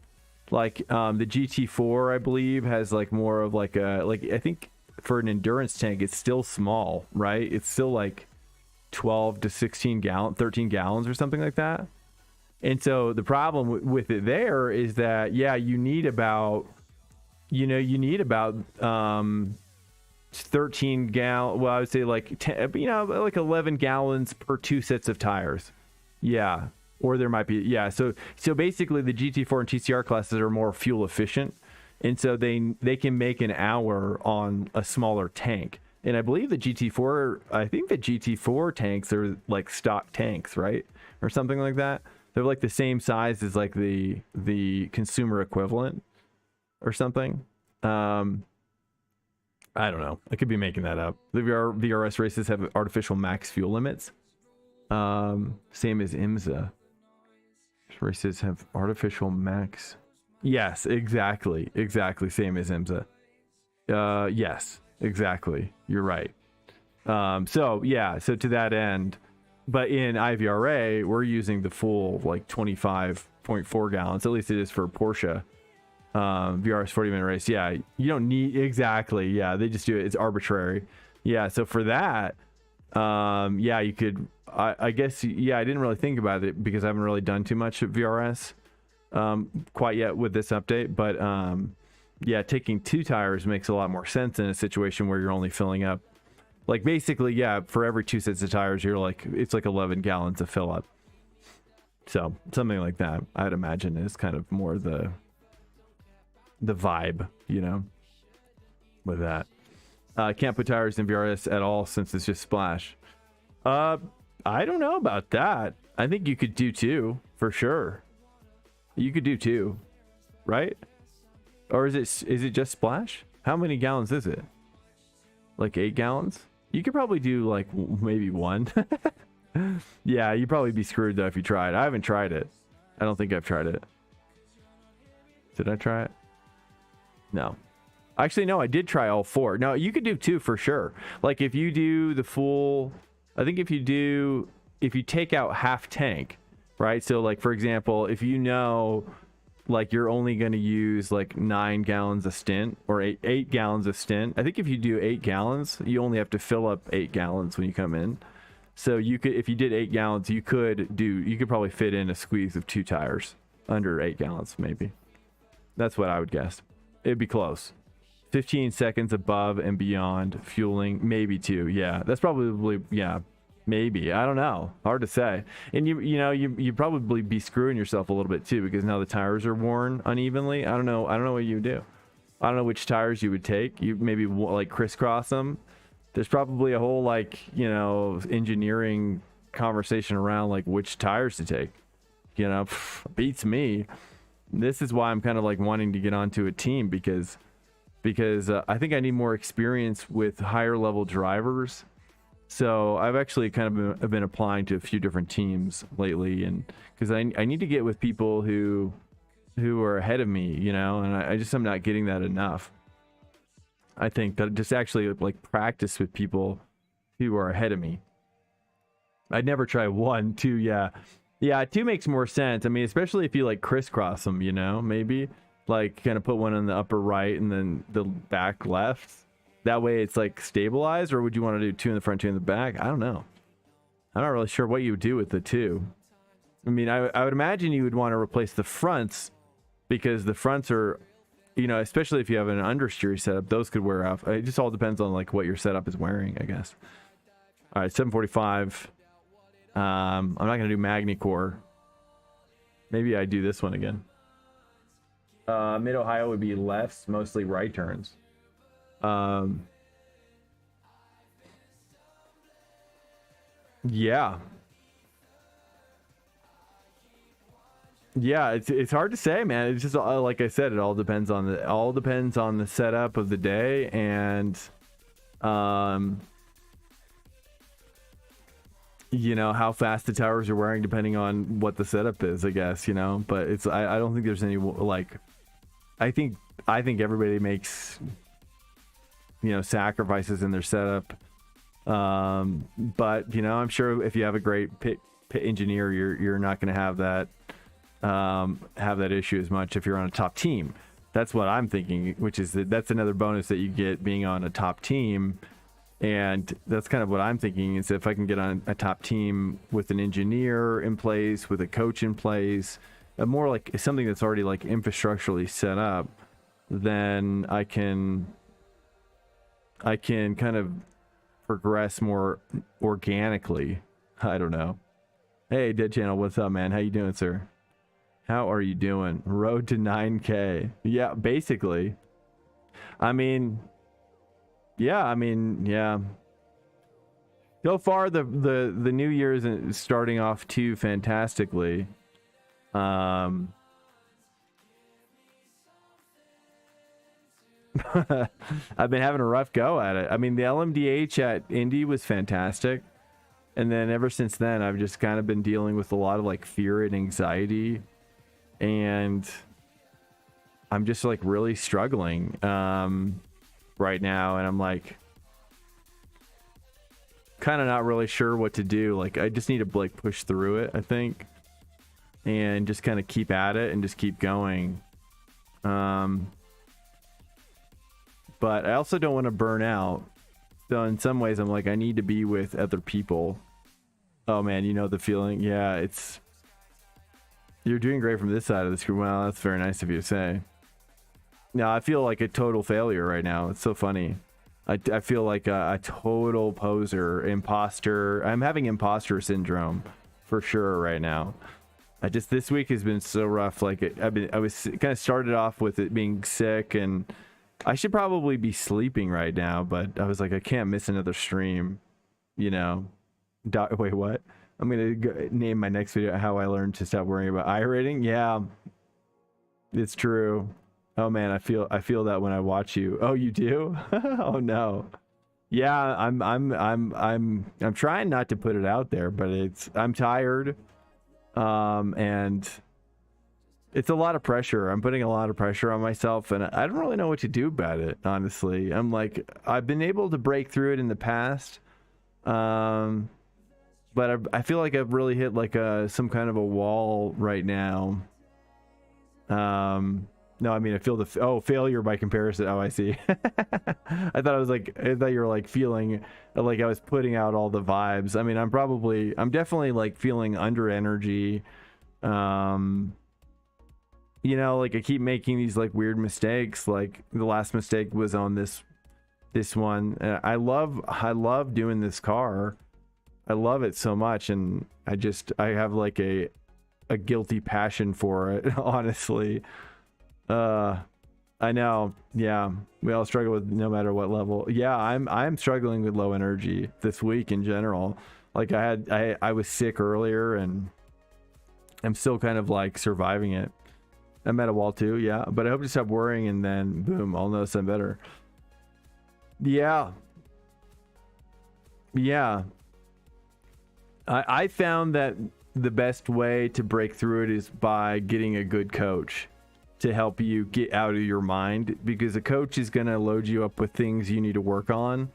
S3: Like the GT4, I believe, has like more of like I think for an endurance tank, it's still small, right? It's still like 12 to 16 13 gallons or something like that. And so the problem with it there is that, yeah, you need about 13 gallon. Well, I would say like 10, like 11 gallons per 2 sets of tires. Yeah. Or there might be, yeah. So basically the GT4 and TCR classes are more fuel efficient. And so they can make an hour on a smaller tank. And I believe the GT4 tanks are like stock tanks, right? Or something like that. They're like the same size as like the consumer equivalent or something. I don't know. I could be making that up. The VRS races have artificial max fuel limits. Same as IMSA. Races have artificial max. Yes, exactly. Same as IMSA. Yes, exactly. You're right. So to that end, but in IVRA, we're using the full like 25.4 gallons. At least it is for Porsche. VRS 40-minute race. Yeah, you don't need exactly. Yeah, they just do it. It's arbitrary. Yeah, so for that, you could. I guess. Yeah, I didn't really think about it because I haven't really done too much at VRS quite yet with this update. But taking 2 tires makes a lot more sense in a situation where you're only filling up. Like basically, yeah, for every 2 sets of tires, it's like 11 gallons of fill up. So something like that, I'd imagine, is kind of more the vibe, with that. Can't put tires in VRS at all since it's just splash. I don't know about that. I think you could do 2 for sure. You could do 2, right? Or is it just splash? How many gallons is it? Like 8 gallons? You could probably do like maybe 1. Yeah, you'd probably be screwed though if you tried. I haven't tried it. I don't think I've tried it. Did I try it? No. Actually, no, I did try all 4. No, you could do 2 for sure. Like if you do the full, I think if you take out half tank, right? So like, for example, if you know, like you're only going to use like 9 gallons a stint or 8 gallons a stint. I think if you do 8 gallons, you only have to fill up 8 gallons when you come in. So you could, if you did 8 gallons, you could probably fit in a squeeze of 2 tires under 8 gallons, maybe. That's what I would guess. It'd be close. 15 seconds above and beyond fueling, maybe 2. Yeah, that's probably, yeah, maybe. I don't know. Hard to say. And you probably be screwing yourself a little bit too, because now the tires are worn unevenly. I don't know what you would do. I don't know which tires you would take. You maybe like crisscross them. There's probably a whole like, engineering conversation around like which tires to take. Beats me. This is why I'm kind of like wanting to get onto a team because I think I need more experience with higher level drivers. So I've actually kind of been applying to a few different teams lately, and because I need to get with people who are ahead of me, and I'm not getting that enough. I think that just actually like practice with people who are ahead of me. I'd never try 1, 2, yeah, 2 makes more sense. I mean, especially if you like crisscross them, maybe like kind of put one on the upper right and then the back left. That way it's like stabilized, or would you want to do 2 in the front, 2 in the back? I don't know. I'm not really sure what you would do with the 2. I mean, I would imagine you would want to replace the fronts, because the fronts are, especially if you have an understeer setup, those could wear off. It just all depends on like what your setup is wearing, I guess. All right, 745. I'm not going to do MagniCore. Maybe I do this one again. Mid-Ohio would be lefts, mostly right turns. Yeah, it's hard to say, man. It's just like I said, it all depends on the setup of the day, and how fast the tires are wearing, depending on what the setup is, I guess. But it's I don't think there's any like, I think everybody makes sacrifices in their setup, but I'm sure if you have a great pit engineer, you're not going to have that issue as much if you're on a top team. That's what I'm thinking, which is that's another bonus that you get being on a top team. And that's kind of what I'm thinking, is if I can get on a top team with an engineer in place, with a coach in place, more like something that's already like infrastructurally set up, then I can kind of progress more organically. I don't know. Hey, Dead Channel, what's up, man? How you doing, sir? How are you doing? Road to 9K. Yeah, basically. I mean, yeah. So far, the new year isn't starting off too fantastically. I've been having a rough go at it. I mean, the LMDh at Indy was fantastic, and then ever since then, I've just kind of been dealing with a lot of like fear and anxiety, and I'm just like really struggling right now, and I'm like kind of not really sure what to do. Like, I just need to like push through it, I think, and just kind of keep at it and just keep going. But I also don't want to burn out. So in some ways, I'm like, I need to be with other people. Oh man, you know the feeling. Yeah, you're doing great from this side of the screen. Well, that's very nice of you to say. No, I feel like a total failure right now. It's so funny. I feel like a total poser, imposter. I'm having imposter syndrome for sure right now. This week has been so rough. Like I was kind of started off with it being sick, and I should probably be sleeping right now, but I was like, I can't miss another stream, Wait, what? I'm gonna name my next video "How I Learned to Stop Worrying About iRating." Yeah, it's true. Oh man, I feel that when I watch you. Oh, you do? Oh no. Yeah, I'm trying not to put it out there, but I'm tired. And it's a lot of pressure. I'm putting a lot of pressure on myself, and I don't really know what to do about it, honestly. I'm like, I've been able to break through it in the past, but I feel like I've really hit like some kind of a wall right now. No, I mean, I feel failure by comparison. Oh, I see. I thought you were like feeling like I was putting out all the vibes. I mean, I'm definitely like feeling under energy. You know, like I keep making these like weird mistakes. Like the last mistake was on this one. I love doing this car. I love it so much, and I have like a guilty passion for it, honestly. I know. Yeah, we all struggle with no matter what level. Yeah, I'm struggling with low energy this week in general. Like I was sick earlier, and I'm still kind of like surviving it. I'm at a wall too, yeah, but I hope to stop worrying, and then boom, I'll notice I'm better. Yeah. I found that the best way to break through it is by getting a good coach to help you get out of your mind, because a coach is going to load you up with things you need to work on.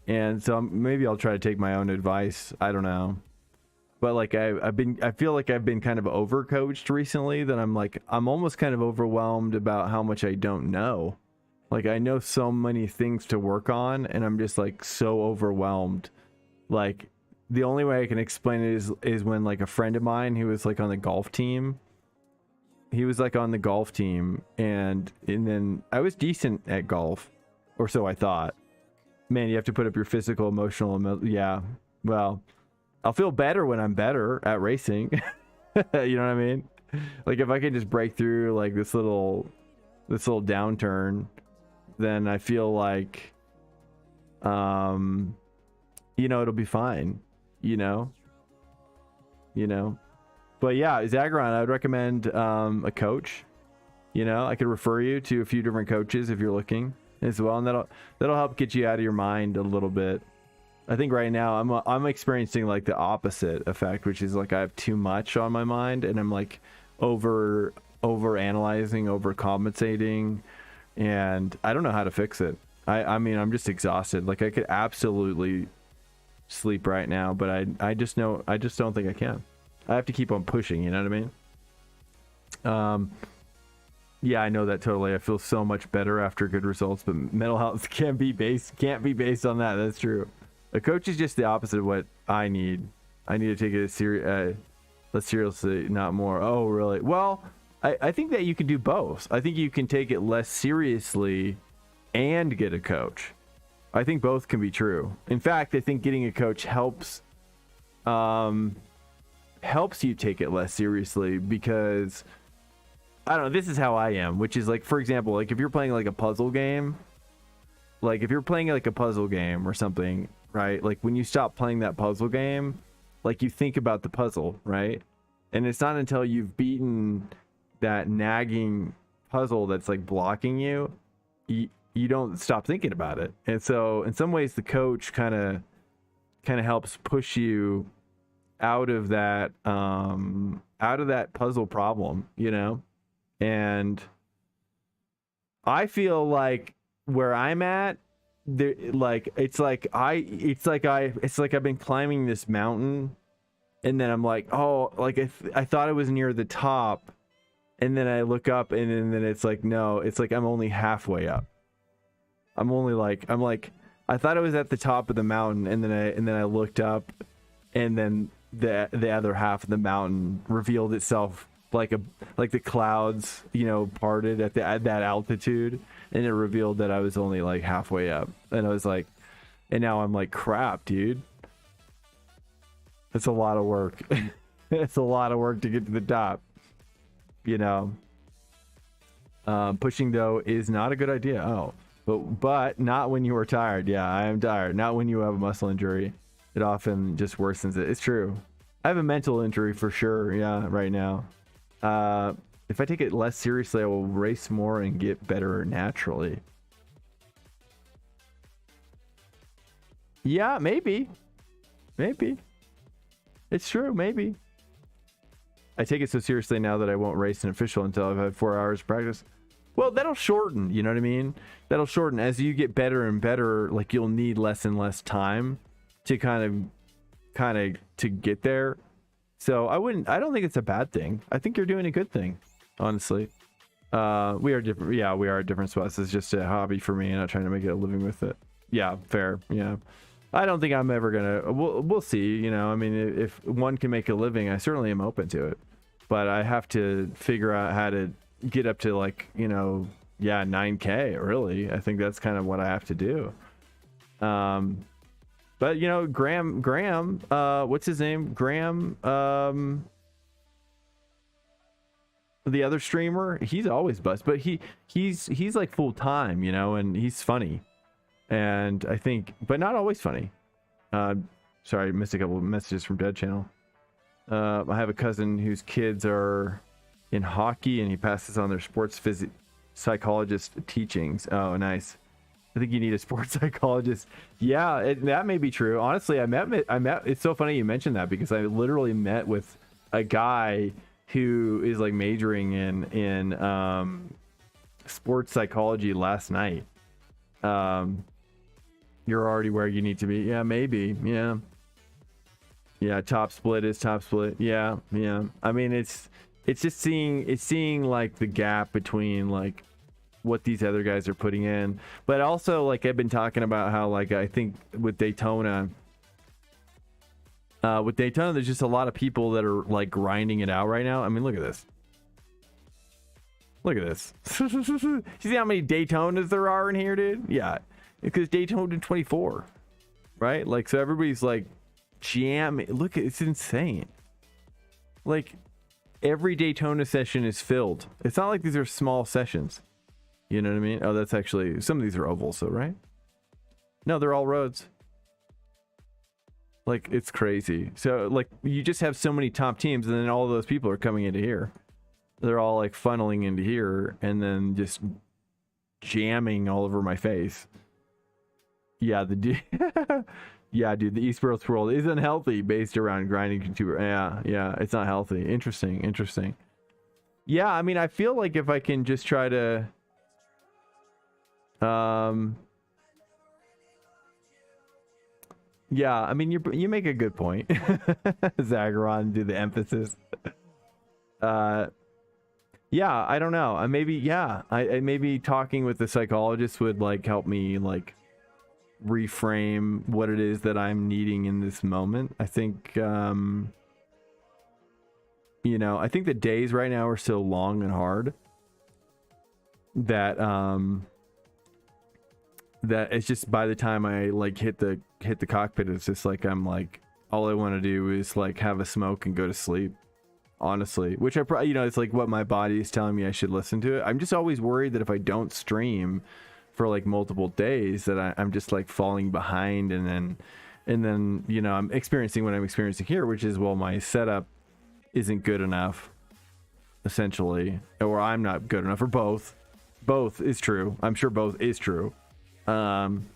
S3: And so maybe I'll try to take my own advice. I don't know. But like I feel like I've been kind of overcoached recently, that I'm almost kind of overwhelmed about how much I don't know. Like I know so many things to work on, and I'm just like so overwhelmed. Like the only way I can explain it is when like a friend of mine who was like on the golf team, and then I was decent at golf, or so I thought. Man, you have to put up your physical, emotional, yeah. Well, I'll feel better when I'm better at racing. You know what I mean? Like if I can just break through like this little downturn, then I feel like, you know, it'll be fine. You know. But yeah, Zagron, I would recommend a coach. You know, I could refer you to a few different coaches if you're looking as well, and that'll help get you out of your mind a little bit. I think right now I'm experiencing like the opposite effect, which is like I have too much on my mind, and I'm like over analyzing, over compensating, and I don't know how to fix it. I mean, I'm just exhausted. Like I could absolutely sleep right now, but I just don't think I can. I have to keep on pushing, you know what I mean? Yeah, I know that totally. I feel so much better after good results, but mental health can't be based on that. That's true. A coach is just the opposite of what I need. I need to take it less seriously, not more. Oh, really? Well, I think that you can do both. I think you can take it less seriously and get a coach. I think both can be true. In fact, I think getting a coach helps you take it less seriously, because I don't know, this is how I am, which is like, for example, like if you're playing like a puzzle game, or something, right? Like when you stop playing that puzzle game, like you think about the puzzle, right? And it's not until you've beaten that nagging puzzle that's like blocking you don't stop thinking about it. And so in some ways the coach kind of helps push you out of that puzzle problem, you know? And I feel like where I'm at, it's like I've been climbing this mountain, and then I'm like, oh, like I thought I was near the top, and then I look up, and then it's like, no, it's like I'm only halfway up. I'm like I thought I was at the top of the mountain, and then I looked up, and then the other half of the mountain revealed itself like the clouds, you know, parted at that altitude, and it revealed that I was only like halfway up, and I was like, and now I'm like, crap, dude, it's a lot of work. It's a lot of work to get to the top, you know. Pushing though is not a good idea. But not when you are tired. Yeah, I am tired. Not when you have a muscle injury. It often just worsens it. It's true. I have a mental injury for sure. Yeah, right now. If I take it less seriously, I will race more and get better naturally. Yeah, maybe. It's true, maybe. I take it so seriously now that I won't race an official until I've had 4 hours of practice. Well, that'll shorten, you know what I mean? That'll shorten. As you get better and better, like, you'll need less and less time to kind of to get there. So I don't think it's a bad thing. I think you're doing a good thing, honestly. We are different. Yeah, we are at different spots. It's just a hobby for me, not trying to make a living with it. Yeah, fair. Yeah. I don't think I'm ever gonna, we'll see, you know. I mean, if one can make a living, I certainly am open to it, but I have to figure out how to get up to, like, you know, yeah, 9K, really. I think that's kind of what I have to do. But, you know, Graham, what's his name? Graham, the other streamer, he's always buzzed, but he's like full time, you know, and he's funny. And I think, but not always funny. Sorry, I missed a couple of messages from Dead Channel. I have a cousin whose kids are in hockey, and he passes on their sports psychologist teachings. Oh, nice. I think you need a sports psychologist. Yeah, that may be true. Honestly, I met. It's so funny you mentioned that, because I literally met with a guy who is like majoring in sports psychology last night. You're already where you need to be. Yeah, maybe. Yeah, top split is top split. Yeah. I mean, it's just seeing like the gap between like what these other guys are putting in, but also, like, I've been talking about how, like, I think with Daytona, there's just a lot of people that are like grinding it out right now. I mean, look at this. You see how many Daytonas there are in here, dude? Yeah, because Daytona 24, right? Like, so everybody's like jamming. Look, it's insane. Like, every Daytona session is filled. It's not like these are small sessions. You know what I mean? Oh, that's actually, some of these are ovals, so, right? No, they're all roads. Like, it's crazy. So, like, you just have so many top teams, and then all of those people are coming into here. They're all, like, funneling into here, and then just jamming all over my face. Yeah, yeah, dude, the esports world is unhealthy based around grinding YouTuber. Yeah, it's not healthy. Interesting. Yeah, I mean, I feel like if I can just try to yeah, I mean, you make a good point. Zagaron, do the emphasis. Yeah, I don't know. I maybe talking with the psychologist would, like, help me, like, reframe what it is that I'm needing in this moment. I think you know, I think the days right now are so long and hard that that it's just, by the time I, like, hit the cockpit, it's just like, I'm like, all I want to do is, like, have a smoke and go to sleep, honestly. Which I probably, you know, it's like what my body is telling me I should listen to it. I'm just always worried that if I don't stream for, like, multiple days, that I'm just, like, falling behind, and then you know, I'm experiencing what I'm experiencing here, which is, well, my setup isn't good enough, essentially, or I'm not good enough, or both is true. I'm sure both is true. I'm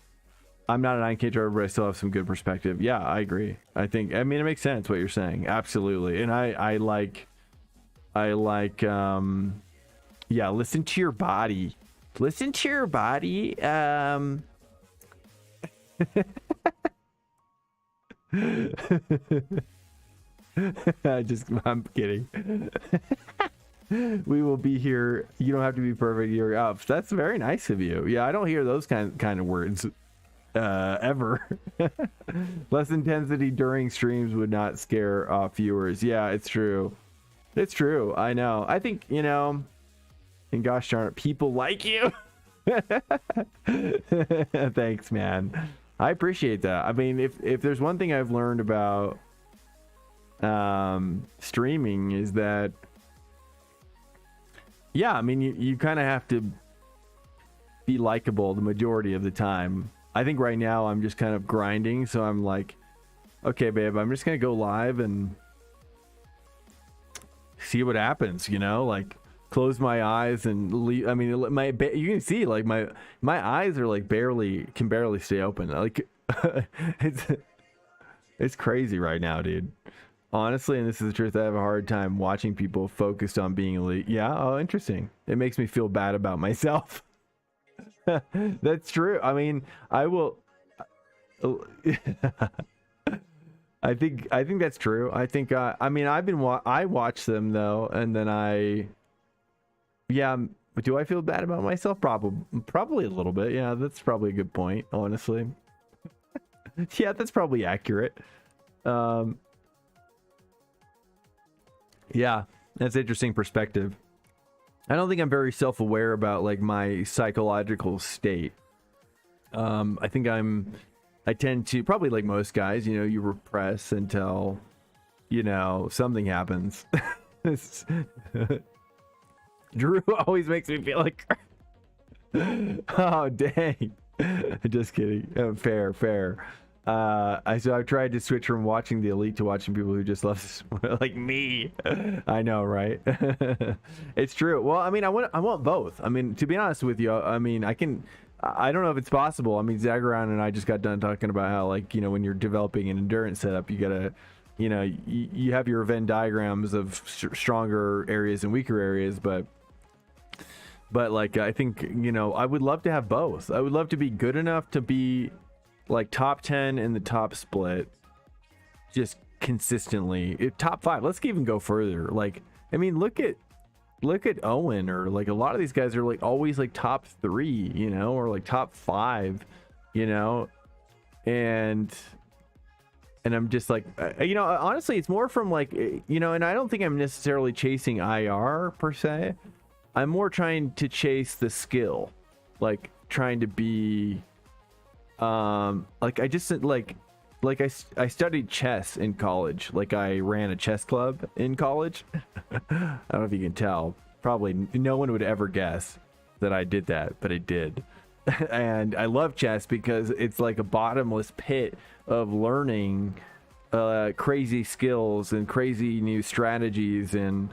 S3: not an 9K driver, but I still have some good perspective. Yeah, I agree. I mean, it makes sense what you're saying. Absolutely. And I like yeah, listen to your body. I'm kidding. We will be here. You don't have to be perfect. You're up. That's very nice of you. Yeah, I don't hear those kind of words ever. Less intensity during streams would not scare off viewers. Yeah, it's true. I know. I think, you know, and gosh darn it, people like you. Thanks, man. I appreciate that. I mean, if there's one thing I've learned about streaming, is that, yeah, I mean, you kind of have to be likable the majority of the time. I think right now I'm just kind of grinding, so I'm like, okay, babe, I'm just gonna go live and see what happens, you know, like, close my eyes and leave. I mean, you can see, like, my eyes are, like, can barely stay open. Like, it's crazy right now, dude. Honestly, and this is the truth, I have a hard time watching people focused on being elite. Yeah, oh, interesting. It makes me feel bad about myself. That's true. I mean, I will. I think that's true. I think. I mean, I watch them though, and then yeah. Do I feel bad about myself? Probably a little bit. Yeah, that's probably a good point. Honestly. Yeah, that's probably accurate. Yeah, that's interesting perspective. I don't think I'm very self-aware about like my psychological state. I think I tend to, probably like most guys, you know, you repress until, you know, something happens. Drew always makes me feel like oh dang. Just kidding. Fair. So I've tried to switch from watching the elite to watching people who just love like me. I know, right? It's true. Well, I mean, I want both. I mean, to be honest with you, I mean, I don't know if it's possible. I mean, Zagaran and I just got done talking about how, like, you know, when you're developing an endurance setup, you gotta, you know, you have your Venn diagrams of stronger areas and weaker areas, but like, I think, you know, I would love to have both. I would love to be good enough to be like top 10 in the top split just consistently. Top 5, let's even go further. Like, I mean, look at Owen, or like a lot of these guys are like always like top 3, you know, or like top 5, you know, and I'm just like, you know, honestly, it's more from like, you know, and I don't think I'm necessarily chasing IR per se. I'm more trying to chase the skill, like trying to be like, I just like I studied chess in college. Like, I ran a chess club in college. I don't know if you can tell. Probably no one would ever guess that I did that, but I did. And I love chess because it's like a bottomless pit of learning crazy skills and crazy new strategies, and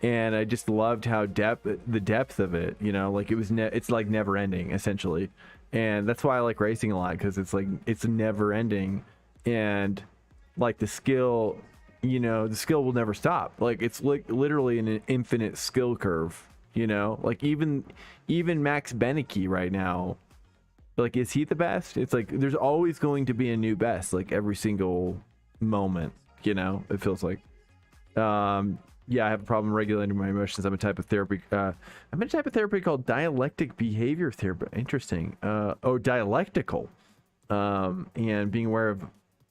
S3: I just loved how the depth of it, you know, like it's like never ending essentially. And that's why I like racing a lot, because it's like it's never ending, and like the skill, you know, the skill will never stop. Like, it's like literally an infinite skill curve, you know. Like even Max Benecke right now, like, is he the best? It's like there's always going to be a new best, like every single moment, you know. It feels like yeah, I have a problem regulating my emotions. I'm a type of therapy. I'm in a type of therapy called dialectic behavior therapy. Interesting. Dialectical. And being aware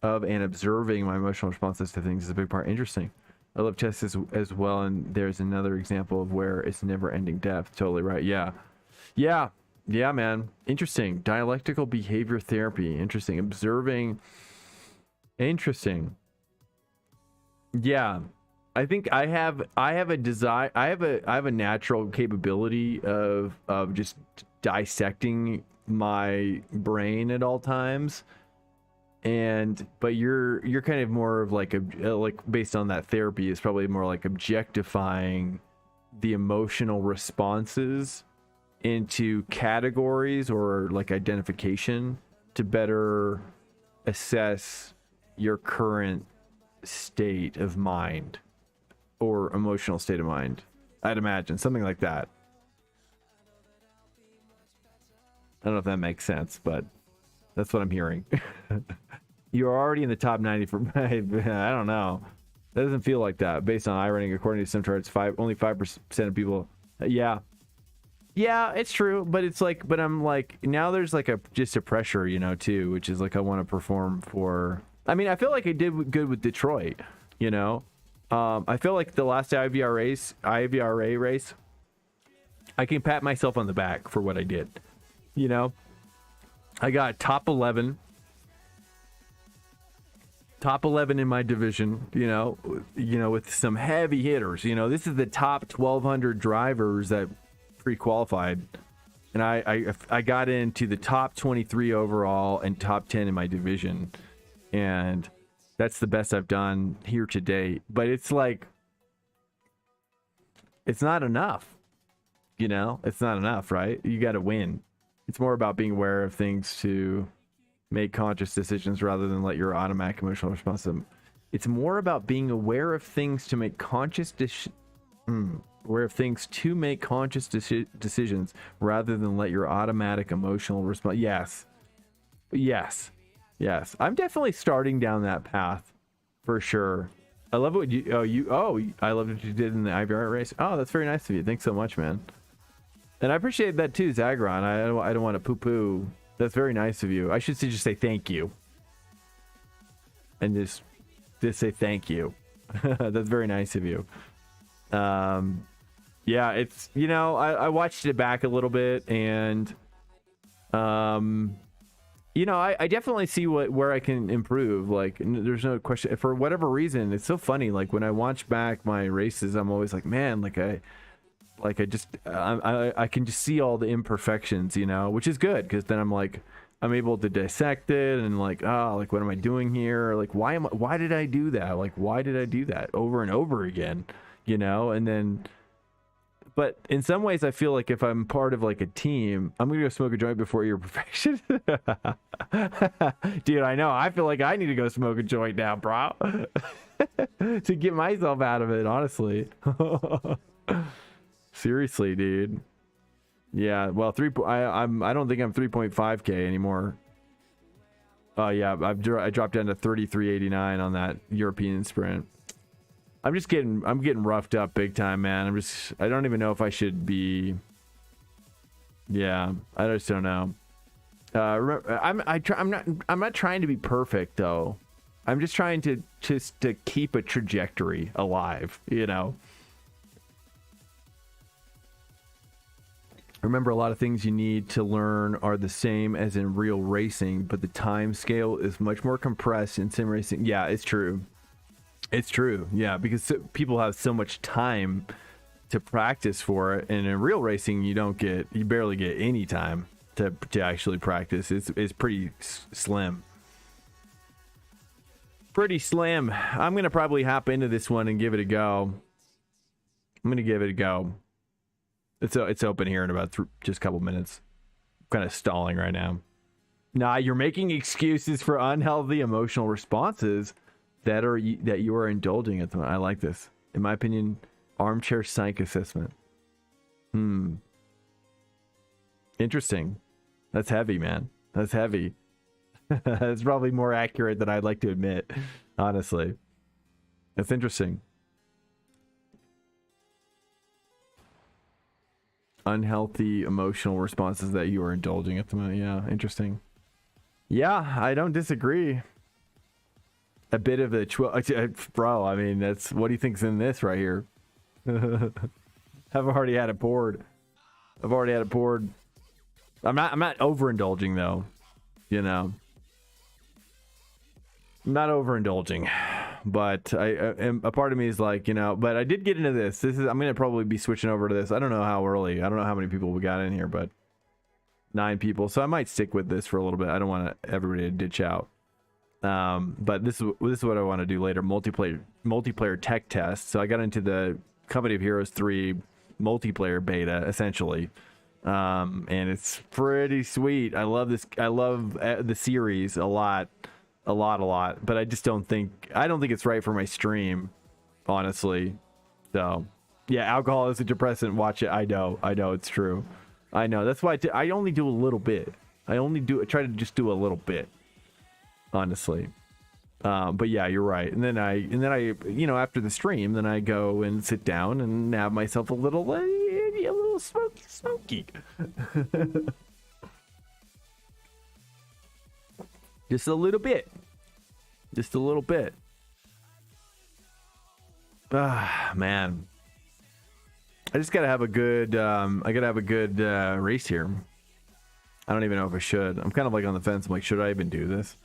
S3: of and observing my emotional responses to things is a big part. Interesting. I love chess as well, and there's another example of where it's never-ending depth. Totally right. Yeah, man. Interesting. Dialectical behavior therapy. Interesting. Observing. Interesting. Yeah. I think I have a desire. I have a natural capability of just dissecting my brain at all times, but you're kind of more of like based on that therapy, is probably more like objectifying the emotional responses into categories or like identification to better assess your current state of mind or emotional state of mind. I'd imagine something like that. I don't know if that makes sense, but that's what I'm hearing. You're already in the top 90 for I don't know. That doesn't feel like that based on iRunning. According to some charts, only 5% of people. Yeah, it's true, but it's like, but I'm like, now there's like just a pressure, you know, too, which is like, I want to perform for. I mean, I feel like I did good with Detroit, you know. I feel like the last IVRA race, I can pat myself on the back for what I did. You know, I got top 11 in my division, you know, with some heavy hitters. You know, this is the top 1,200 drivers that pre-qualified, and I got into the top 23 overall and top 10 in my division, and that's the best I've done here to date. But it's like, it's not enough, you know. It's not enough, right? You got to win. It's more about being aware of things to make conscious decisions rather than let your automatic emotional response It's more about being aware of things to make conscious decisions rather than let your automatic emotional response. Yes. I'm definitely starting down that path for sure. I love what I love what you did in the IVR race. Oh, that's very nice of you. Thanks so much, man. And I appreciate that too, Zagron. I don't want to poo-poo. That's very nice of you. I should just say thank you. And just say thank you. That's very nice of you. Yeah, it's, you know, I watched it back a little bit, and you know, I definitely see where I can improve. Like, there's no question. For whatever reason, it's so funny. Like, when I watch back my races, I'm always like, man, I can just see all the imperfections, you know, which is good, because then I'm like, I'm able to dissect it and like, oh, like, what am I doing here? Like, why did I do that? Like, why did I do that over and over again? You know, and then, but in some ways I feel like if I'm part of like a team, I'm gonna go smoke a joint before your perfection. Dude, I know. I feel like I need to go smoke a joint now, bro. To get myself out of it, honestly. Seriously, dude. Yeah, well, I don't think I'm 3.5k anymore. Oh yeah, I dropped down to 33.89 on that European sprint. I'm getting roughed up big time, man. I don't even know if I should be. Yeah, I just don't know. I'm not trying to be perfect though. I'm just trying to keep a trajectory alive, you know. Remember, a lot of things you need to learn are the same as in real racing, but the time scale is much more compressed in sim racing. Yeah, it's true. It's true. Yeah, because people have so much time to practice for it, and in real racing, you barely get any time to actually practice. It's pretty slim. Pretty slim. I'm gonna probably hop into this one and give it a go. I'm gonna give it a go. It's open here in about just a couple minutes. I'm kind of stalling right now. Nah, you're making excuses for unhealthy emotional responses that you are indulging at the moment. I like this. In my opinion, armchair psych assessment. Interesting. That's heavy, man. That's heavy. That's probably more accurate than I'd like to admit, honestly. That's interesting. Unhealthy emotional responses that you are indulging at the moment. Yeah, interesting. Yeah, I don't disagree. A bit of a bro. I mean, that's what do you think's in this right here? I've already had it poured. I'm not overindulging though. You know, I'm not overindulging. But a part of me is like, you know, but I did get into this. I'm going to probably be switching over to this. I don't know how early. I don't know how many people we got in here, but 9 people. So I might stick with this for a little bit. I don't want everybody to ditch out. But this is what I want to do later. Multiplayer tech test. So I got into the Company of Heroes 3 multiplayer beta, essentially. And it's pretty sweet. I love this. I love the series a lot. But I just don't think it's right for my stream, honestly. So yeah, alcohol is a depressant. Watch it. I know it's true. I know. That's why I only do a little bit. I try to just do a little bit, honestly. But yeah, you're right. And then I you know, after the stream, then I go and sit down and have myself a little smoky. Just a little bit. Ah, man. I just gotta have a good race here. I don't even know if I should. I'm kind of like on the fence. I'm like, should I even do this?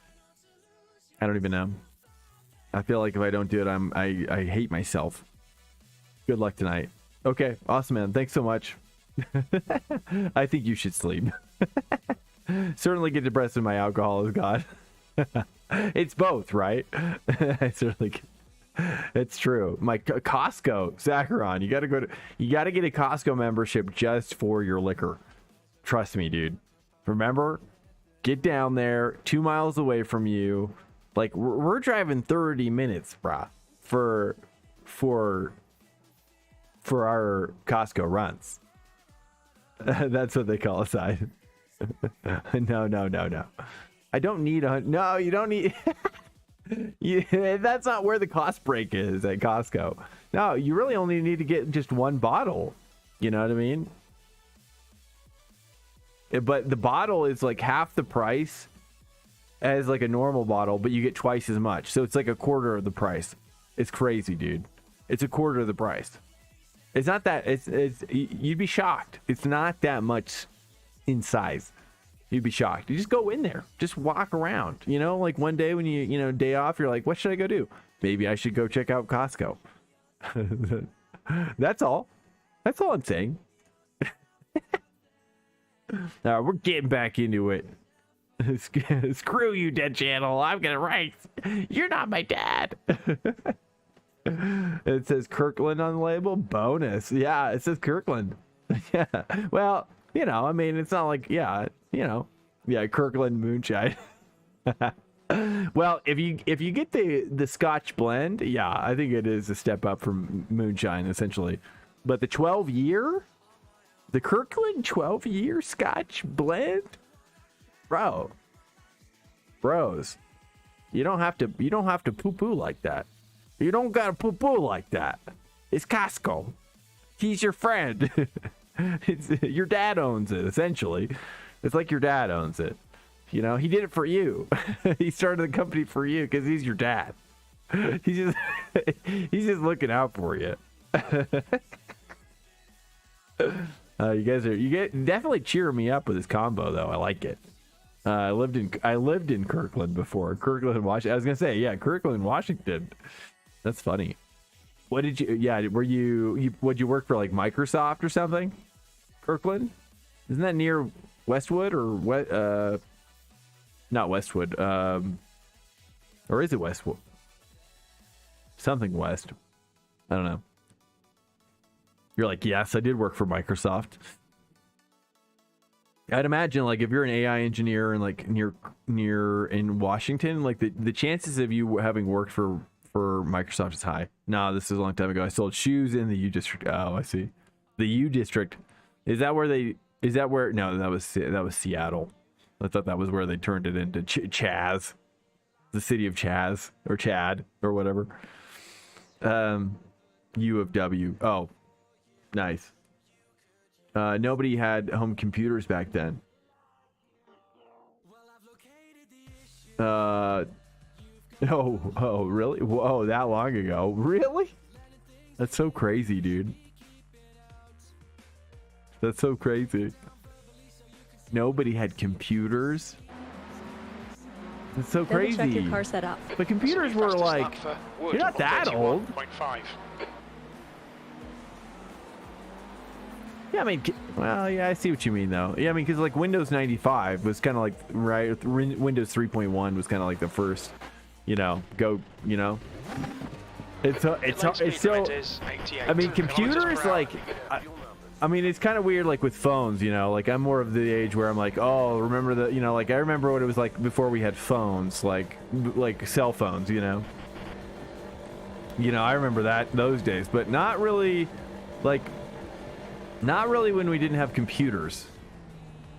S3: I don't even know. I feel like if I don't do it, I hate myself. Good luck tonight. Okay, awesome, man. Thanks so much. I think you should sleep. Certainly get depressed when my alcohol is gone. It's both, right? I certainly get. It's true. My Costco, Zacharon, you gotta get a Costco membership just for your liquor. Trust me, dude. Remember, get down there, 2 miles away from you. Like we're driving 30 minutes, brah, for our Costco runs. That's what they call a side. No. I don't need no, you don't need that's not where the cost break is at Costco. No, you really only need to get just one bottle. You know what I mean? But the bottle is like half the price as like a normal bottle, but you get twice as much. So it's like a quarter of the price. It's crazy, dude. It's a quarter of the price. It's not that, it's you'd be shocked. It's not that much in size. You'd be shocked. You just go in there, just walk around, you know, like one day when you know, day off, you're like, what should I go do? Maybe I should go check out Costco. That's all I'm saying. Now we're getting back into it. Screw you, Dead Channel. I'm gonna race. You're not my dad. It says Kirkland on the label. Bonus. Yeah, it says Kirkland. Yeah. Well, you know, I mean, it's not like, yeah, you know, yeah, Kirkland moonshine. Well, if you get the Scotch blend, yeah, I think it is a step up from moonshine essentially. But the 12-year, the Kirkland 12-year Scotch blend, bros, you don't have to poo-poo like that. You don't gotta poo-poo like that. It's Costco. He's your friend. Your dad owns it, essentially. It's like your dad owns it. You know, he did it for you. He started the company for you because he's your dad. He's just looking out for you. You guys definitely cheering me up with this combo though. I like it. I lived in Kirkland before. Kirkland, Washington. I was gonna say, yeah, Kirkland, Washington. That's funny. What did you? Yeah, would you work for like Microsoft or something? Kirkland, isn't that near Westwood or not Westwood? Or is it Westwood? Something West. I don't know. You're like, yes, I did work for Microsoft. I'd imagine like if you're an AI engineer and like near in Washington, like the chances of you having worked for Microsoft is high. No, this is a long time ago. I sold shoes in the U district. Oh, I see. The U district. Is that where no, that was Seattle. I thought that was where they turned it into Chaz. The city of Chaz or Chad or whatever. U of W. Oh, nice. Nobody had home computers back then. Oh, really? Whoa, that long ago? Really? That's so crazy, dude. That's so crazy. Nobody had computers. It's so crazy.
S1: Double check your car setup.
S3: The computers were like, you're not that old.
S2: 31.5.
S3: Yeah, I mean, well, yeah, I see what you mean, though. Yeah, I mean, because like Windows 95 was kind of like, right, Windows 3.1 was kind of like the first, you know, it's so, I mean, computers, like, I mean, it's kind of weird, like, with phones, you know, like, I'm more of the age where I'm like, oh, remember the, you know, like, I remember what it was like before we had phones, like cell phones, you know, I remember those days, but not really when we didn't have computers.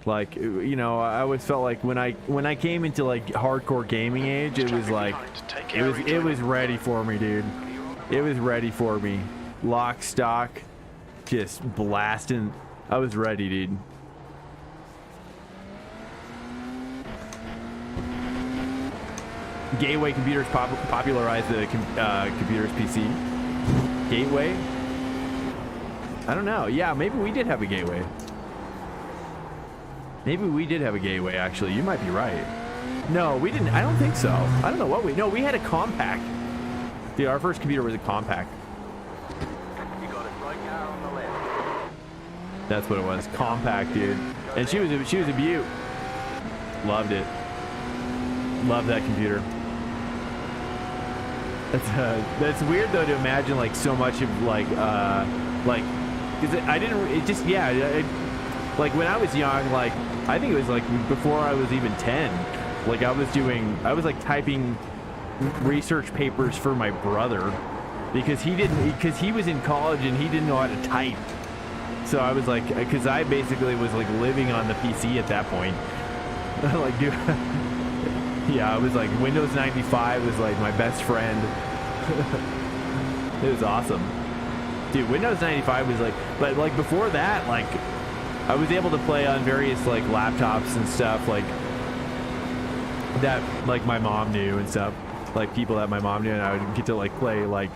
S3: Like, you know, I always felt like when I came into like hardcore gaming age, it was like it was ready for me, dude. It was ready for me. Lock, stock, just blasting. I was ready, dude. Gateway computers popularized the computer's PC. Gateway? I don't know. Yeah, maybe we did have a gateway. Maybe we did have a gateway, actually. You might be right. No, we didn't. I don't think so. I don't know what no, we had a compact. Dude, our first computer was a compact.
S4: You got it right now on the left.
S3: That's what it was. Compact, dude. And she was a beaut. Loved it. Loved that computer. That's weird though to imagine like so much of like because like when I was young, like I think it was like before I was even 10, like I was like typing research papers for my brother because he was in college and he didn't know how to type. So I was like, because I basically was like living on the PC at that point. Like, dude, yeah, I was like Windows 95 was like my best friend. It was awesome, dude. Windows 95 was like, but like before that, like I was able to play on various like laptops and stuff like that, like my mom knew and stuff, like people that my mom knew, and I would get to like play like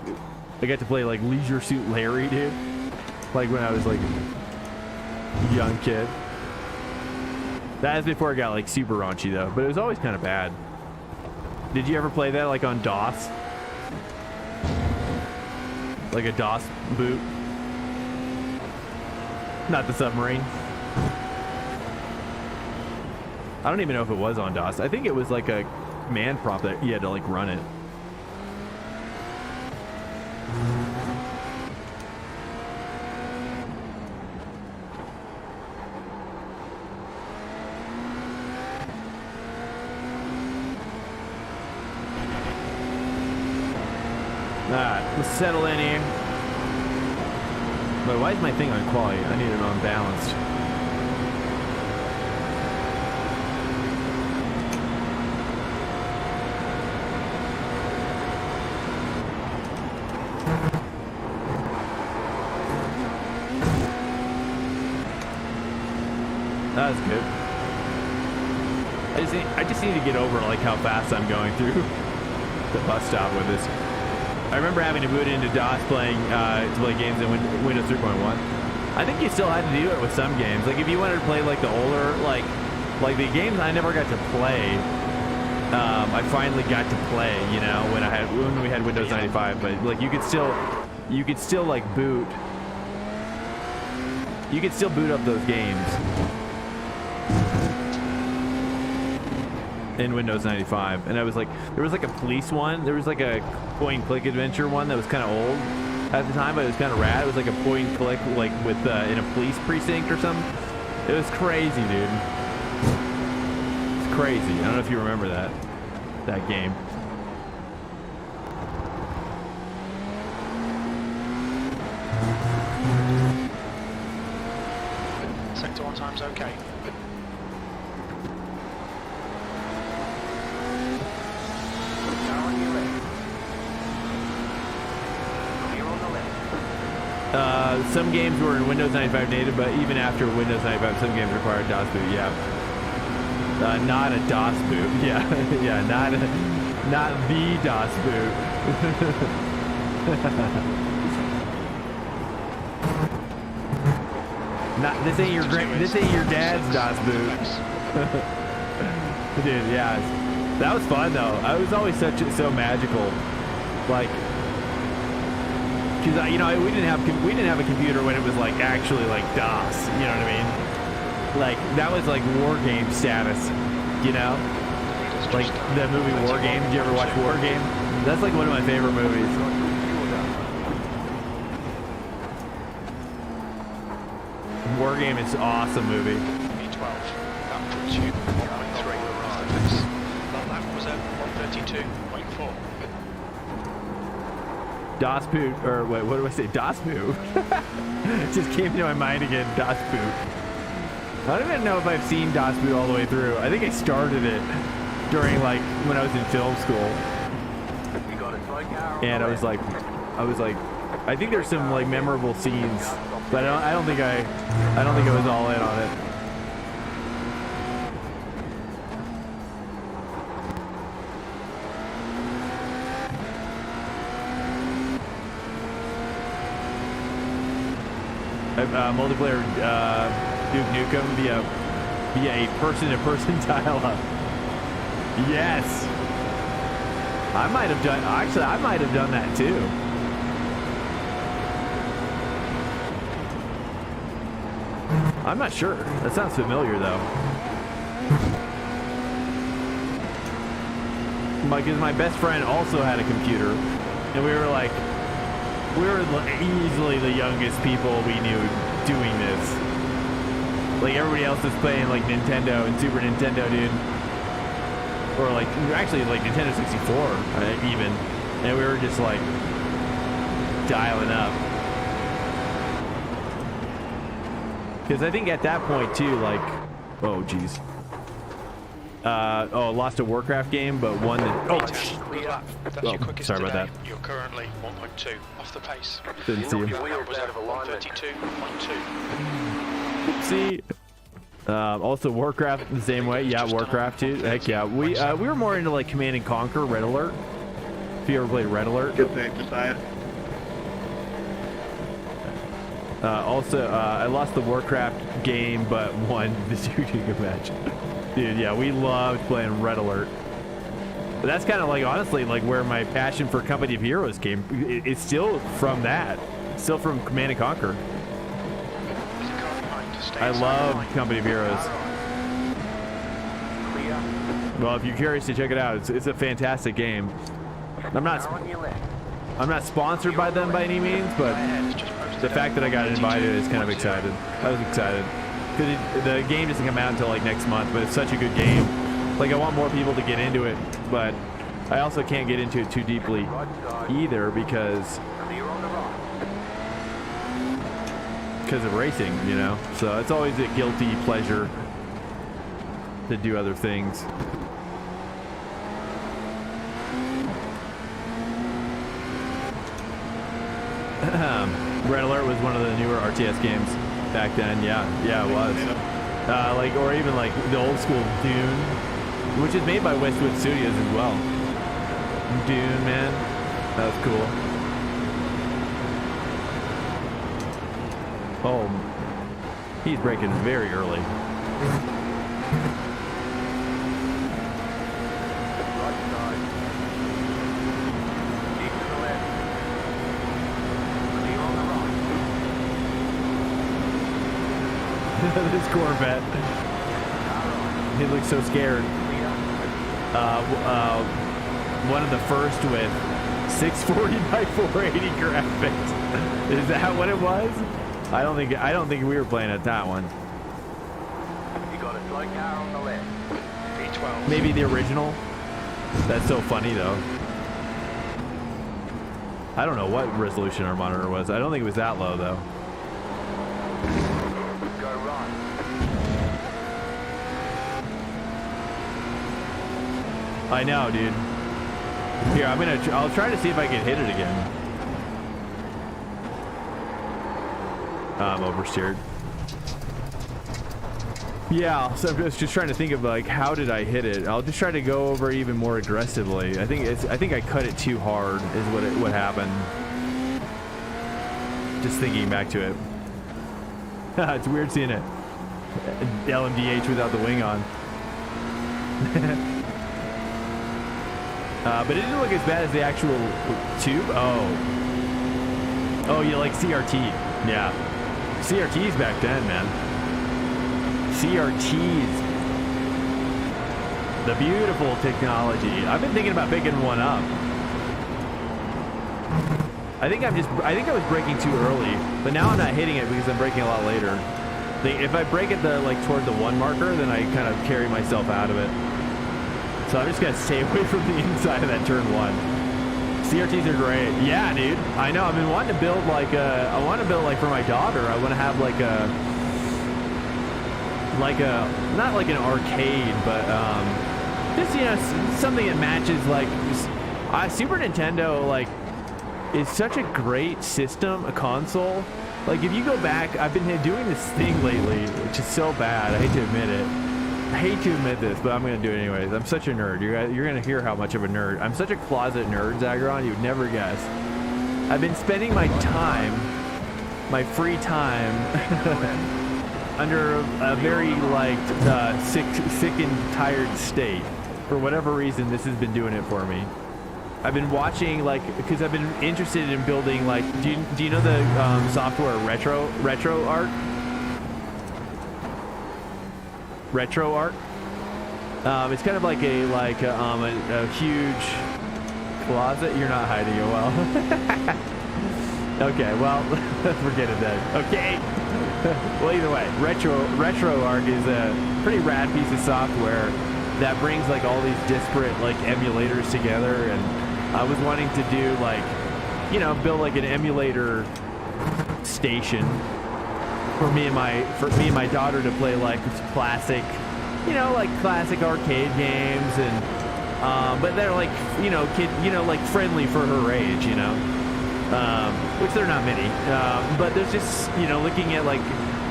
S3: I got to play like Leisure Suit Larry, dude. Like when I was like a young kid. That was before it got like super raunchy though, but it was always kind of bad. Did you ever play that like on DOS? Like a DOS boot? Not the submarine. I don't even know if it was on DOS. I think it was like a command prompt that you had to like run it. Alright, let's settle in here. But why is my thing on quality? I need it on balanced. That was good. I just need to get over like how fast I'm going through the bus stop with this. I remember having to boot into DOS playing to play games in Windows 3.1. I think you still had to do it with some games. Like if you wanted to play like the older, like the games I never got to play, I finally got to play. You know, when we had Windows 95. But like you could still like boot. You could still boot up those games in Windows 95, and I was like, there was like a police one, there was like a point and click adventure one that was kind of old at the time, but it was kind of rad. It was like a point and click like with in a police precinct or something. It was crazy, dude. It's crazy. I don't know if you remember that game.
S2: Sector 1 time's okay.
S3: Some games were in Windows 95 native, but even after Windows 95, some games required DOS boot. Yeah, not a DOS boot. Yeah, yeah, not the DOS boot. This ain't your dad's DOS boot. Dude, yeah, that was fun though. I was always so magical, like. Because we didn't have a computer when it was like actually like DOS, you know what I mean? Like that was like war game status, you know? Like the movie War Game. Did you ever watch War Game? That's like one of my favorite movies. War Game is an awesome movie.
S2: B12. That puts you 1.3. That was at 132.4.
S3: DOS boot, or what do I say? DOS boot. It just came to my mind again. DOS boot. I don't even know if I've seen DOS boot all the way through. I think I started it during like when I was in film school, and I was like, I think there's some like memorable scenes, but I don't think I was all in on it. Multiplayer Duke Nukem via a person-to-person dial-up. Yes, I might have done that too. I'm not sure. That sounds familiar though. Because my best friend also had a computer, and we were easily the youngest people we knew doing this. Like everybody else is playing like Nintendo and Super Nintendo, dude. or like actually like Nintendo 64 even, and we were just like dialing up. Because I think at that point too, like, oh geez, lost a Warcraft game, but won the.
S2: Good lap. That's your quickest
S3: sorry about
S2: today.
S3: that.
S2: You're currently 1.2 off the pace.
S3: Didn't see him.
S2: Your lap was at 132.2.
S3: See. Also Warcraft the same way. Yeah, Warcraft too. Heck yeah. We were more into like Command and Conquer, Red Alert. If you ever played Red Alert.
S5: Good thing, Josiah.
S3: Also, I lost the Warcraft game, but won the shooting match. Dude, yeah, we loved playing Red Alert. But that's kind of like, honestly, like where my passion for Company of Heroes came. It's still from that. It's still from Command and Conquer. I love Company of Heroes. Well, if you're curious to check it out, it's a fantastic game. I'm not sponsored by them by any means, but the fact that I got invited is kind of excited. I was excited because the game doesn't come out until like next month, but it's such a good game. Like I want more people to get into it, but I also can't get into it too deeply either because of racing, you know. So it's always a guilty pleasure to do other things. Red Alert was one of the newer RTS games back then. Yeah, it was. Like, or even like the old school Dune, which is made by Westwood Studios as well. Dune, man, that was cool. Oh, he's braking very early. This Corvette. He looks so scared. One of the first with 640 by 480 graphics. Is that what it was? I don't think we were playing at that one.
S4: You got a slow car on the left.
S2: V12.
S3: Maybe the original. That's so funny though. I don't know what resolution our monitor was. I don't think it was that low though.
S4: Go right.
S3: I know, dude. Here, I'll try to see if I can hit it again. I'm oversteered. Yeah, so I'm just trying to think of like how did I hit it. I'll just try to go over even more aggressively. I think I cut it too hard is what happened. Just thinking back to it. It's weird seeing it. LMDh without the wing on. But it didn't look as bad as the actual tube. Oh, you like CRT? Yeah. CRTs back then, man. CRTs. The beautiful technology. I've been thinking about picking one up. I think I was braking too early, but now I'm not hitting it because I'm braking a lot later. If I brake it toward the 1 marker, then I kind of carry myself out of it. So I'm just gonna stay away from the inside of that turn 1. CRTs are great. Yeah, dude. I know. I've been wanting to build like for my daughter. I want to have like a not like an arcade, but just something that matches like Super Nintendo. Like is such a great system, a console. Like if you go back, I've been doing this thing lately, which is so bad. I hate to admit it. I hate to admit this, but I'm going to do it anyways. I'm such a nerd. You're going to hear how much of a nerd. I'm such a closet nerd, Zagron. You'd never guess. I've been spending my free time, under a very sick and tired state. For whatever reason, this has been doing it for me. I've been watching because I've been interested in building do you know the software RetroArch? RetroArch. It's kind of like a huge closet. You're not hiding it well. Okay, well, forget it then. Okay. Well, either way, RetroArch is a pretty rad piece of software that brings like all these disparate like emulators together, and I was wanting to do like, you know, build like an emulator station for me and my daughter to play like classic, you know, like classic arcade games, and but they're like, you know, like friendly for her age, you know, which they're not many, but there's just, you know, looking at like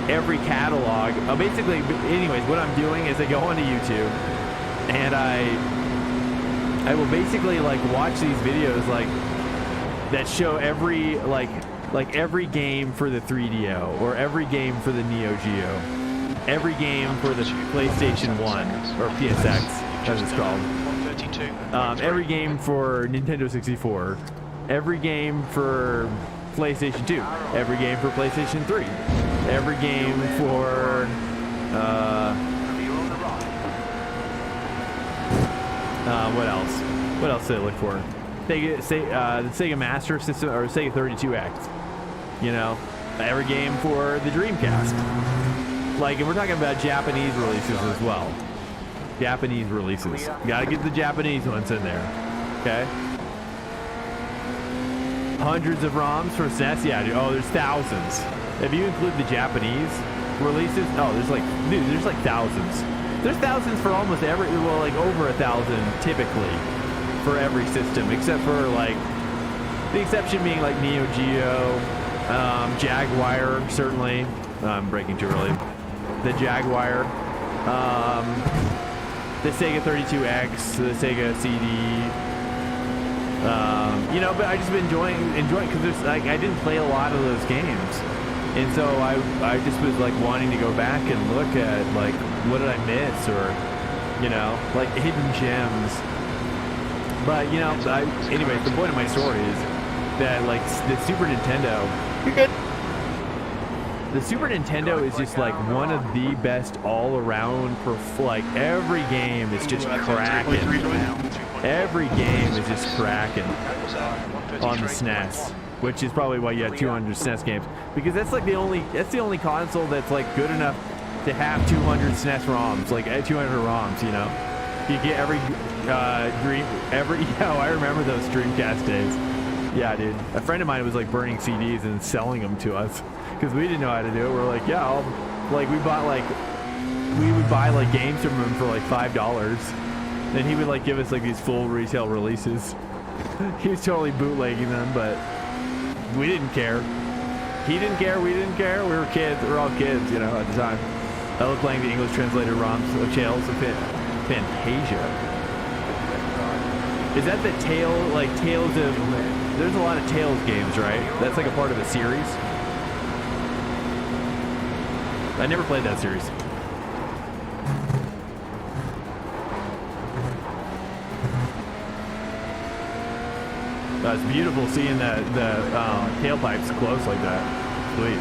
S3: every catalog. Basically, anyways, what I'm doing is I go onto YouTube and I will basically like watch these videos like that show every like every game for the 3DO, or every game for the Neo Geo, every game for the PlayStation 1 or PSX as it's called, every game for Nintendo 64, every game for PlayStation 2, every game for PlayStation 3, every game for what else did I look for? The Sega Master System, or Sega 32X, you know, every game for the Dreamcast. Like, and we're talking about Japanese releases as well. Japanese releases. Gotta get the Japanese ones in there. Okay? Hundreds of ROMs for SNES? Yeah, dude. Oh, there's thousands. If you include the Japanese releases, oh, there's like, dude, there's like thousands. There's thousands for almost every, well, like over 1,000 typically for every system, except for like, the exception being like Neo Geo, Jaguar, certainly. I'm breaking too early. The Jaguar, the Sega 32X, the Sega CD, you know, but I just been enjoying because there's like, I didn't play a lot of those games, and so I just was like wanting to go back and look at like, what did I miss, or, you know, like hidden gems. But, you know, anyways, the point of my story is that like the Super Nintendo,
S5: You're good.
S3: the Super Nintendo is just like one of the best all around, like every game is just cracking. Every game is just cracking on the SNES, which is probably why you have 200 SNES games, because that's like the only console that's like good enough to have 200 SNES ROMs, like 200 ROMs, you know. You get every I remember those Dreamcast days. Yeah, dude. A friend of mine was like burning CDs and selling them to us because we didn't know how to do it. We're like, yeah, we would buy like games from him for like $5, and he would like give us like these full retail releases. He was totally bootlegging them, but we didn't care. He didn't care. We didn't care. We were kids. We were all kids, you know, at the time. I was playing the English translated ROMs of Tales of Fantasia. Is that the Tales of... There's a lot of Tales games, right? That's like a part of a series. I never played that series. It's beautiful seeing the tailpipes close like that. Sweet.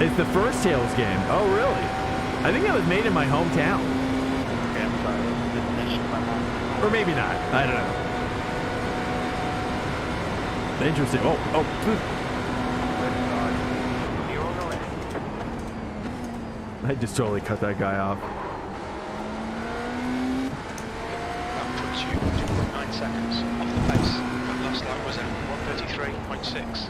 S3: It's the first Tales game. Oh, really? I think that was made in my hometown.
S5: Okay, I'm sorry.
S3: Or maybe not. I don't know. Interesting. Oh. I just totally cut that guy off.
S2: That puts you 2.9 seconds off the pace. That last lap was at 1:33.6.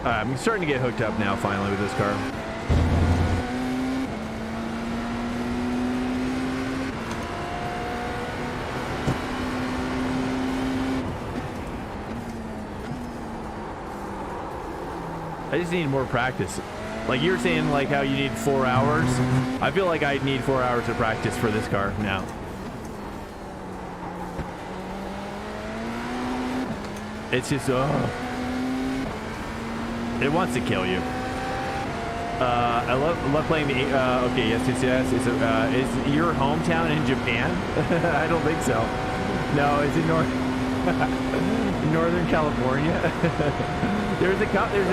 S3: I'm starting to get hooked up now, finally, with this car. I just need more practice. Like you're saying, like how you need 4 hours. I feel like I need 4 hours of practice for this car now. It's just, it wants to kill you. I love playing the, okay, yes. Is your hometown in Japan? I don't think so. No, it's in Northern California. There's a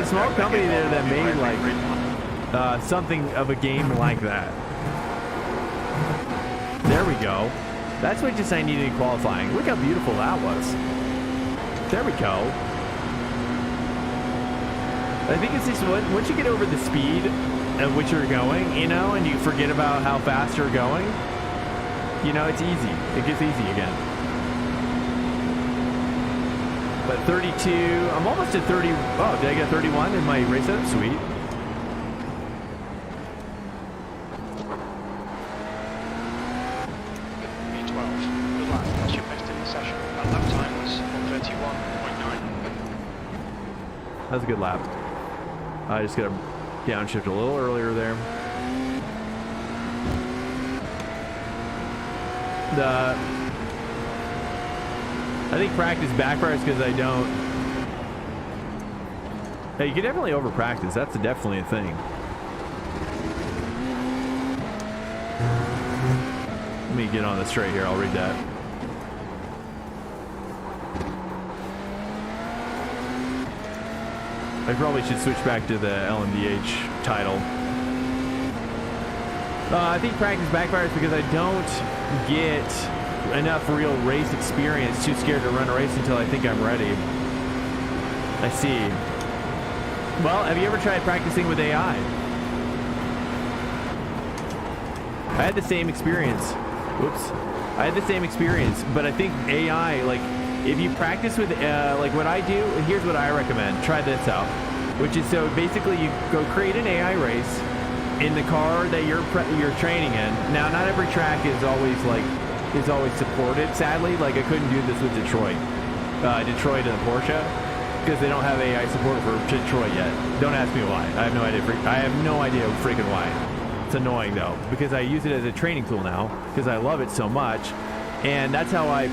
S3: small company there that made like something of a game like that. There we go. That's what just I needed in qualifying. Look how beautiful that was. There we go. I think it's just once you get over the speed at which you're going, you know, and you forget about how fast you're going, you know, it's easy. It gets easy again. But 32, I'm almost at 30. Oh, did I get 31 in my race setup? Sweet.
S2: V12. Good lap. That's your best in the session. That lap time was 1:31.9.
S3: That was a good lap. I just got to downshift a little earlier there. I think practice backfires because I don't. Hey, you can definitely over practice. That's definitely a thing. Let me get on the straight here. I'll read that. I probably should switch back to the LMDh title. I think practice backfires because I don't get enough real race experience. Too scared to run a race until I think I'm ready. I see. Well, have you ever tried practicing with AI? I had the same experience. Whoops. I had the same experience, but I think AI, like, if you practice with, like what I do, here's what I recommend. Try this out. Which is, so basically you go create an AI race in the car that you're training in. Now, not every track is always supported, sadly. Like, I couldn't do this with Detroit and Porsche, because they don't have AI support for Detroit yet. Don't ask me why. I have no idea. I have no idea freaking why. It's annoying though, because I use it as a training tool now because I love it so much, and that's how I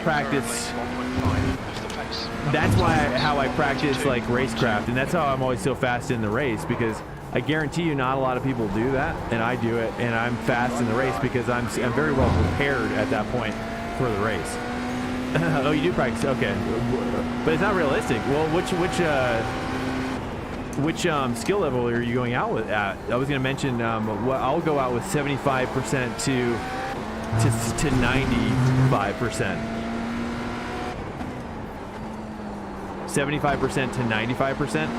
S3: practice. That's how I practice like racecraft, and that's how I'm always so fast in the race, because I guarantee you not a lot of people do that, and I do it, and I'm fast in the race because I'm very well prepared at that point for the race. Oh, you do practice, okay, but it's not realistic. Well, which skill level are you going out with at? I was going to mention, I'll go out with 75% to 95%. 75% to 95%.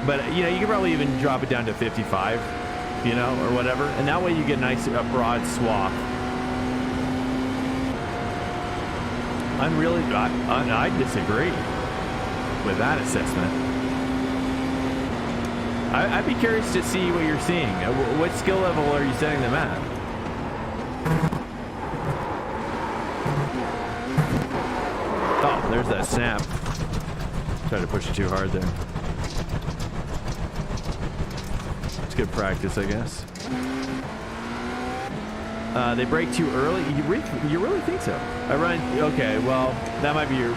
S3: But, you know, you can probably even drop it down to 55, you know, or whatever. And that way you get a nice broad swath. I disagree with that assessment. I'd be curious to see what you're seeing. What skill level are you setting them at? Oh, there's that snap. Tried to push it too hard there. It's good practice, I guess. They brake too early. You really think so? I run. Okay, well, that might be your.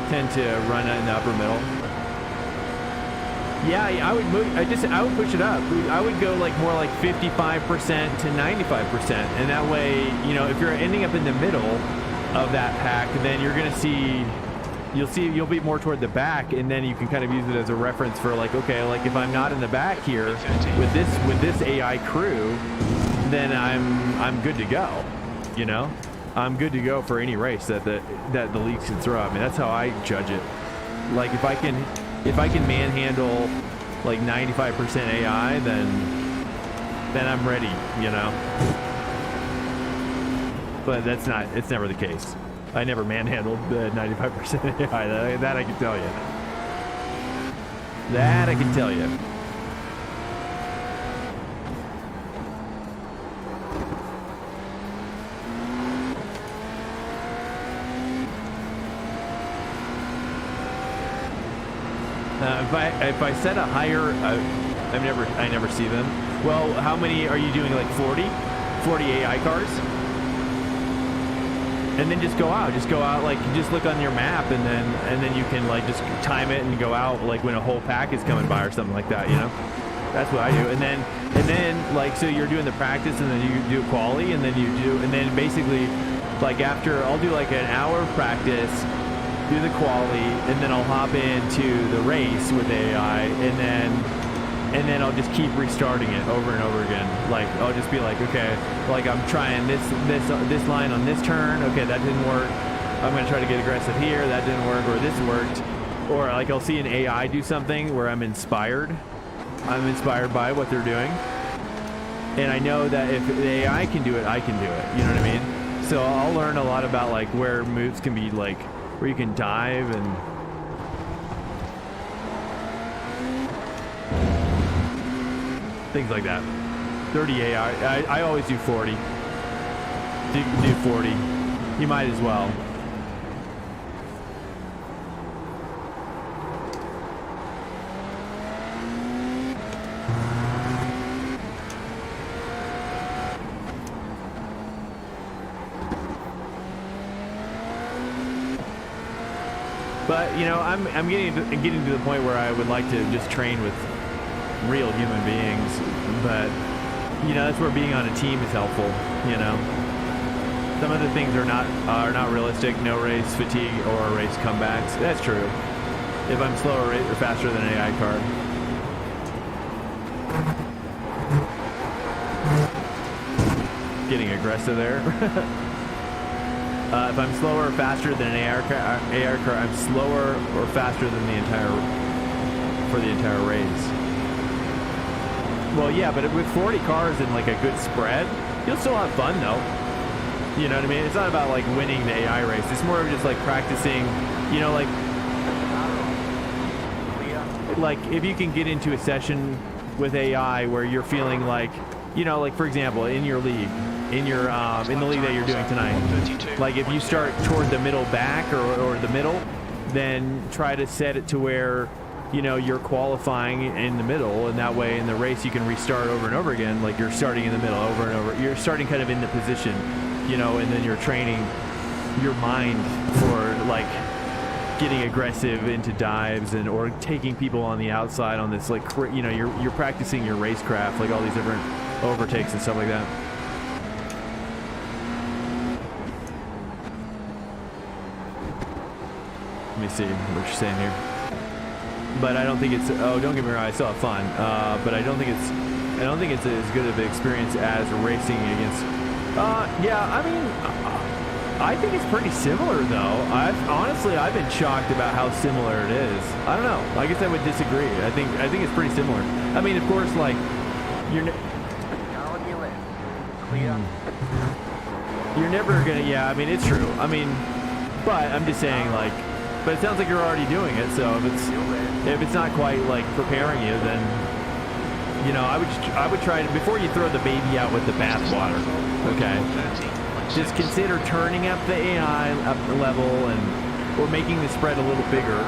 S3: Tend to run in the upper middle. Yeah, I would move. I would push it up. I would go like more like 55% to 95%, and that way, you know, if you're ending up in the middle of that pack, then you're gonna see. You'll be more toward the back, and then you can kind of use it as a reference for like, okay, like if I'm not in the back here with this AI crew, then I'm good to go. You know, I'm good to go for any race that the leagues can throw at me. That's how I judge it. Like if I can manhandle like 95% AI, then I'm ready. You know, but it's never the case. I never manhandled the 95% AI. That I can tell you. That I can tell you. If I set a higher, I never see them. Well, how many are you doing? Like 40 AI cars? And then just go out. Like just look on your map, and then you can like just time it and go out like when a whole pack is coming by or something like that. You know, that's what I do. And then like so you're doing the practice, and then you do quali, and then basically like after I'll do like an hour of practice, do the quali, and then I'll hop into the race with AI, and then I'll just keep restarting it over and over again. Like I'll just be like, okay, like I'm trying this line on this turn. Okay, that didn't work. I'm gonna try to get aggressive here. That didn't work, or this worked. or like I'll see an AI do something where I'm inspired by what they're doing, and I know that if the AI can do it, I can do it. You know what I mean? So I'll learn a lot about like where moves can be, like where you can dive and things like that. 30 AI. I always do 40. Do 40. You might as well. But you know, I'm getting to the point where I would like to just train with real human beings. But you know, that's where being on a team is helpful. You know, some of the things are not realistic. No race fatigue or race comebacks. That's true. If I'm slower or faster than an AI car. Getting aggressive there. If I'm slower or faster than an AR car, I'm slower or faster than the entire race. Well, yeah, but with 40 cars and like a good spread, you'll still have fun though. You know what I mean? It's not about like winning the AI race. It's more of just like practicing, you know, like if you can get into a session with AI where you're feeling like, you know, like for example, in your league, in the league that you're doing tonight, like if you start toward the middle back or the middle, then try to set it to where, you know, you're qualifying in the middle, and that way in the race you can restart over and over again. Like you're starting in the middle over and over. You're starting kind of in the position, you know, and then you're training your mind for like getting aggressive into dives and or taking people on the outside on this, like, you know, you're practicing your racecraft, like all these different overtakes and stuff like that. Let me see what you're saying here. But I don't think it's, oh, don't get me wrong, I still have fun. But I don't think it's as good of an experience as racing against, yeah, I mean, I think it's pretty similar though. I've been shocked about how similar it is. I don't know. I guess I would disagree. I think it's pretty similar. I mean, of course, like, you're never gonna, yeah, I mean, it's true. I mean, but I'm just saying, like, but it sounds like you're already doing it, so if it's not quite like preparing you, then, you know, I would try to, before you throw the baby out with the bathwater, okay, just consider turning up the AI up level or making the spread a little bigger,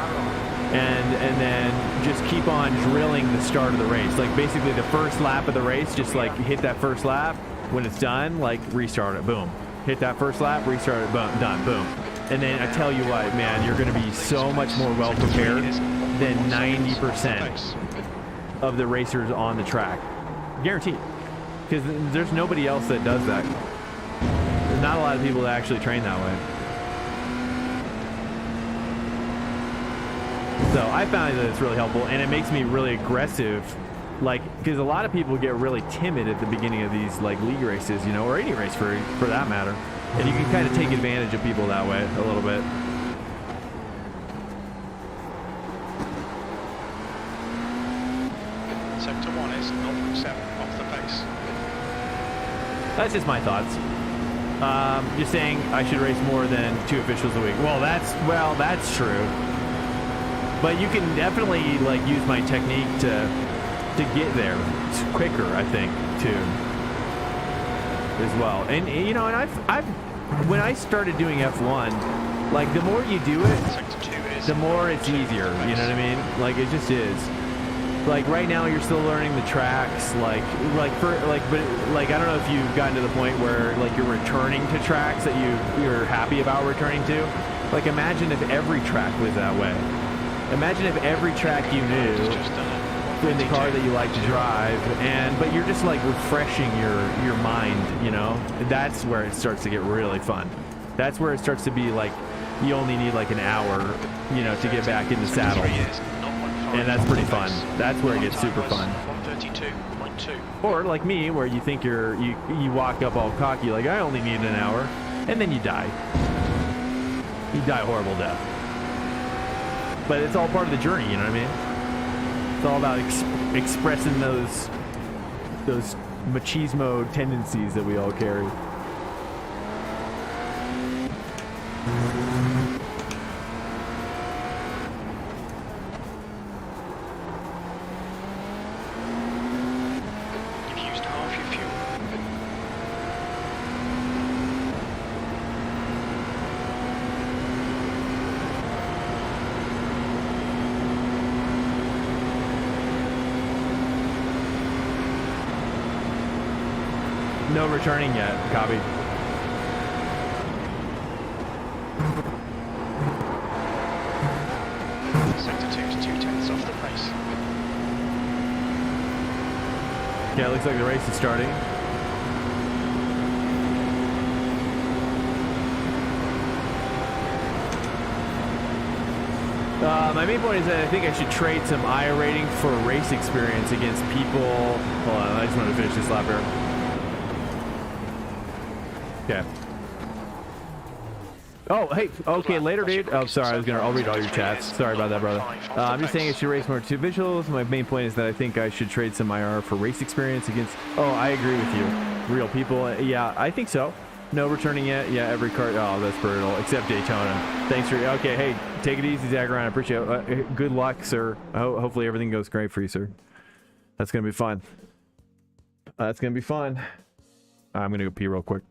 S3: and then just keep on drilling the start of the race. Like basically the first lap of the race, just like hit that first lap. When it's done, like restart it, boom. Hit that first lap, restart it, boom, done, boom. And then I tell you what, man, you're going to be so much more well prepared than 90% of the racers on the track. Guaranteed. Because there's nobody else that does that. There's not a lot of people that actually train that way. So I found that it's really helpful, and it makes me really aggressive. Like, because a lot of people get really timid at the beginning of these like league races, you know, or any race for that matter. And you can kind of take advantage of people that way a little bit.
S2: Sector 1 is 0.7 off the pace.
S3: That's just my thoughts. You're saying I should race more than 2 officials a week. Well, that's true. But you can definitely like use my technique to get there quicker, I think, too, as well. And you know, and I've when I started doing F1, like the more you do it, the more it's easier. You know what I mean? Like it just is. Like right now, you're still learning the tracks. But I don't know if you've gotten to the point where like you're returning to tracks that you're happy about returning to. Like imagine if every track was that way. Imagine if every track you knew in the car that you like to drive, but you're just like refreshing your mind, you know. That's where it starts to get really fun. That's where it starts to be like you only need like an hour, you know, to get back in the saddle, and that's pretty fun. That's where it gets super fun.
S2: 132.2.
S3: Or like me, where you think you walk up all cocky like I only need an hour, and then you die. You die a horrible death. but it's all part of the journey. You know what I mean? It's all about expressing those machismo tendencies that we all carry.
S2: You've used half your fuel.
S3: No returning yet. Copy.
S2: Sector 2's 2/10 off the pace.
S3: Yeah, it looks like the race is starting. My main point is that I think I should trade some I rating for race experience against people. Hold on, I just want to finish this lap here. Okay. Oh, hey. Okay, later, dude. Oh, sorry. I'll read all your chats. Sorry about that, brother. I'm just saying I should race more to visuals. My main point is that I think I should trade some IR for race experience against. Oh, I agree with you. Real people. Yeah, I think so. No returning yet. Yeah, every car. Oh, that's brutal. Except Daytona. Thanks for. Okay, hey, take it easy, Zach. I appreciate it. Good luck, sir. Hopefully everything goes great for you, sir. That's gonna be fun. That's gonna be fun. I'm gonna go pee real quick.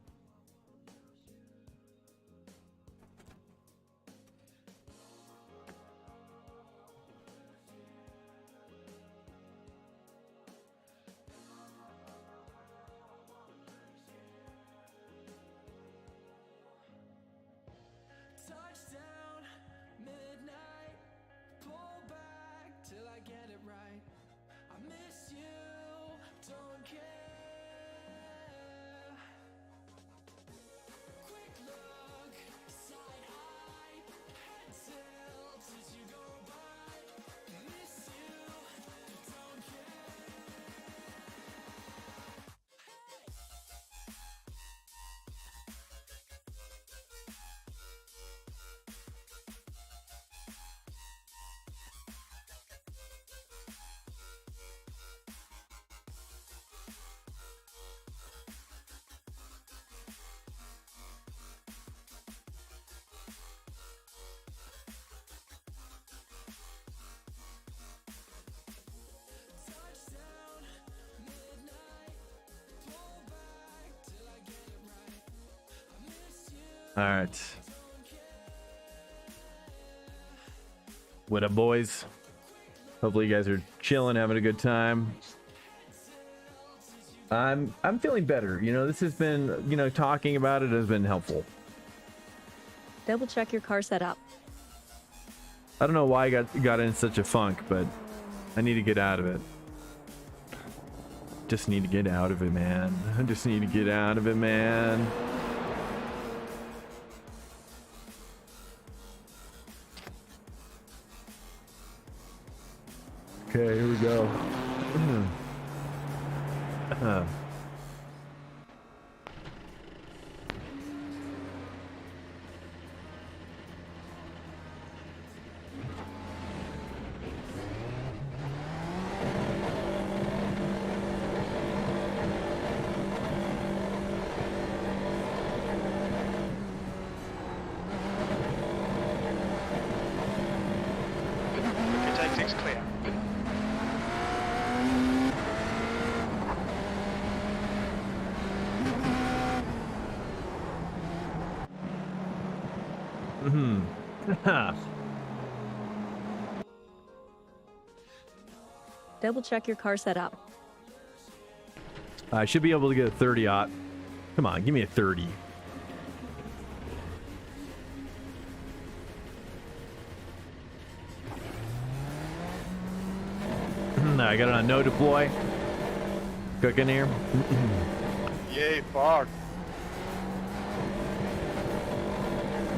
S3: All right. What up, boys? Hopefully you guys are chilling, having a good time. I'm feeling better. You know, this has been, you know, talking about it has been helpful.
S1: Double check your car setup.
S3: I don't know why I got in such a funk, but I need to get out of it. Just need to get out of it, man. I just need to get out of it, man. Okay, here we go.
S2: Your exit's clear.
S1: Double check your car setup.
S3: I should be able to get a 30-aught. Come on, give me a 30. I got it on no deploy. Cooking here.
S7: Yay, fog.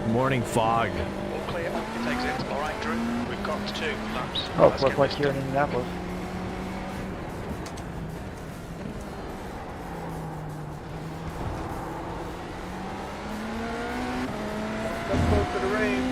S3: Morning fog.
S2: All clear. It exit. All right, Drew. We've got 2 laps.
S6: Oh,
S2: Let's
S6: looks
S2: get
S6: like
S2: this
S6: here in
S2: done.
S6: Indianapolis.
S7: Come close to the rain.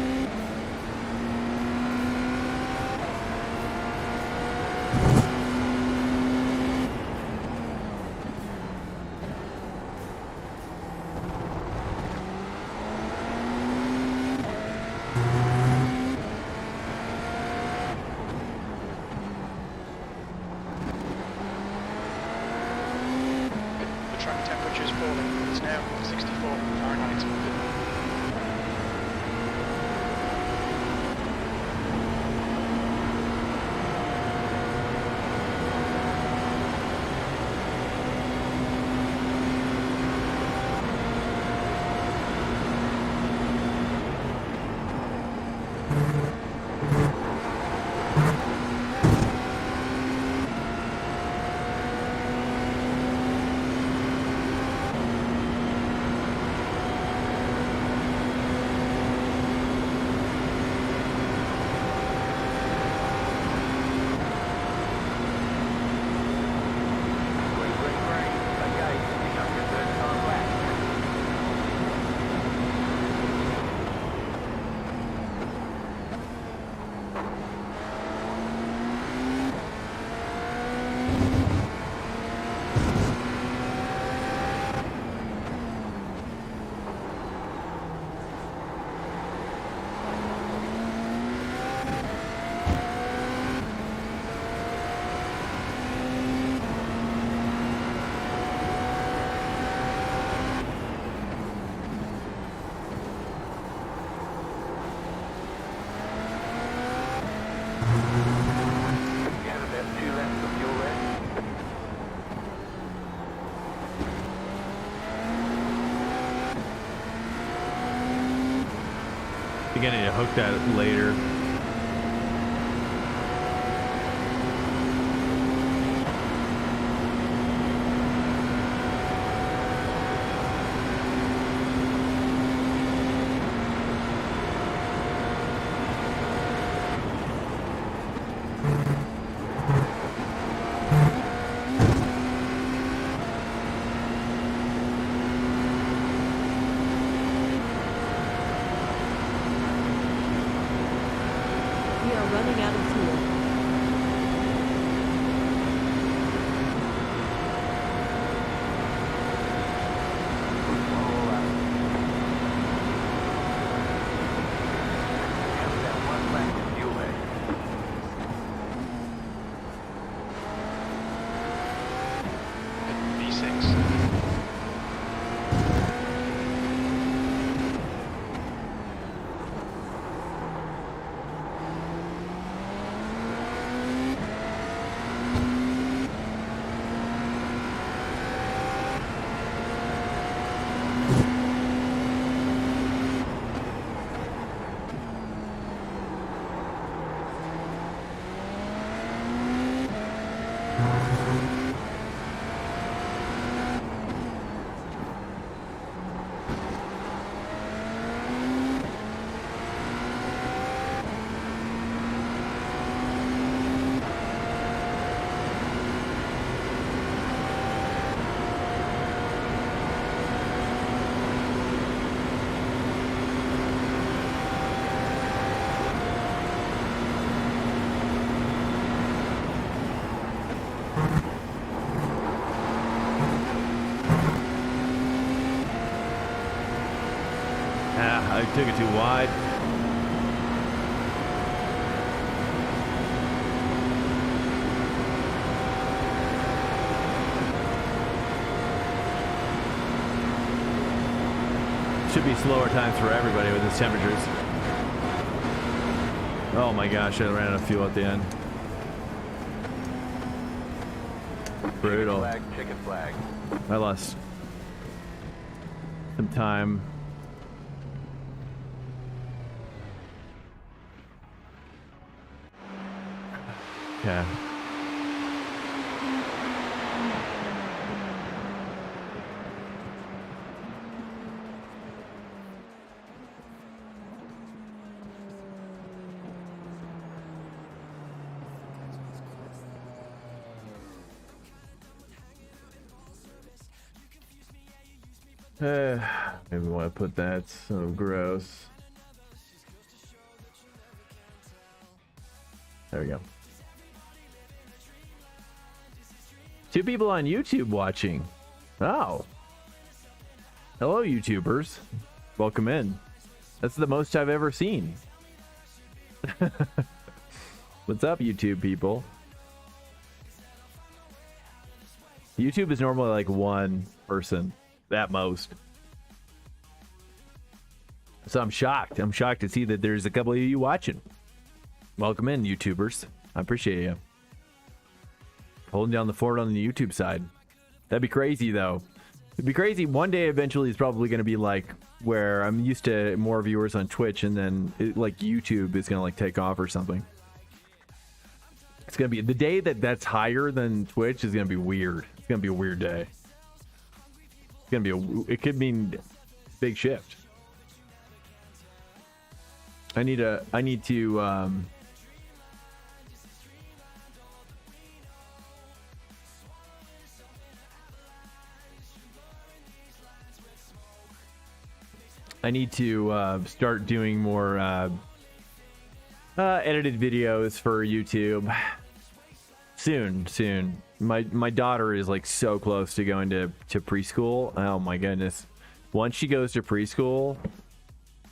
S2: falling. It's now 64 Fahrenheit.
S3: I think I need to hook that later.
S1: We are running out of fuel.
S2: V6.
S3: I took it too wide. Should be slower times for everybody with these temperatures. Oh my gosh, I ran out of fuel at the end. Brutal.
S4: Flag, chicken flag.
S3: I lost some time. Okay. Maybe we want to put that. So gross. There we go. 2 people on YouTube watching. Oh. Hello, YouTubers. Welcome in. That's the most I've ever seen. What's up, YouTube people? YouTube is normally like 1 person at most. So I'm shocked. I'm shocked to see that there's a couple of you watching. Welcome in, YouTubers. I appreciate you. Holding down the fort on the YouTube side. That'd be crazy, though. It'd be crazy. One day, eventually, it's probably going to be like where I'm used to more viewers on Twitch, and then like YouTube is going to like take off or something. It's going to be the day that's higher than Twitch is going to be weird. It's going to be a weird day. It's going to be it could mean big shift. I need to start doing more edited videos for YouTube soon. My daughter is like so close to going to preschool. Oh my goodness. Once she goes to preschool,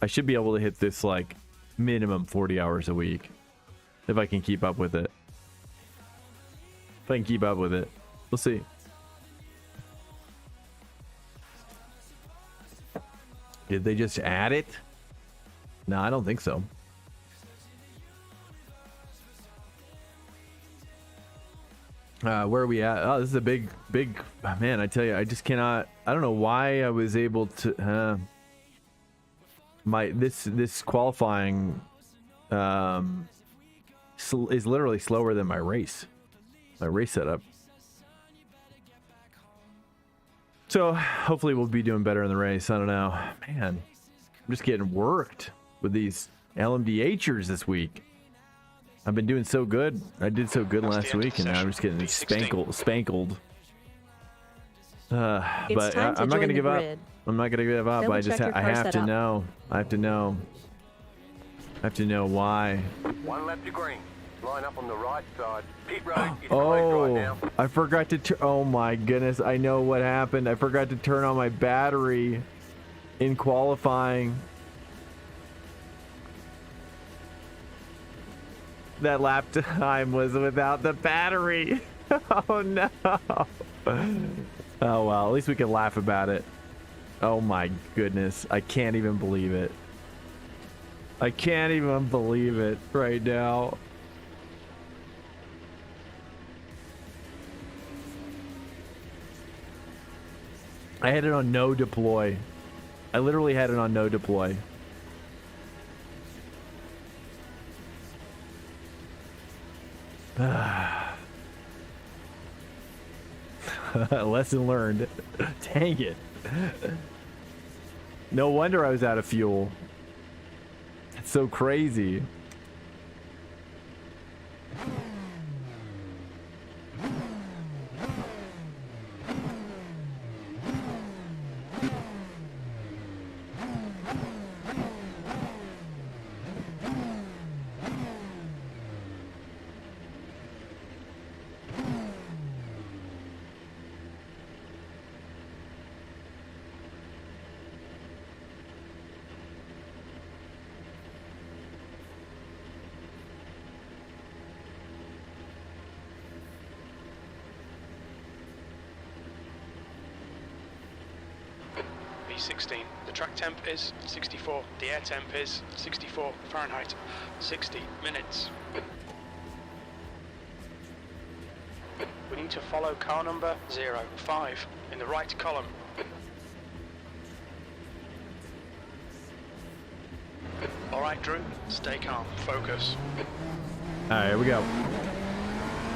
S3: I should be able to hit this like minimum 40 hours a week if I can keep up with it. If I can keep up with it. We'll see. Did they just add it? No, I don't think so. Where are we at? Oh, this is a big man. I tell you, I just cannot. I don't know why I was able to. This qualifying is literally slower than my race setup. So hopefully we'll be doing better in the race. I don't know, man. I'm just getting worked with these LMDhers this week. I've been doing so good. I did so good last week, and now I'm just getting spankled. But I'm not gonna give up. I'm not gonna give up. I just I have to know. I have to know. I have to know why.
S4: One lap to green. Line up on the right side. Pit road is closed right now.
S3: I forgot to oh my goodness, I know what happened. I forgot to turn on my battery in qualifying. That lap time was without the battery. Oh no. Oh well, at least we can laugh about it. Oh my goodness, I can't even believe it. I can't even believe it right now. I had it on no deploy. I literally had it on no deploy. Lesson learned. Dang it. No wonder I was out of fuel. It's so crazy.
S2: V16. The track temp is 64. The air temp is 64 Fahrenheit. 60 minutes. We need to follow car number 05 in the right column. Alright Drew, stay calm, focus.
S3: Alright, here we go.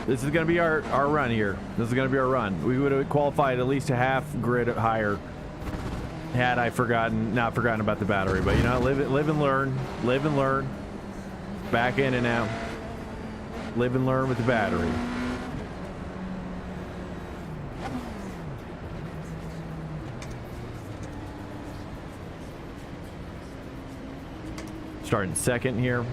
S3: This is going to be our run here. This is going to be our run. We would have qualified at least a half grid higher had I not forgotten about the battery. But you know, live and learn. Live and learn. Back in and out. Live and learn with the battery. Starting second here.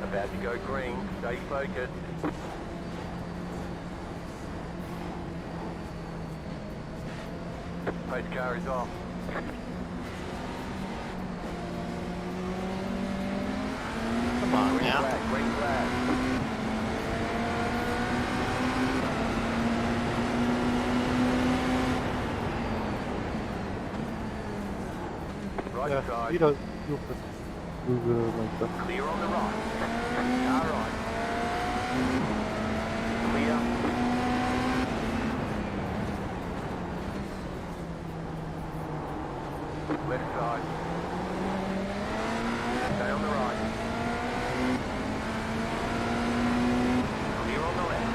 S4: About to go green. Stay focused. car is off.
S8: Come on
S4: Green
S8: now.
S4: flag, green flag. Right
S7: Yeah,
S4: side.
S7: you don't. Like that.
S4: Clear on the right. Car right. Clear. Left side. Stay on the right. Clear on the left.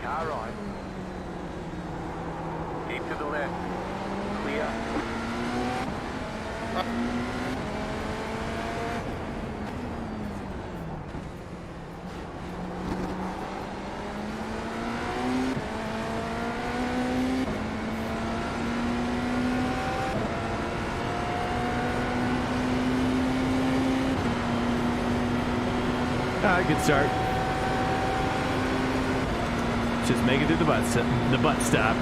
S4: Car right. Keep to the left. Clear.
S3: Good start. Just make it to the butt stop.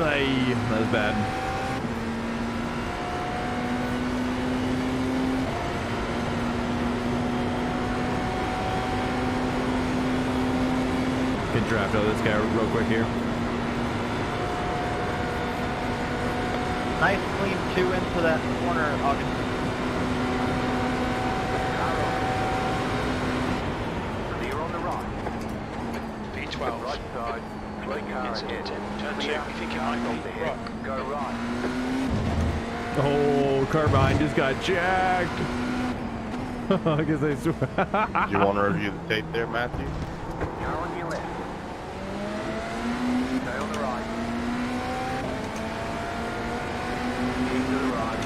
S3: Ay, that was bad. Good draft out this guy real quick here.
S8: Nice clean 2 into that corner, August.
S4: Clear on the right.
S2: V12.
S4: Right side. Clear car
S2: Incident
S4: ahead.
S2: in turn 2.
S4: Clear.
S2: You think it might
S4: Hold
S2: be
S4: ahead.
S2: rock.
S4: Go right.
S3: Oh, car behind just got jacked. I guess I swear.
S7: You want to review the tape there, Matthew?
S4: Car on your left. Stay on the right. Keep to the right.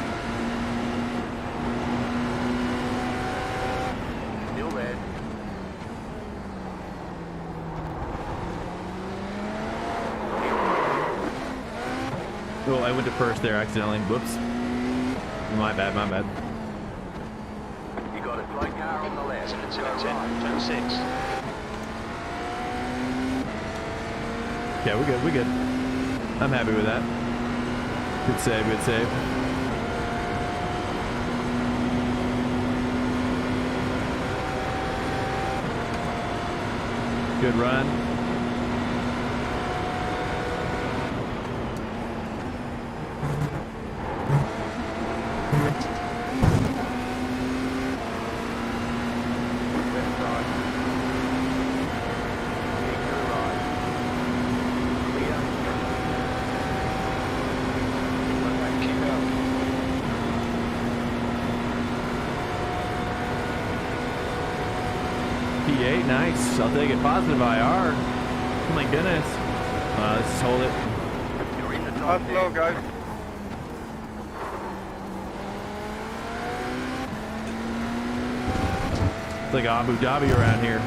S4: Still red.
S3: Oh, I went to first there accidentally. Whoops. My bad, my bad.
S4: You got a slow car on the left.
S2: Incident
S4: Go
S2: in
S4: right.
S2: turn 6.
S3: Yeah, we're good, we're good. I'm happy with that. Good save, good save. Good run.
S4: Left side. Keep to the right. Clear.
S2: Keep it up.
S3: P8, nice. I'll take it. Positive IR. Oh my goodness. Let's just hold it.
S4: You're in the top
S7: That's low,
S4: 10.
S7: guys.
S3: It's like Abu Dhabi around here.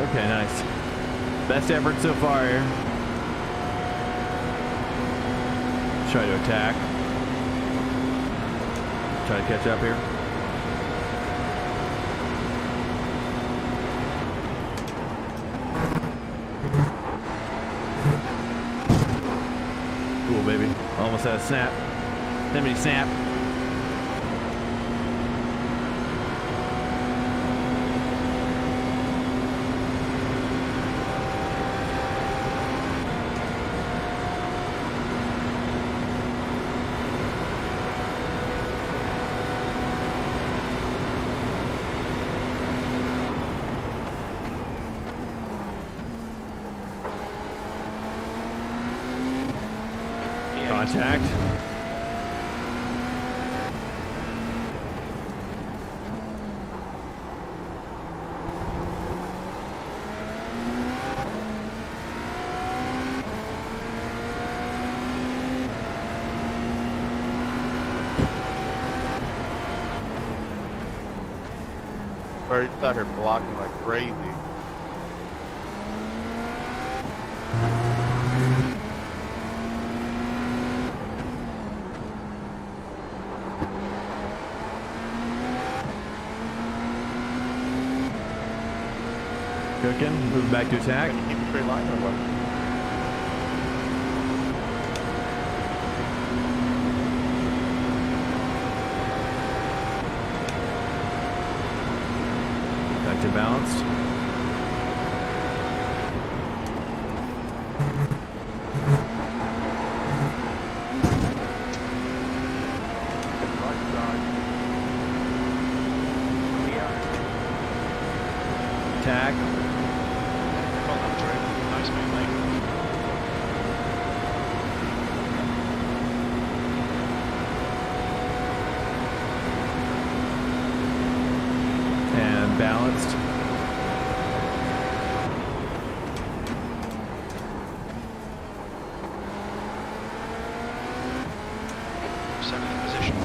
S3: Okay, nice. Best effort so far here. Try to attack. Try to catch up here. Cool, baby. Almost had a snap. Lemony snap. Contact.
S7: Birds out here blocking like crazy.
S3: Cooking. Moving back to attack.
S7: Can you keep a straight line or what?
S3: Back to balanced.
S4: Right side. Clear.
S3: Attack.
S2: Well done, Drew. Nice move, mate.
S3: And balanced.
S2: Seventh position.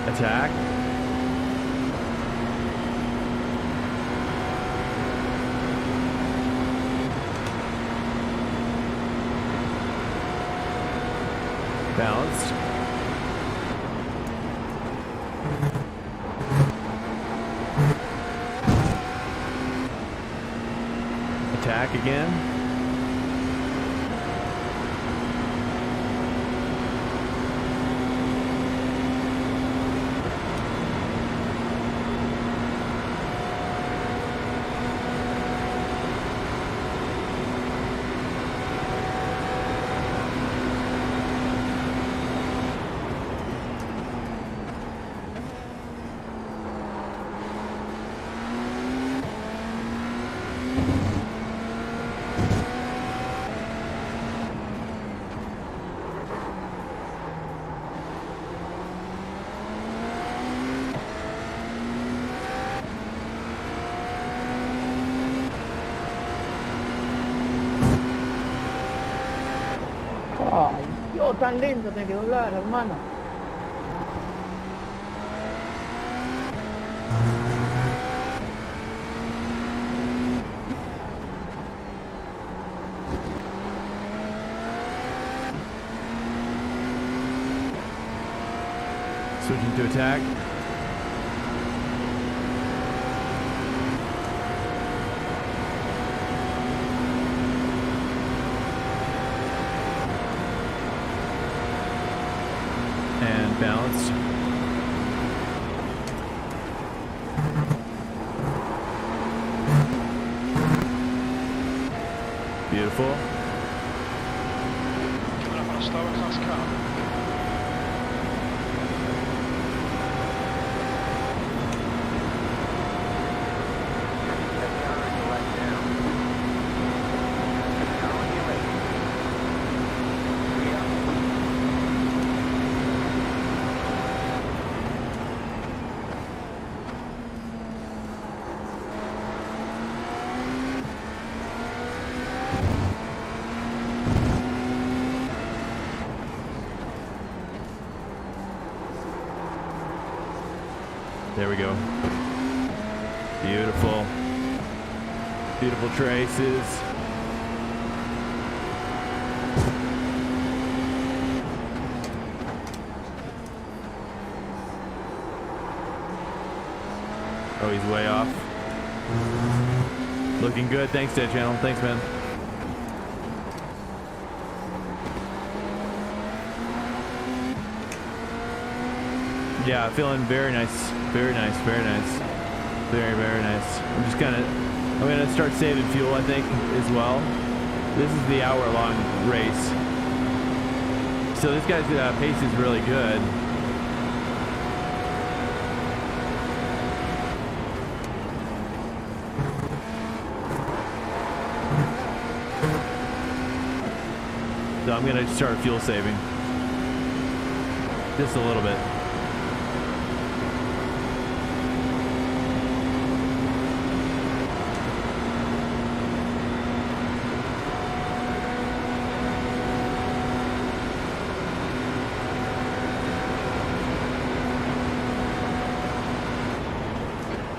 S3: Attack. Balanced. Attack again.
S9: Ay, yo tan lento te quedó hablar, hermano.
S3: Switching to attack. And balanced. Beautiful.
S2: Coming up on a slower class car.
S4: That car is right down. Car on your left. Clear.
S3: There we go. Beautiful. Beautiful traces. Oh, he's way off. Looking good. Thanks, Dead Channel. Thanks, man. Yeah, feeling very nice. Very nice. Very nice. Very, very nice. I'm gonna start saving fuel, I think, as well. This is the hour-long race. So this guy's pace is really good. So I'm gonna start fuel saving. Just a little bit.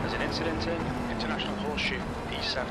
S2: There's an incident in International Horseshoe, E7.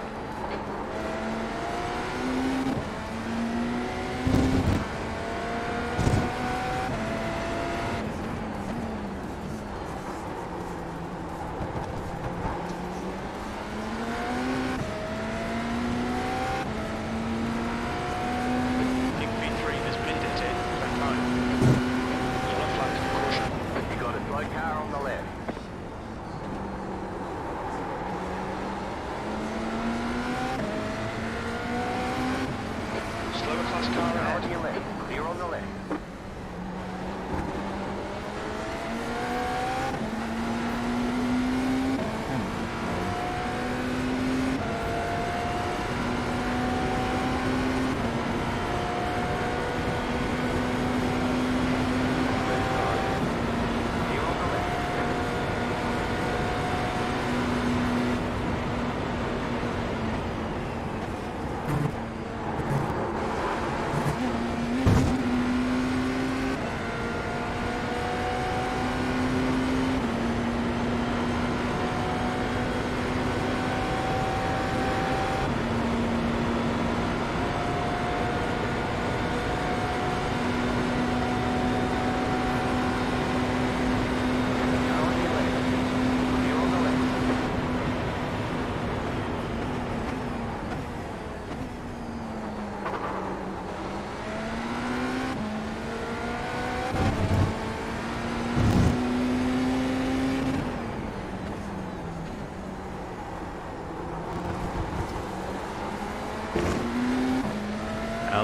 S3: A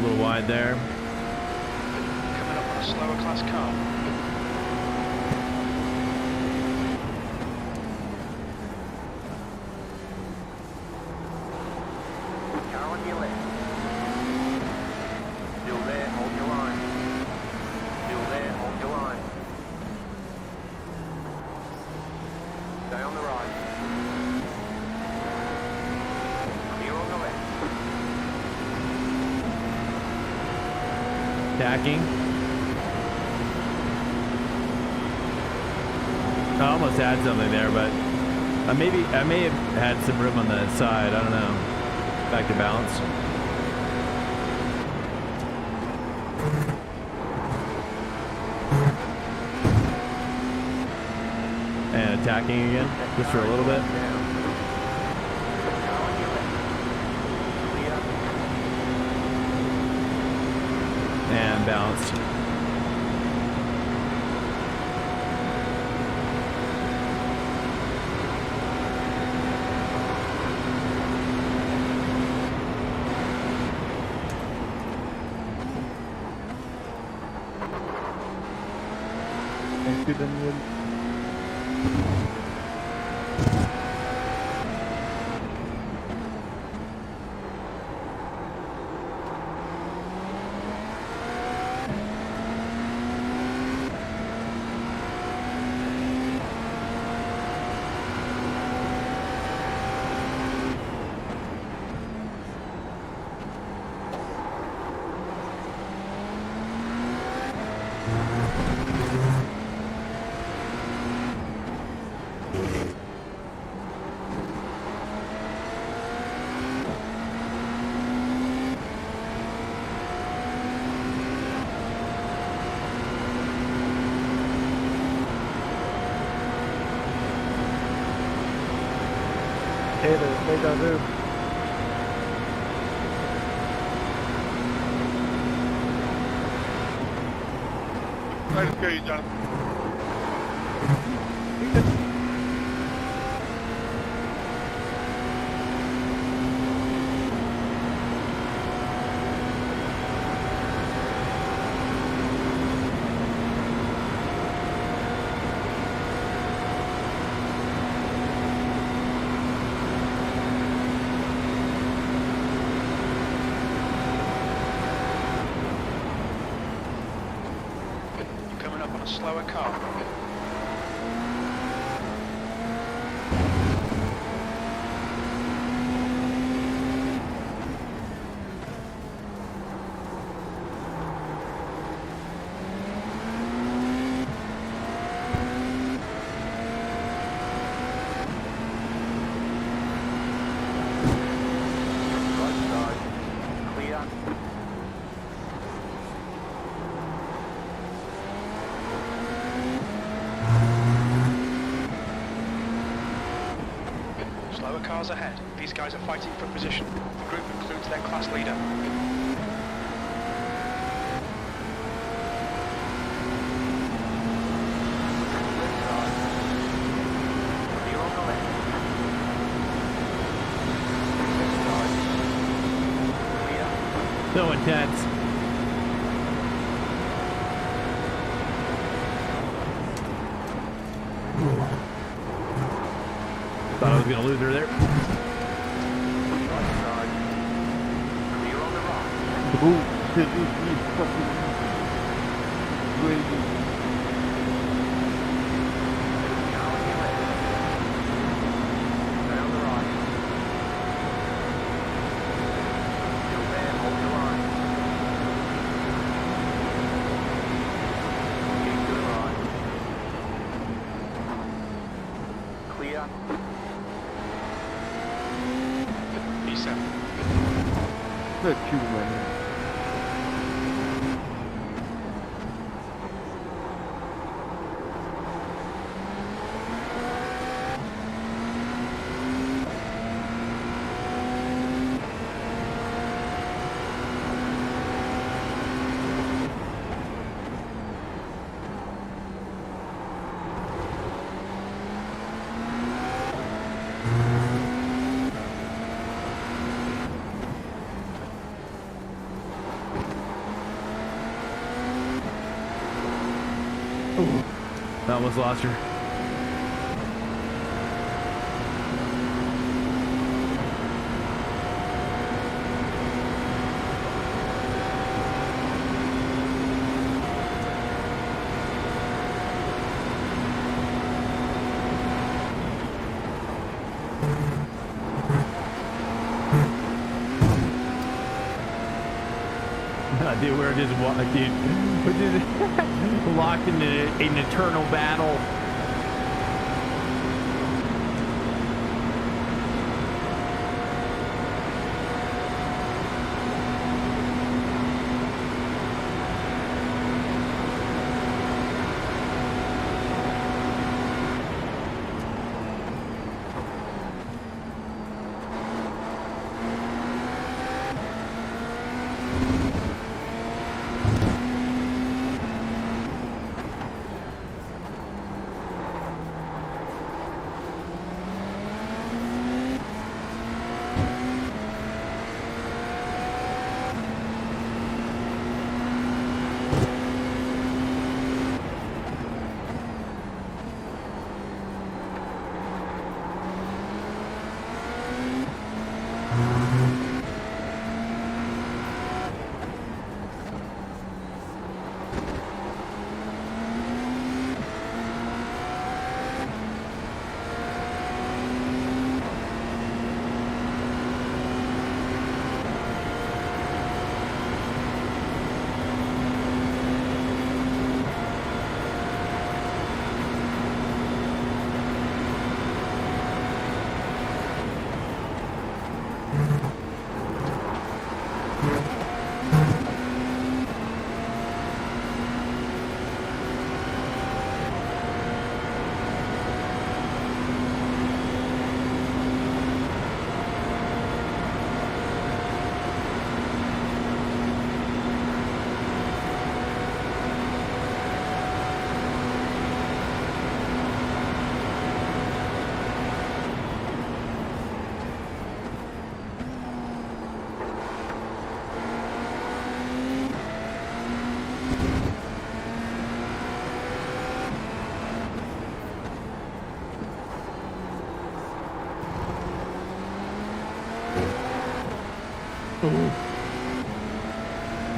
S3: little wide there.
S2: Coming up on a slower class car.
S4: Car on your left. Still there, hold your line. Still there, hold your line. Stay on the right. Clear on the left.
S3: Tacking. I almost had something there, but I may have had some room on the side. I don't know. Back to balance. And attacking again, just for a little bit. And balanced.
S6: Thank you, Daniel. Deja vu.
S7: Nice to you, John.
S2: You're coming up on a slower car.
S4: Right side. Clear.
S2: Slower cars ahead. These guys are fighting for position. The group includes their class leader.
S4: Left side. Clear on the left. Left side. Clear.
S3: So intense. Thought I was gonna lose her there.
S4: Right side. Clear on the right.
S6: Ooh, shit, this is fucking crazy.
S4: Car on your left. Stay on the right. Still there, hold your line. Keep to the right. Clear.
S2: E7.
S6: That's you, man.
S3: I almost lost her. Dude, we're just locked in an eternal battle.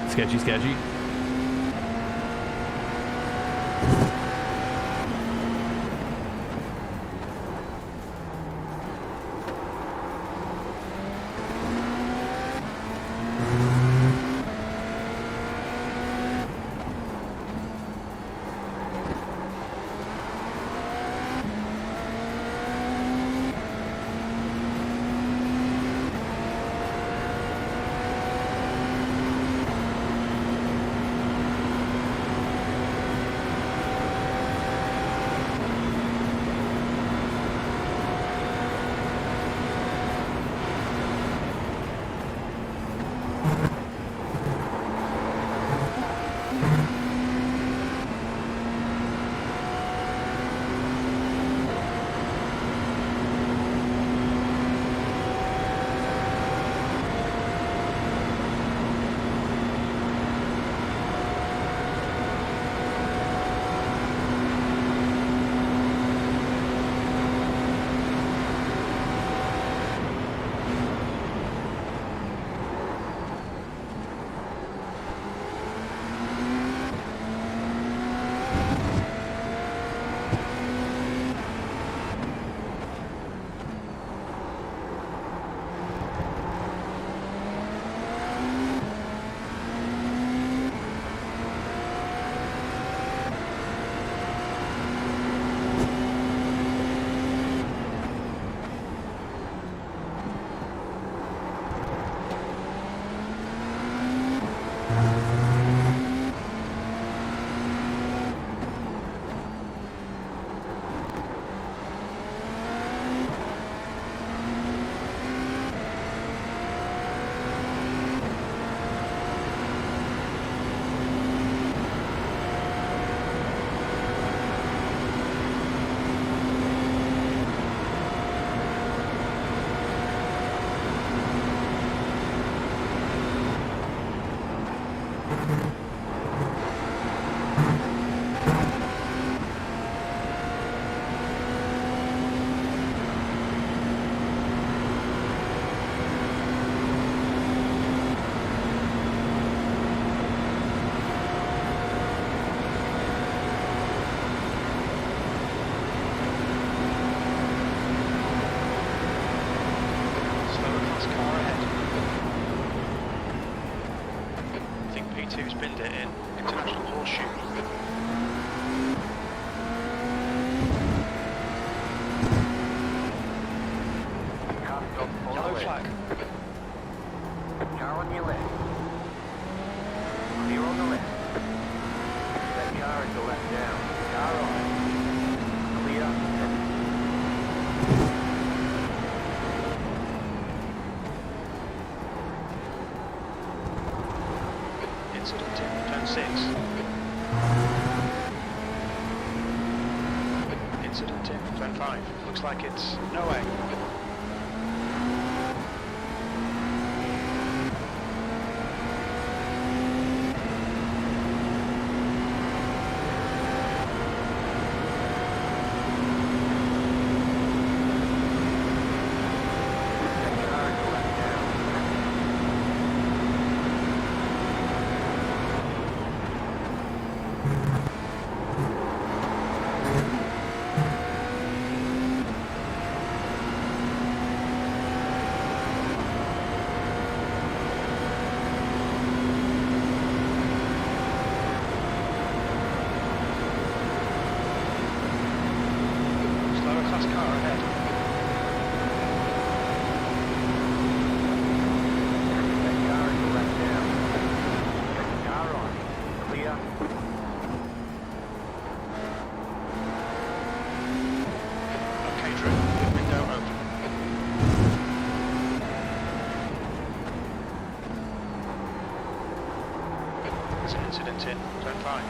S3: Sketchy, sketchy.
S2: P2 spinned it in International Horseshoe. Yellow flag.
S4: Car on your left. Clear on the left. That car is the left down. Car on. Clear.
S2: Incident in turn 6. Incident in turn 5. Looks like it's no way. Incident in turn 5.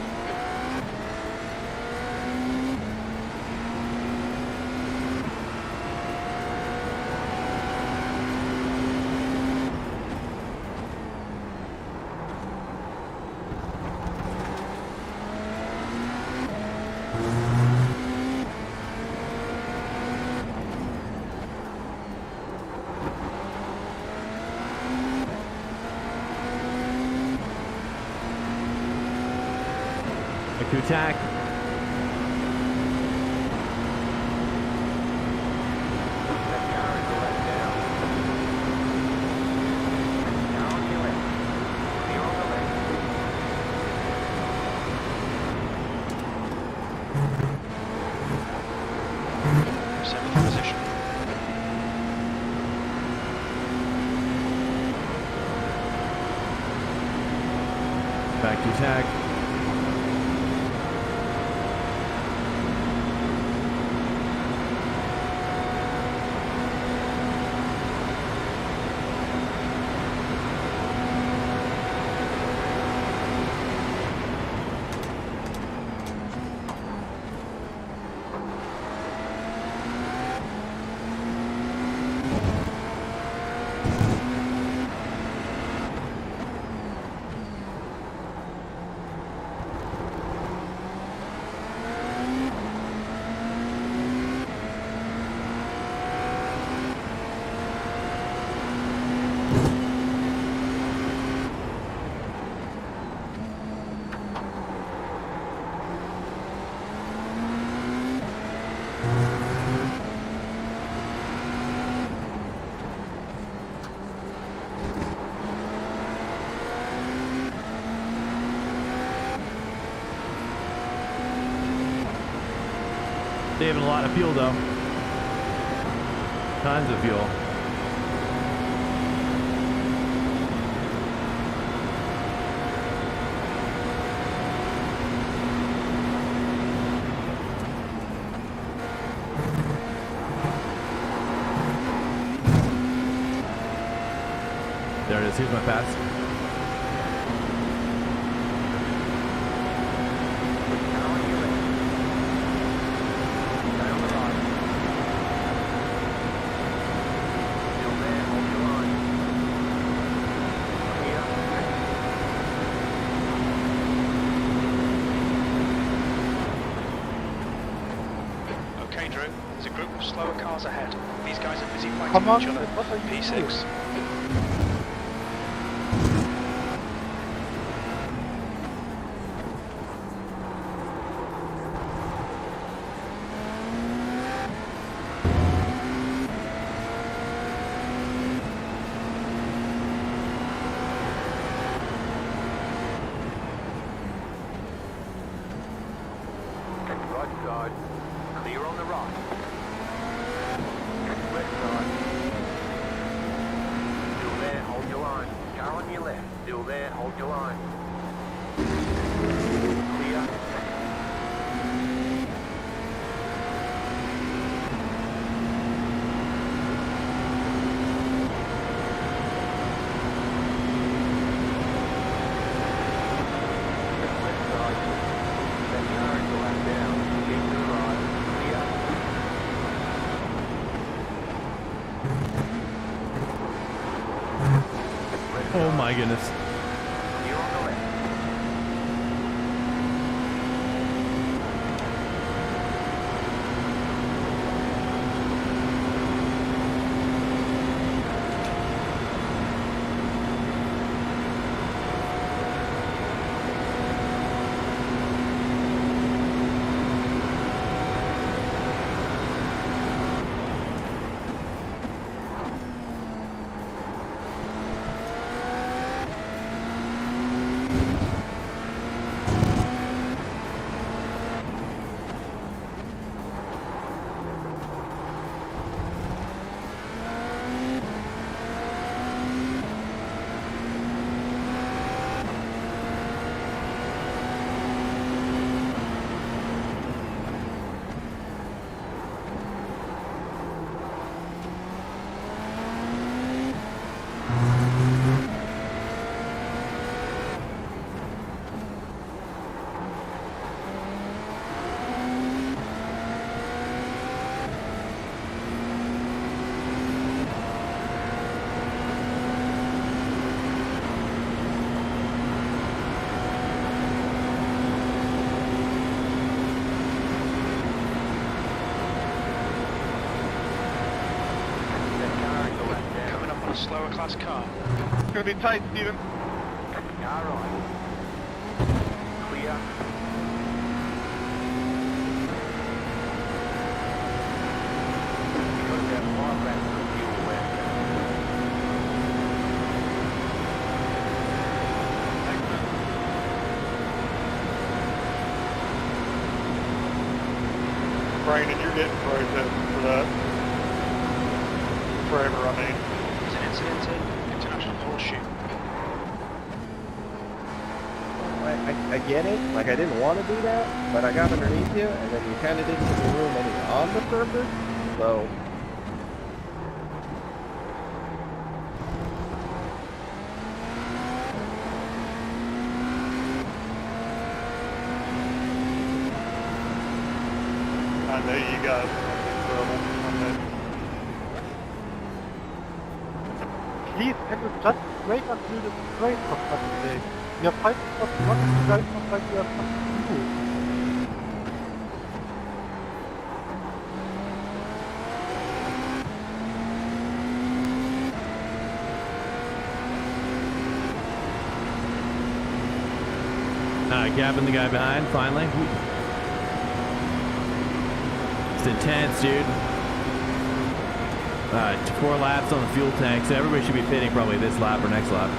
S3: tack.
S4: That car is the left down. Car on your left. Clear on the left.
S2: Seventh position.
S3: Back to tack. Saving a lot of fuel though. Tons of fuel. There it is. Here's my pass.
S4: Car on your left. Stay on the right. Still there, hold your line. Clear.
S2: Okay, Drew. There's a group of slower cars ahead. These guys are busy fighting
S7: Come on,
S2: each other.
S7: what are you
S2: P6.
S4: Right side. Clear on the right. Left side. Still there, hold your line. Car on your left. Still there, hold your line. Clear. Left side. That car is the left down. Keep to the right. Clear. Left
S3: Oh
S4: side.
S3: my goodness.
S4: Clear on the left.
S2: slower class car.
S7: It's gonna be tight, Steven.
S4: Car right. Clear.
S7: Brandon, you're getting protested for that. Forever, I mean.
S2: There's an incident in International Horseshoe.
S10: I get it. Like, I didn't want to do that, but I got underneath you, and then you kind of didn't give me room any on the surface, so...
S7: I know you guys are in trouble. Please, can you just wait until the straight for fucking sake? Your fight is not what you guys not like you are fucking cool.
S3: Gapping the guy behind, finally. It's intense, dude. 4 laps on the fuel tank, so everybody should be pitting probably this lap or next lap.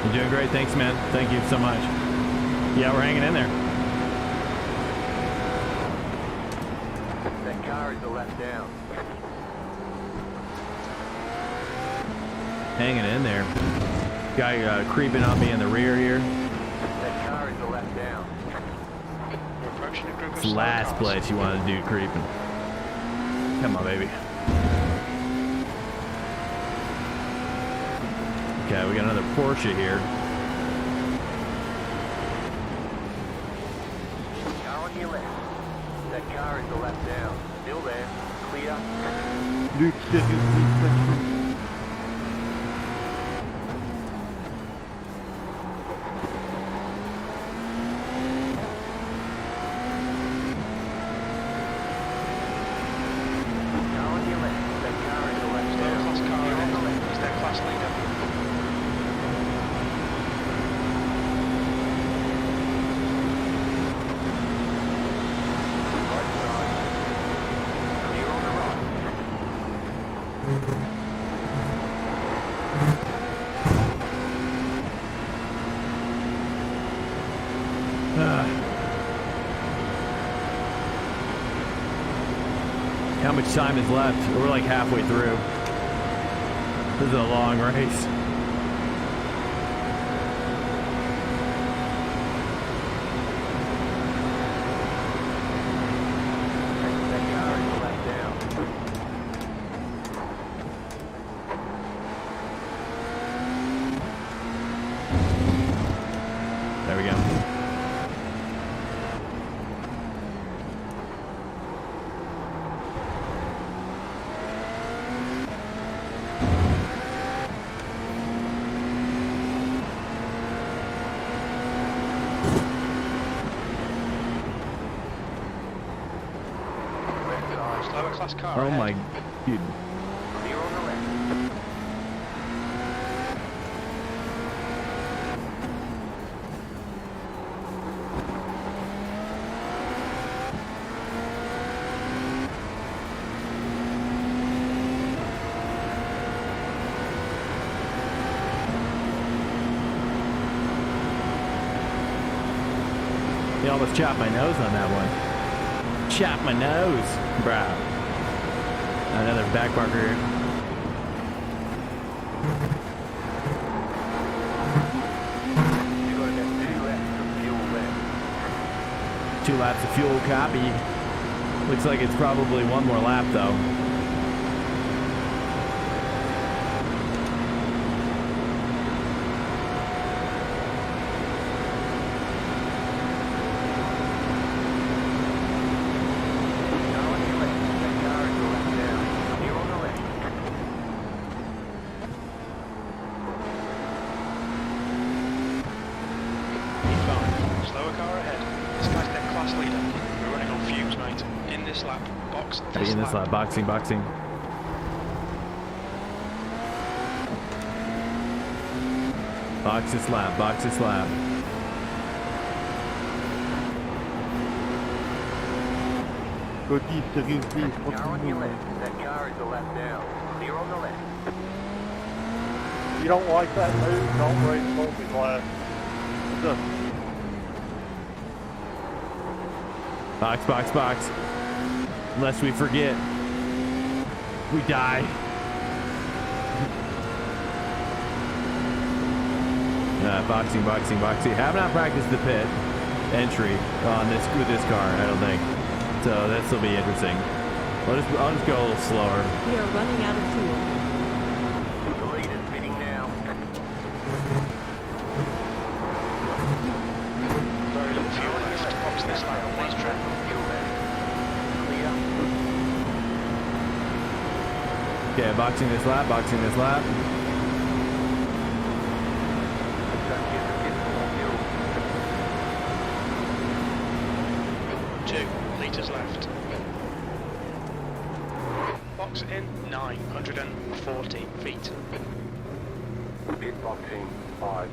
S3: You're doing great. Thanks, man. Thank you so much. Yeah, we're hanging in there.
S4: That car is the left down.
S3: Hanging in there. Guy creeping on me in the rear here.
S4: That car is the left down.
S2: We're approaching a group of
S3: It's the last
S2: cars.
S3: place you want to do creeping. Come on, baby. Okay, we got another Porsche here.
S4: Car on your left. That car is the left down. Still there. Clear.
S7: Luke, did you see that?
S4: Car on your left. That car is the left down.
S2: Class car
S4: You're on the
S2: ahead.
S4: left.
S2: He's their class leader.
S4: Right side. Clear on the right.
S3: How much time is left? We're like halfway through. This is a long race.
S4: That car is the left down.
S3: There we go.
S4: Left side.
S2: Slower class car
S3: Oh
S2: ahead.
S3: my, dude.
S4: Clear on the left.
S3: He almost chopped my nose on that one. Chopped my nose, bro. Another back marker here.
S4: You got about 2 laps of fuel left.
S3: 2 laps of fuel, copy. Looks like it's probably 1 more lap though.
S4: Car on your left. That car is the left down. Clear on the left.
S2: Keep going. Slower car ahead. This guy's their class leader. We're running on fumes, mate. In this lap. Box this
S3: In this lap, boxing. Box this lap, box this lap.
S6: Good east, good east.
S4: Car on your left. That car is a lap down. Clear on the left.
S7: You don't like that move, don't raise multi-class.
S3: Box, box, box. Lest we forget. We die. Boxing, boxing, boxing. Have not practiced the pit entry on this with this car, I don't think. So this will be interesting. I'll just go a little slower.
S1: We are running out of fuel.
S4: The lead is spinning now.
S2: Very little fuel left. Box this lap, please, Trent.
S4: Fuel left. Clear.
S3: Okay, boxing this lap, boxing this lap.
S4: Don't get the pit full of fuel.
S2: 2 litres left. Box in 940 feet.
S4: Pit boxing 5.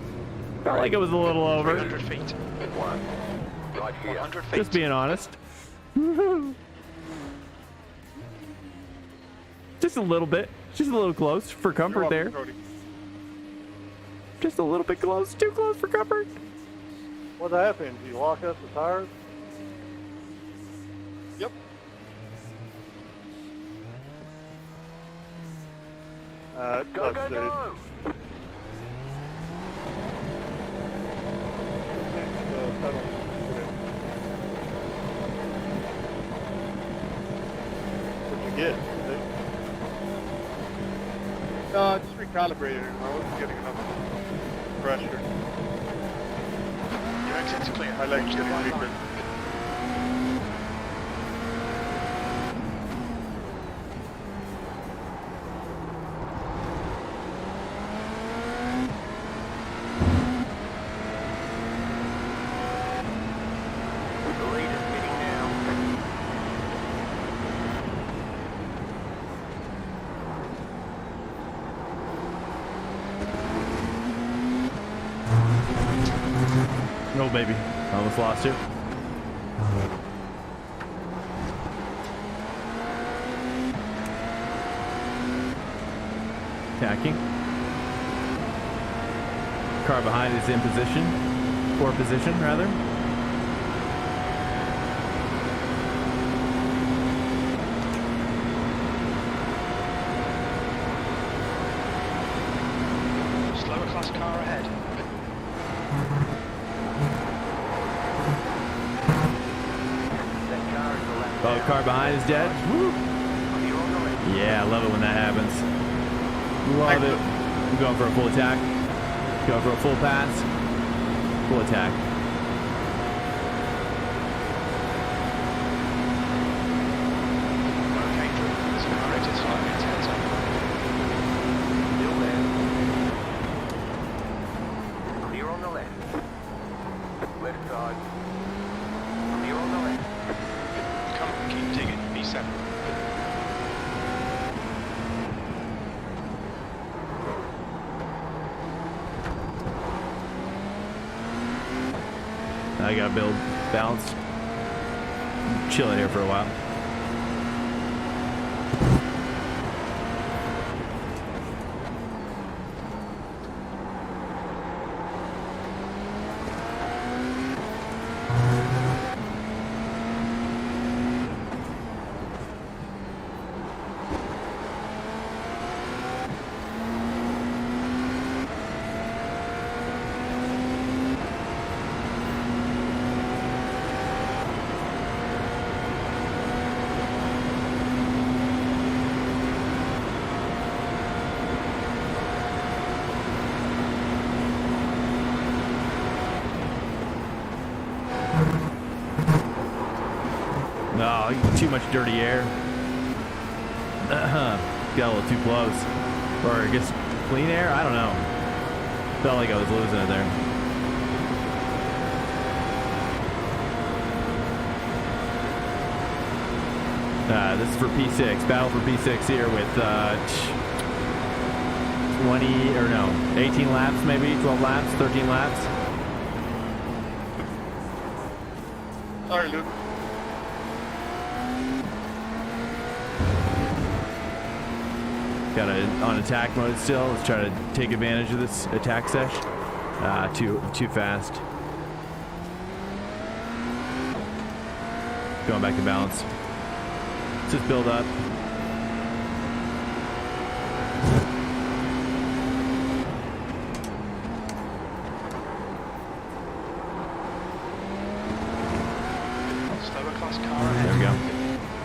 S3: Felt like it was a little over.
S2: 300 feet.
S4: 1. Right here.
S2: 100 feet.
S3: Just being honest. Just a little bit. Just a little close for comfort there. Just a little bit close. Too close for comfort.
S7: What happened? Did you lock up the tires? Yep.
S4: Go,
S7: let's
S4: go,
S7: see.
S4: go!
S7: What'd you get? No, I just recalibrated it. I wasn't getting enough pressure.
S2: Your exit's clear.
S7: I like
S2: Watch the
S7: getting
S2: white
S7: weaker.
S2: line.
S4: The lead is spinning now.
S3: No, baby. Almost lost it. Tacking. Car behind is in position. Or position, rather.
S2: Slower class car ahead.
S4: That car is a lap
S3: Oh,
S4: down.
S3: car behind is dead. Woo.
S4: Clear on the left.
S3: Yeah, I love it when that happens. Love it. I'm going for a full attack. Going for a full pass. Full attack.
S2: Okay, Drew. This car exit's 5 minutes ahead.
S4: Still there. Clear on the left. Left side. Clear on the left.
S2: Come on, keep digging. B7.
S3: I gotta build balance. Chill in here for a while. No, too much dirty air. Got a little too close. Or I guess clean air? I don't know. Felt like I was losing it there. This is for P6. Battle for P6 here with 20 or no, 18 laps maybe, 12 laps, 13 laps.
S5: Sorry, Luke.
S3: Got it on attack mode still. Let's try to take advantage of this attack sesh. Too fast. Going back to balance. Let's just build up.
S2: Slower class car ahead.
S3: There we go.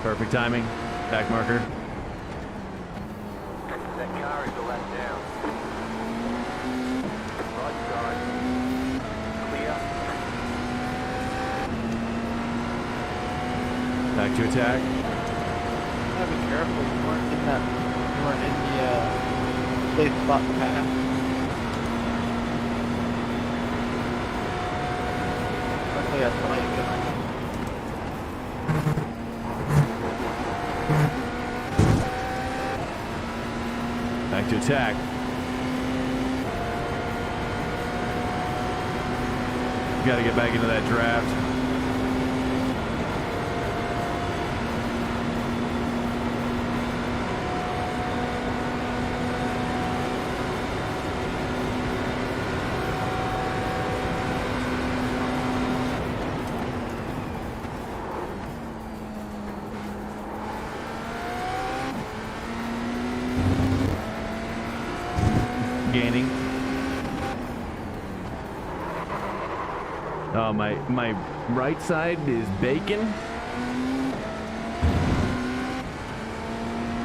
S3: Perfect timing. Back marker.
S4: That car is the left down. Right side. Clear.
S3: Back to attack.
S8: Gotta be careful. You weren't in that. You weren't in the safe spot to pass. Luckily, I saw you going.
S3: Back to attack. Got to get back into that draft. Gaining. Oh, my right side is bacon.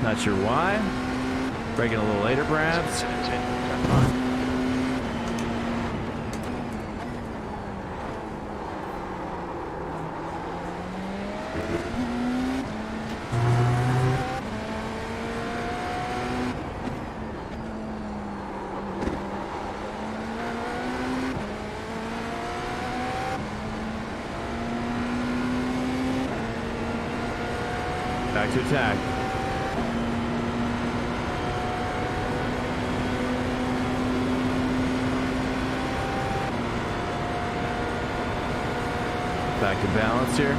S3: Not sure why. Breaking a little later, perhaps. Back to attack. Back to balance here.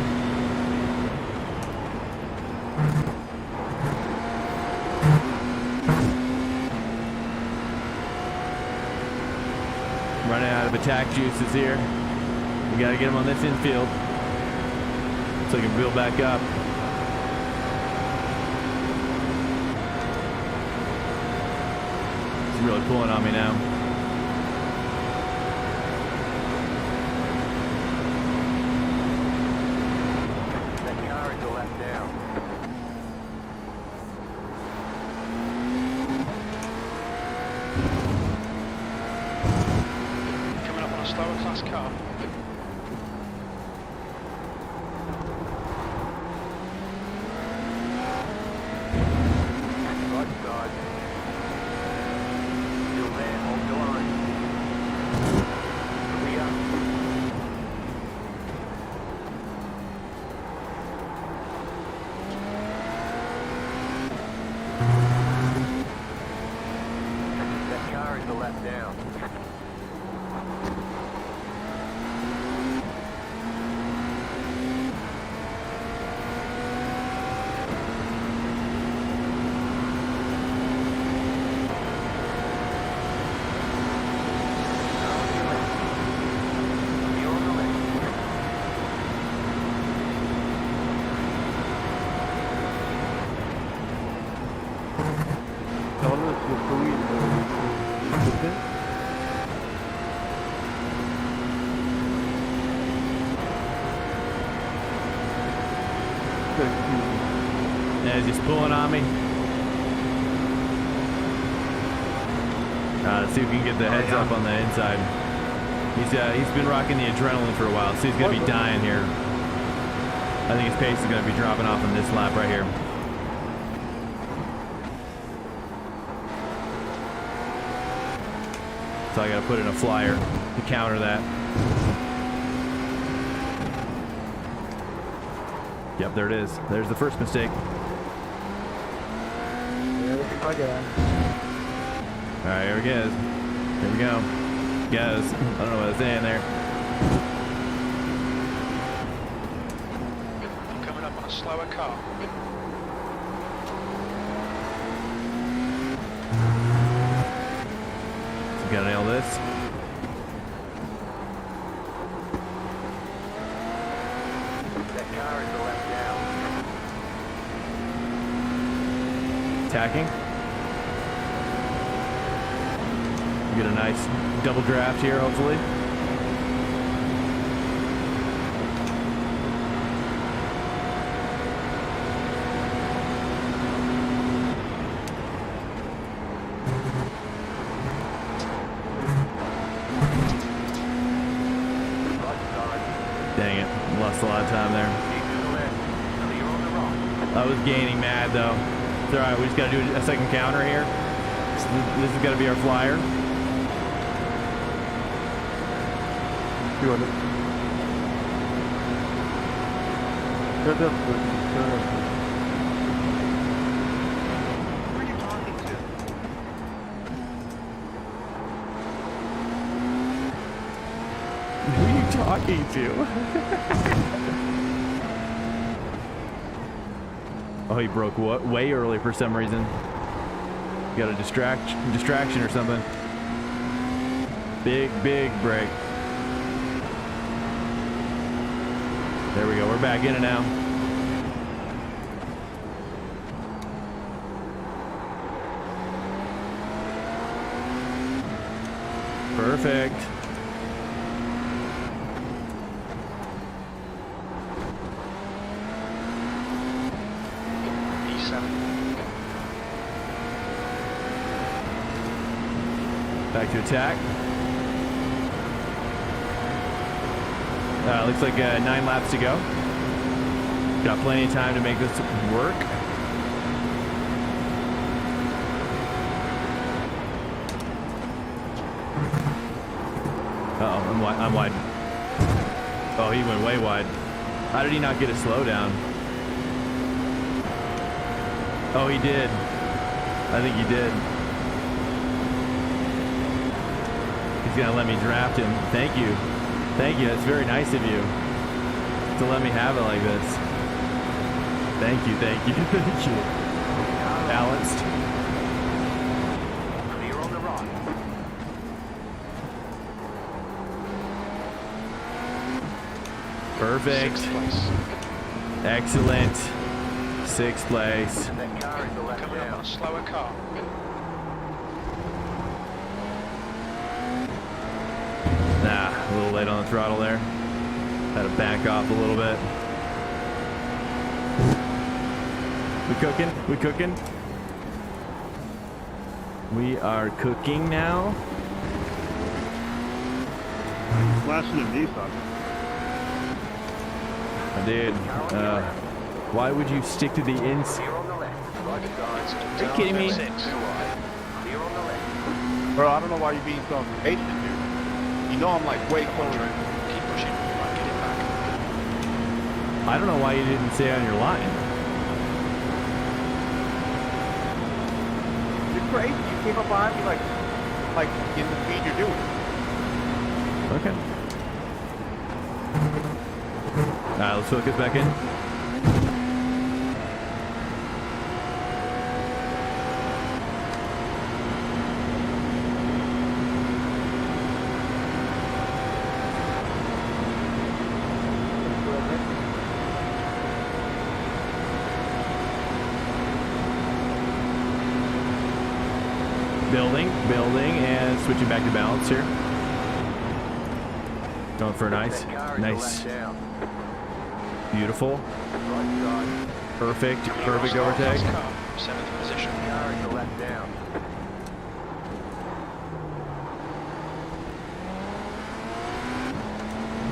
S3: Running out of attack juices here. We got to get him on this infield so he can build back up. He's really pulling on me now.
S4: That car is the left down.
S2: Coming up on a slower class car.
S4: Right side. Still there, hold the line. Clear. That car is the left down.
S3: Yeah, he's just pulling on me. Let's see if we can get the heads up on the inside. He's been rocking the adrenaline for a while, so he's gonna be dying here. I think his pace is gonna be dropping off on this lap right here. So I gotta put in a flyer to counter that. Yep, there it is. There's the first mistake. right, here we go. Here we go. Goes. I don't know what I'm saying there.
S2: Coming up on a slower car.
S3: So gotta nail this.
S4: That car is the left down.
S3: Tacking. Get a nice double draft here, hopefully. Dang it, lost a lot of time there. I was gaining mad though. It's all right, we just gotta do a second counter here. This is gonna be our flyer.
S6: 200. Good, good, good.
S2: Who are you talking to?
S3: Who are you talking to? Oh, he broke way early for some reason. Got a distraction or something. Big break. There we go. We're back in it now. Perfect. Back to attack. Looks like 9 laps to go. Got plenty of time to make this work. Uh-oh, I'm wide. Oh, he went way wide. How did he not get a slowdown? Oh, he did. I think he did. He's gonna let me draft him. Thank you. Thank you. That's very nice of you to let me have it like this. Thank you. Thank you. Thank you. Balanced.
S4: Clear on the right.
S3: Perfect.
S2: 6th place.
S3: Excellent. 6th place.
S4: That car is the left
S2: Coming up on
S4: down.
S2: a slower car.
S3: Nah, a little late on the throttle there. Had to back off a little bit. We cooking? We cooking? We are cooking now.
S7: Flashing a Nissan.
S3: Dude, why would you stick to the ins?
S4: Clear on the left. Right side.
S3: Are you kidding me?
S2: 6.
S4: Clear on the left.
S7: Bro, I don't know why you're being so impatient, dude. You know I'm like way closer.
S2: Keep pushing. Right, get it back.
S3: I don't know why you didn't stay on your line.
S7: You're crazy. You came up behind me like in the speed you're doing.
S3: Okay. Alright, let's focus back in. Building, and switching back to balance here. Going for a nice, beautiful, perfect overtake.
S2: 7th position.
S4: Car is the left down.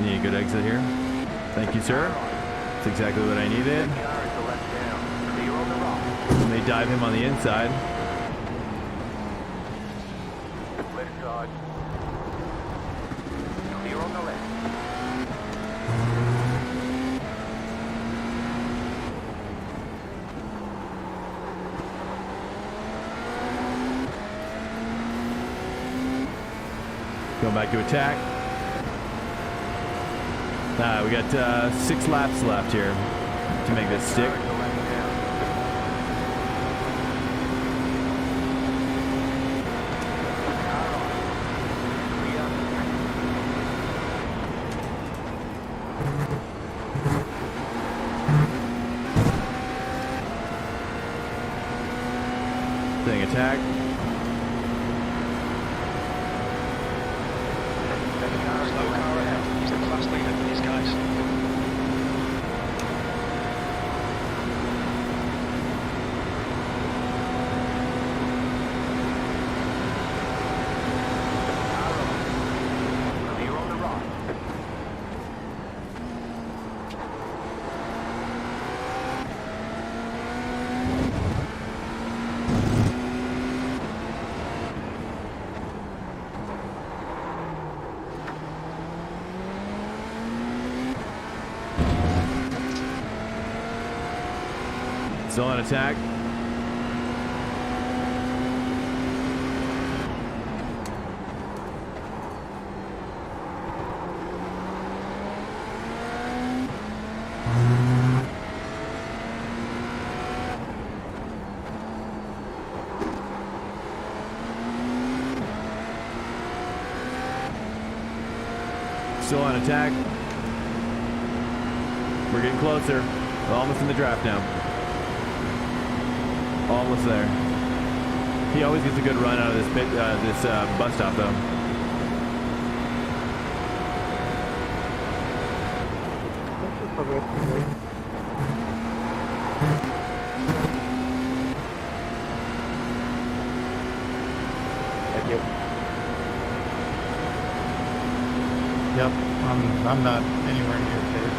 S3: Need a good exit here. Thank you, sir. That's exactly what I needed.
S4: Car is the left down. Clear on the right.
S3: May dive him on the inside.
S4: Left side. Clear on the left.
S3: Going back to attack. We got 6 laps left here to make this stick.
S4: Car to left now. Car on. Clear.
S3: Thing attack.
S2: Slow car ahead. He's the class leader for these guys.
S4: Clear on the right.
S3: Still on attack. Still on attack. We're getting closer. We're almost in the draft now. Almost there. He always gets a good run out of this bus stop, though.
S6: Thank you.
S8: Yep, I'm not anywhere near safe.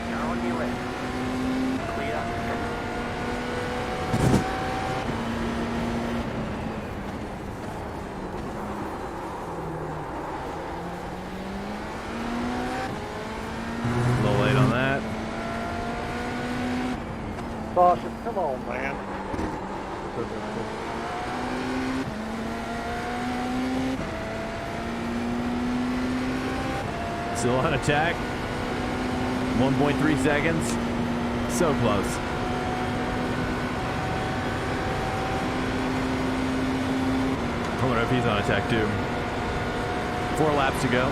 S4: Car on your left. Clear.
S3: A little late on that.
S7: Sasha, come on, man.
S3: Still on attack. 1.3 seconds. So close. I wonder if he's on attack too. 4 laps to go.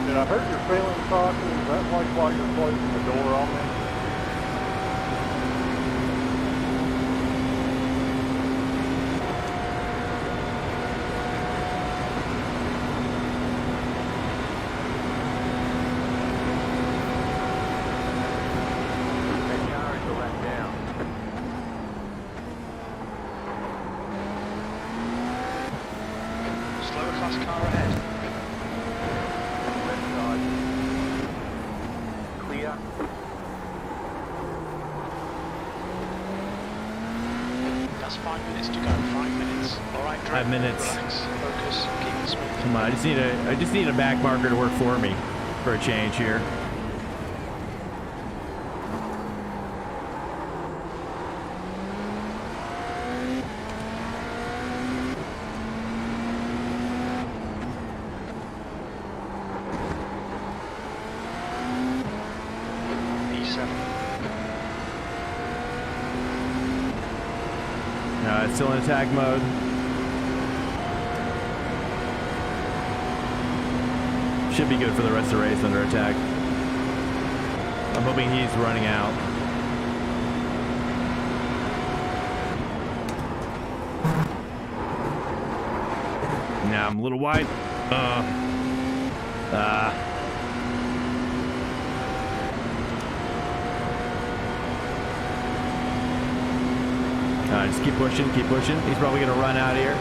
S7: Did I hurt your feelings, Sasha? Is that like why you're closing the door on me?
S4: That car is a lap down.
S2: Slower class car ahead.
S4: Left side. Clear.
S2: That's 5 minutes to go. 5 minutes. All right, Drew.
S3: 5 minutes.
S2: Relax. Focus. Keep it smooth.
S3: Come on, I just need a back marker to work for me for a change here.
S2: E7.
S3: It's still in attack mode. Should be good for the rest of the race under attack. I'm hoping he's running out. Now I'm a little wide. just keep pushing, keep pushing. He's probably gonna run out here.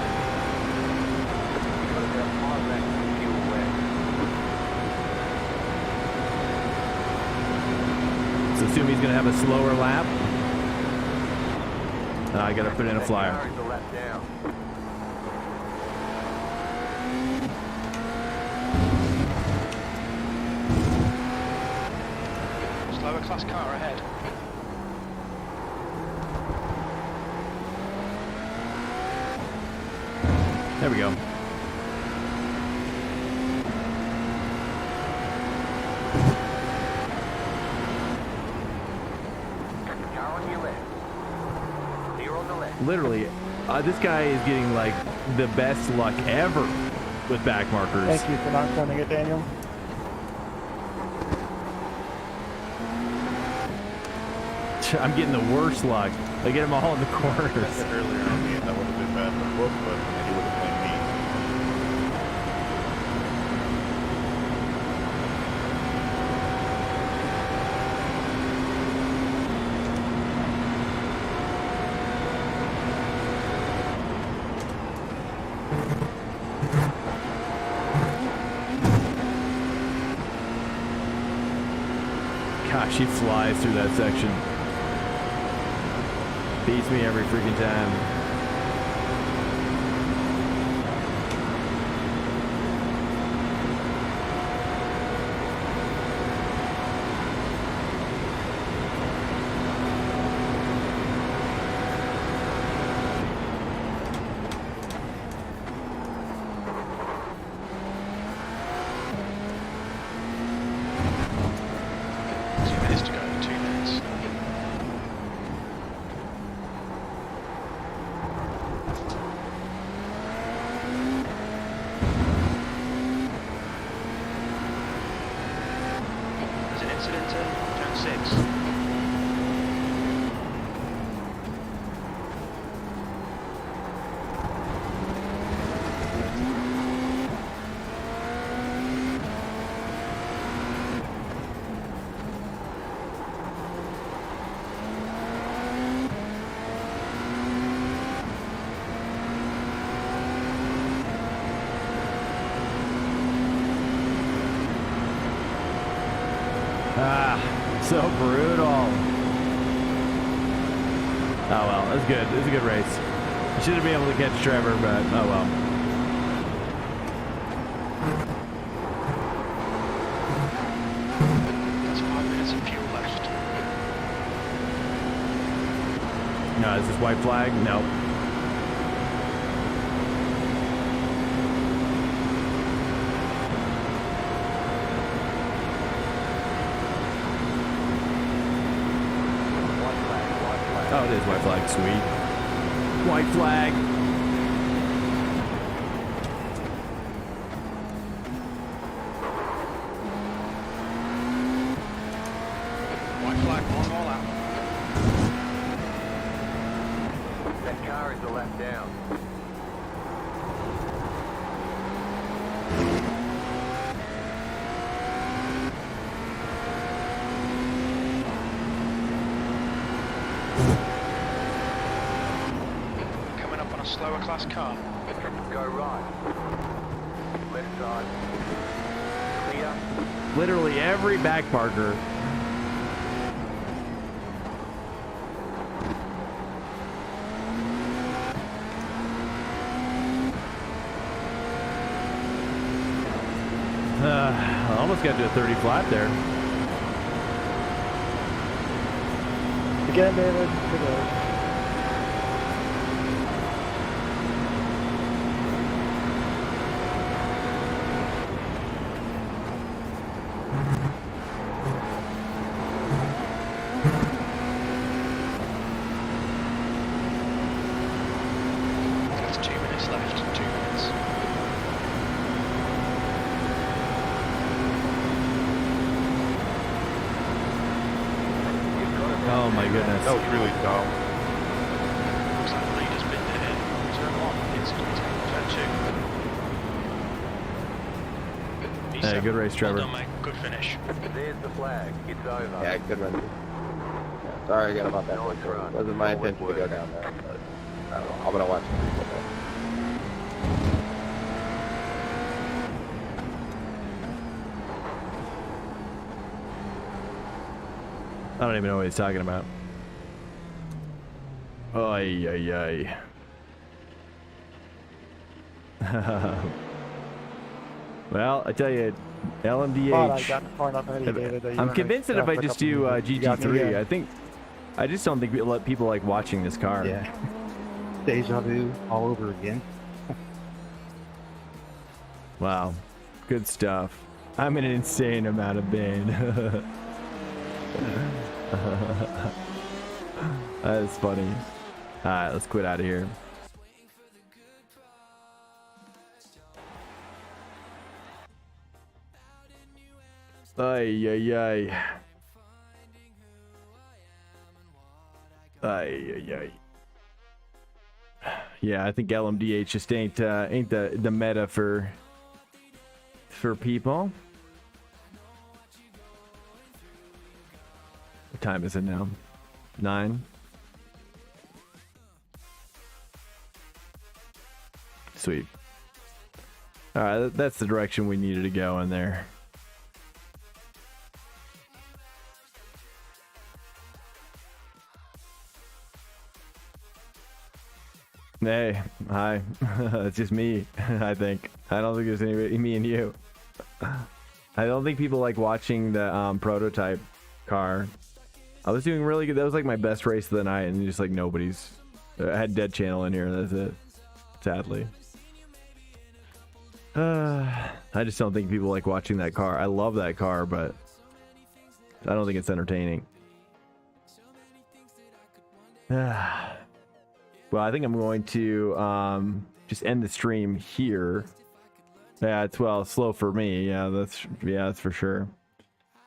S4: Got about 5 laps of fuel left.
S3: So assume he's gonna have a slower lap. I gotta put in a flyer.
S4: That car is a lap down.
S2: Slower class car ahead.
S3: There we go.
S4: Car on your left. Clear on the left.
S3: Literally, this guy is getting like the best luck ever with back markers.
S6: Thank you for not sending it, Daniel.
S3: I'm getting the worst luck. I get them all in the corners.
S7: Earlier on me, that would have been bad for both of us, and he would have blamed me.
S3: Gosh, he flies through that section. Beats me every freaking time. So brutal. Oh well, that's good. It was a good race. I should have been able to catch Trevor, but oh well.
S2: That's 5 minutes of fuel left.
S3: No, is this white flag? Nope. Oh, it is white flag. Sweet. White flag.
S2: White flag, one all out.
S4: That car is a lap down.
S2: Coming up on a slower class car.
S4: Go right. Left side. Clear.
S3: Literally every back marker. I almost got to a 30 flat there.
S6: Again, David. Good luck.
S2: That's 2 minutes left. 2 minutes.
S3: Oh my goodness.
S7: That was really dumb.
S2: Looks like the leader's been there. Turn 1. It's turn 2.
S3: Hey, good race, Trevor.
S2: Well done, mate. Good finish.
S4: There's the flag. It's over.
S10: Yeah, good run. Yeah, sorry again about that.
S4: Nice run.
S10: It wasn't my
S4: Solid
S10: intention to go
S4: work.
S10: down there. But I don't know. I'm gonna watch the replay.
S3: I don't even know what he's talking about. Ay, ay, ay. Well, I tell you, LMDh.
S8: But I got far enough ahead of you, David, that you
S3: I'm
S8: weren't
S3: convinced that if I
S8: gonna
S3: just
S8: pick
S3: do
S8: up you got me
S3: GT3,
S8: again.
S3: I just don't think people like watching this car.
S8: Yeah. Deja vu all over again.
S3: Wow, good stuff. I'm in an insane amount of pain. That is funny. All right, let's quit out of here. Ay, ay, ay. Ay, ay, ay. Yeah, I think LMDh just ain't the meta for people. What time is it now? 9. Sweet. All right, that's the direction we needed to go in there. Hey, hi. It's just me, I think. I don't think there's anybody, me and you. I don't think people like watching the prototype car. I was doing really good. That was like my best race of the night, and just like nobody's. I had dead channel in here. That's it. Sadly. I just don't think people like watching that car. I love that car, but I don't think it's entertaining. Well, I think I'm going to just end the stream here. Yeah, it's slow for me. Yeah, that's for sure.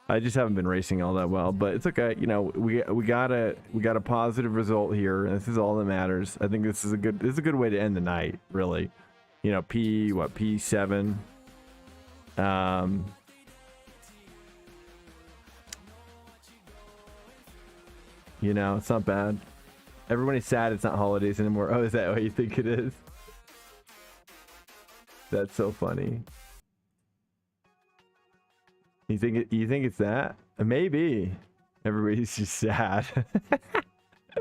S3: I just haven't been racing all that well, but it's okay. You know, we got a positive result here, and this is all that matters. I think this is a good way to end the night, really. You know, P7. You know, it's not bad. Everybody's sad it's not holidays anymore. Oh, is that what you think it is? That's so funny. You think it's that? Maybe. Everybody's just sad.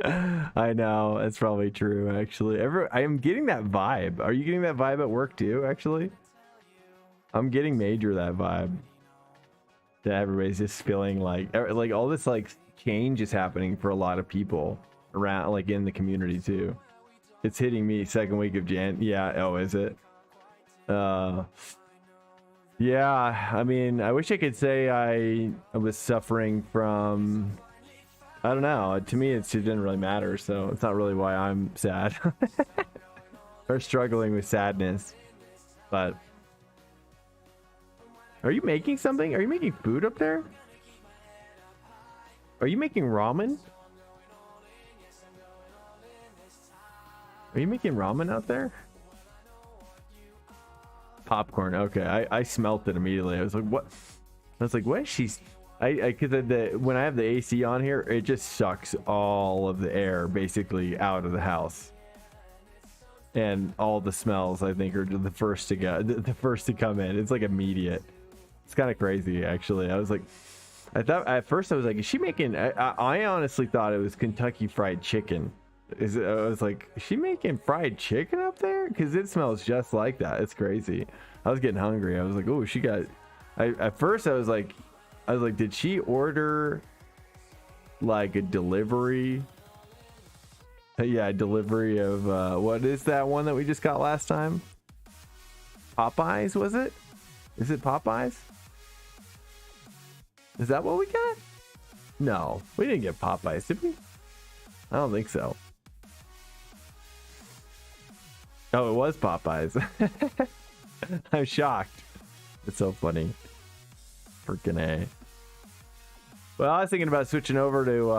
S3: I know, that's probably true actually. I am getting that vibe. Are you getting that vibe at work too, actually? I'm getting major that vibe. That everybody's just feeling like all this like change is happening for a lot of people around, like in the community too. It's hitting me second week of Jan. Yeah, oh, is it? Yeah, I mean, I wish I could say I was suffering from, I don't know. To me, it didn't really matter, so it's not really why I'm sad or struggling with sadness. But are you making something? Are you making food up there? Are you making ramen? Are you making ramen out there? Popcorn. Okay, I smelt it immediately. I was like, what? I was like, what is she? Because when I have the AC on here, it just sucks all of the air basically out of the house, and all the smells I think are the first to go, the first to come in. It's like immediate. It's kind of crazy actually. I was like, I thought at first I was like, is she making? I honestly thought it was Kentucky Fried Chicken. I was like, is she making fried chicken up there? Because it smells just like that. It's crazy. I was getting hungry. I was like, oh, she got. At first I was like, did she order like a delivery? Yeah, delivery of what is that one that we just got last time? Popeyes, was it? Is it Popeyes? Is that what we got? No, we didn't get Popeyes, did we? I don't think so. Oh, it was Popeyes. I'm shocked. It's so funny. Freaking A. Well, I was thinking about switching over to,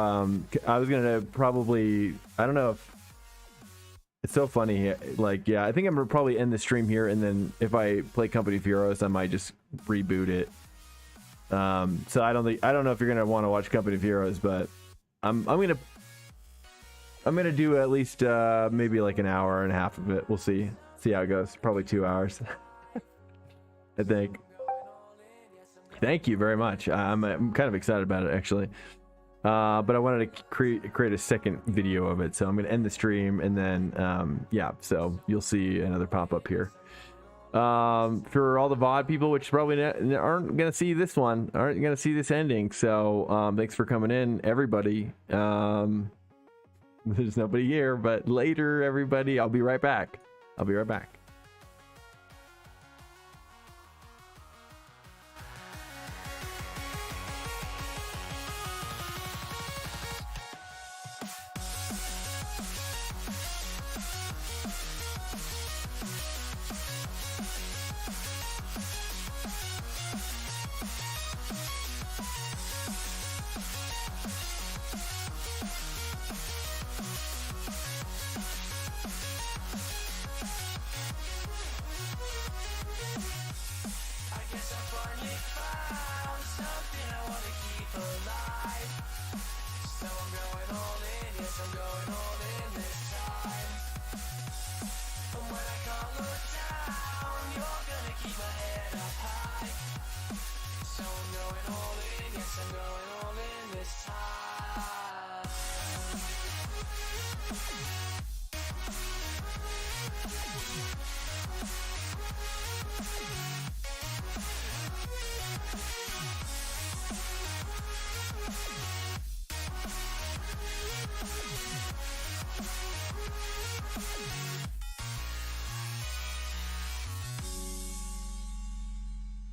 S3: I was going to probably, I don't know if, it's so funny. Like, yeah, I think I'm going to probably end the stream here. And then if I play Company of Heroes, I might just reboot it. So I don't know if you're going to want to watch Company of Heroes, but I'm going to, I'm gonna do at least maybe like an hour and a half of it. We'll see how it goes. Probably 2 hours, I think. Thank you very much. I'm kind of excited about it actually. But I wanted to create a second video of it, so I'm gonna end the stream and then yeah, so you'll see another pop up here. For all the VOD people, which probably aren't gonna see this one, aren't gonna see this ending. So thanks for coming in, everybody. There's nobody here, but later, everybody. I'll be right back. I'll be right back.
S11: So I'm going all in, yes I'm going all in this time.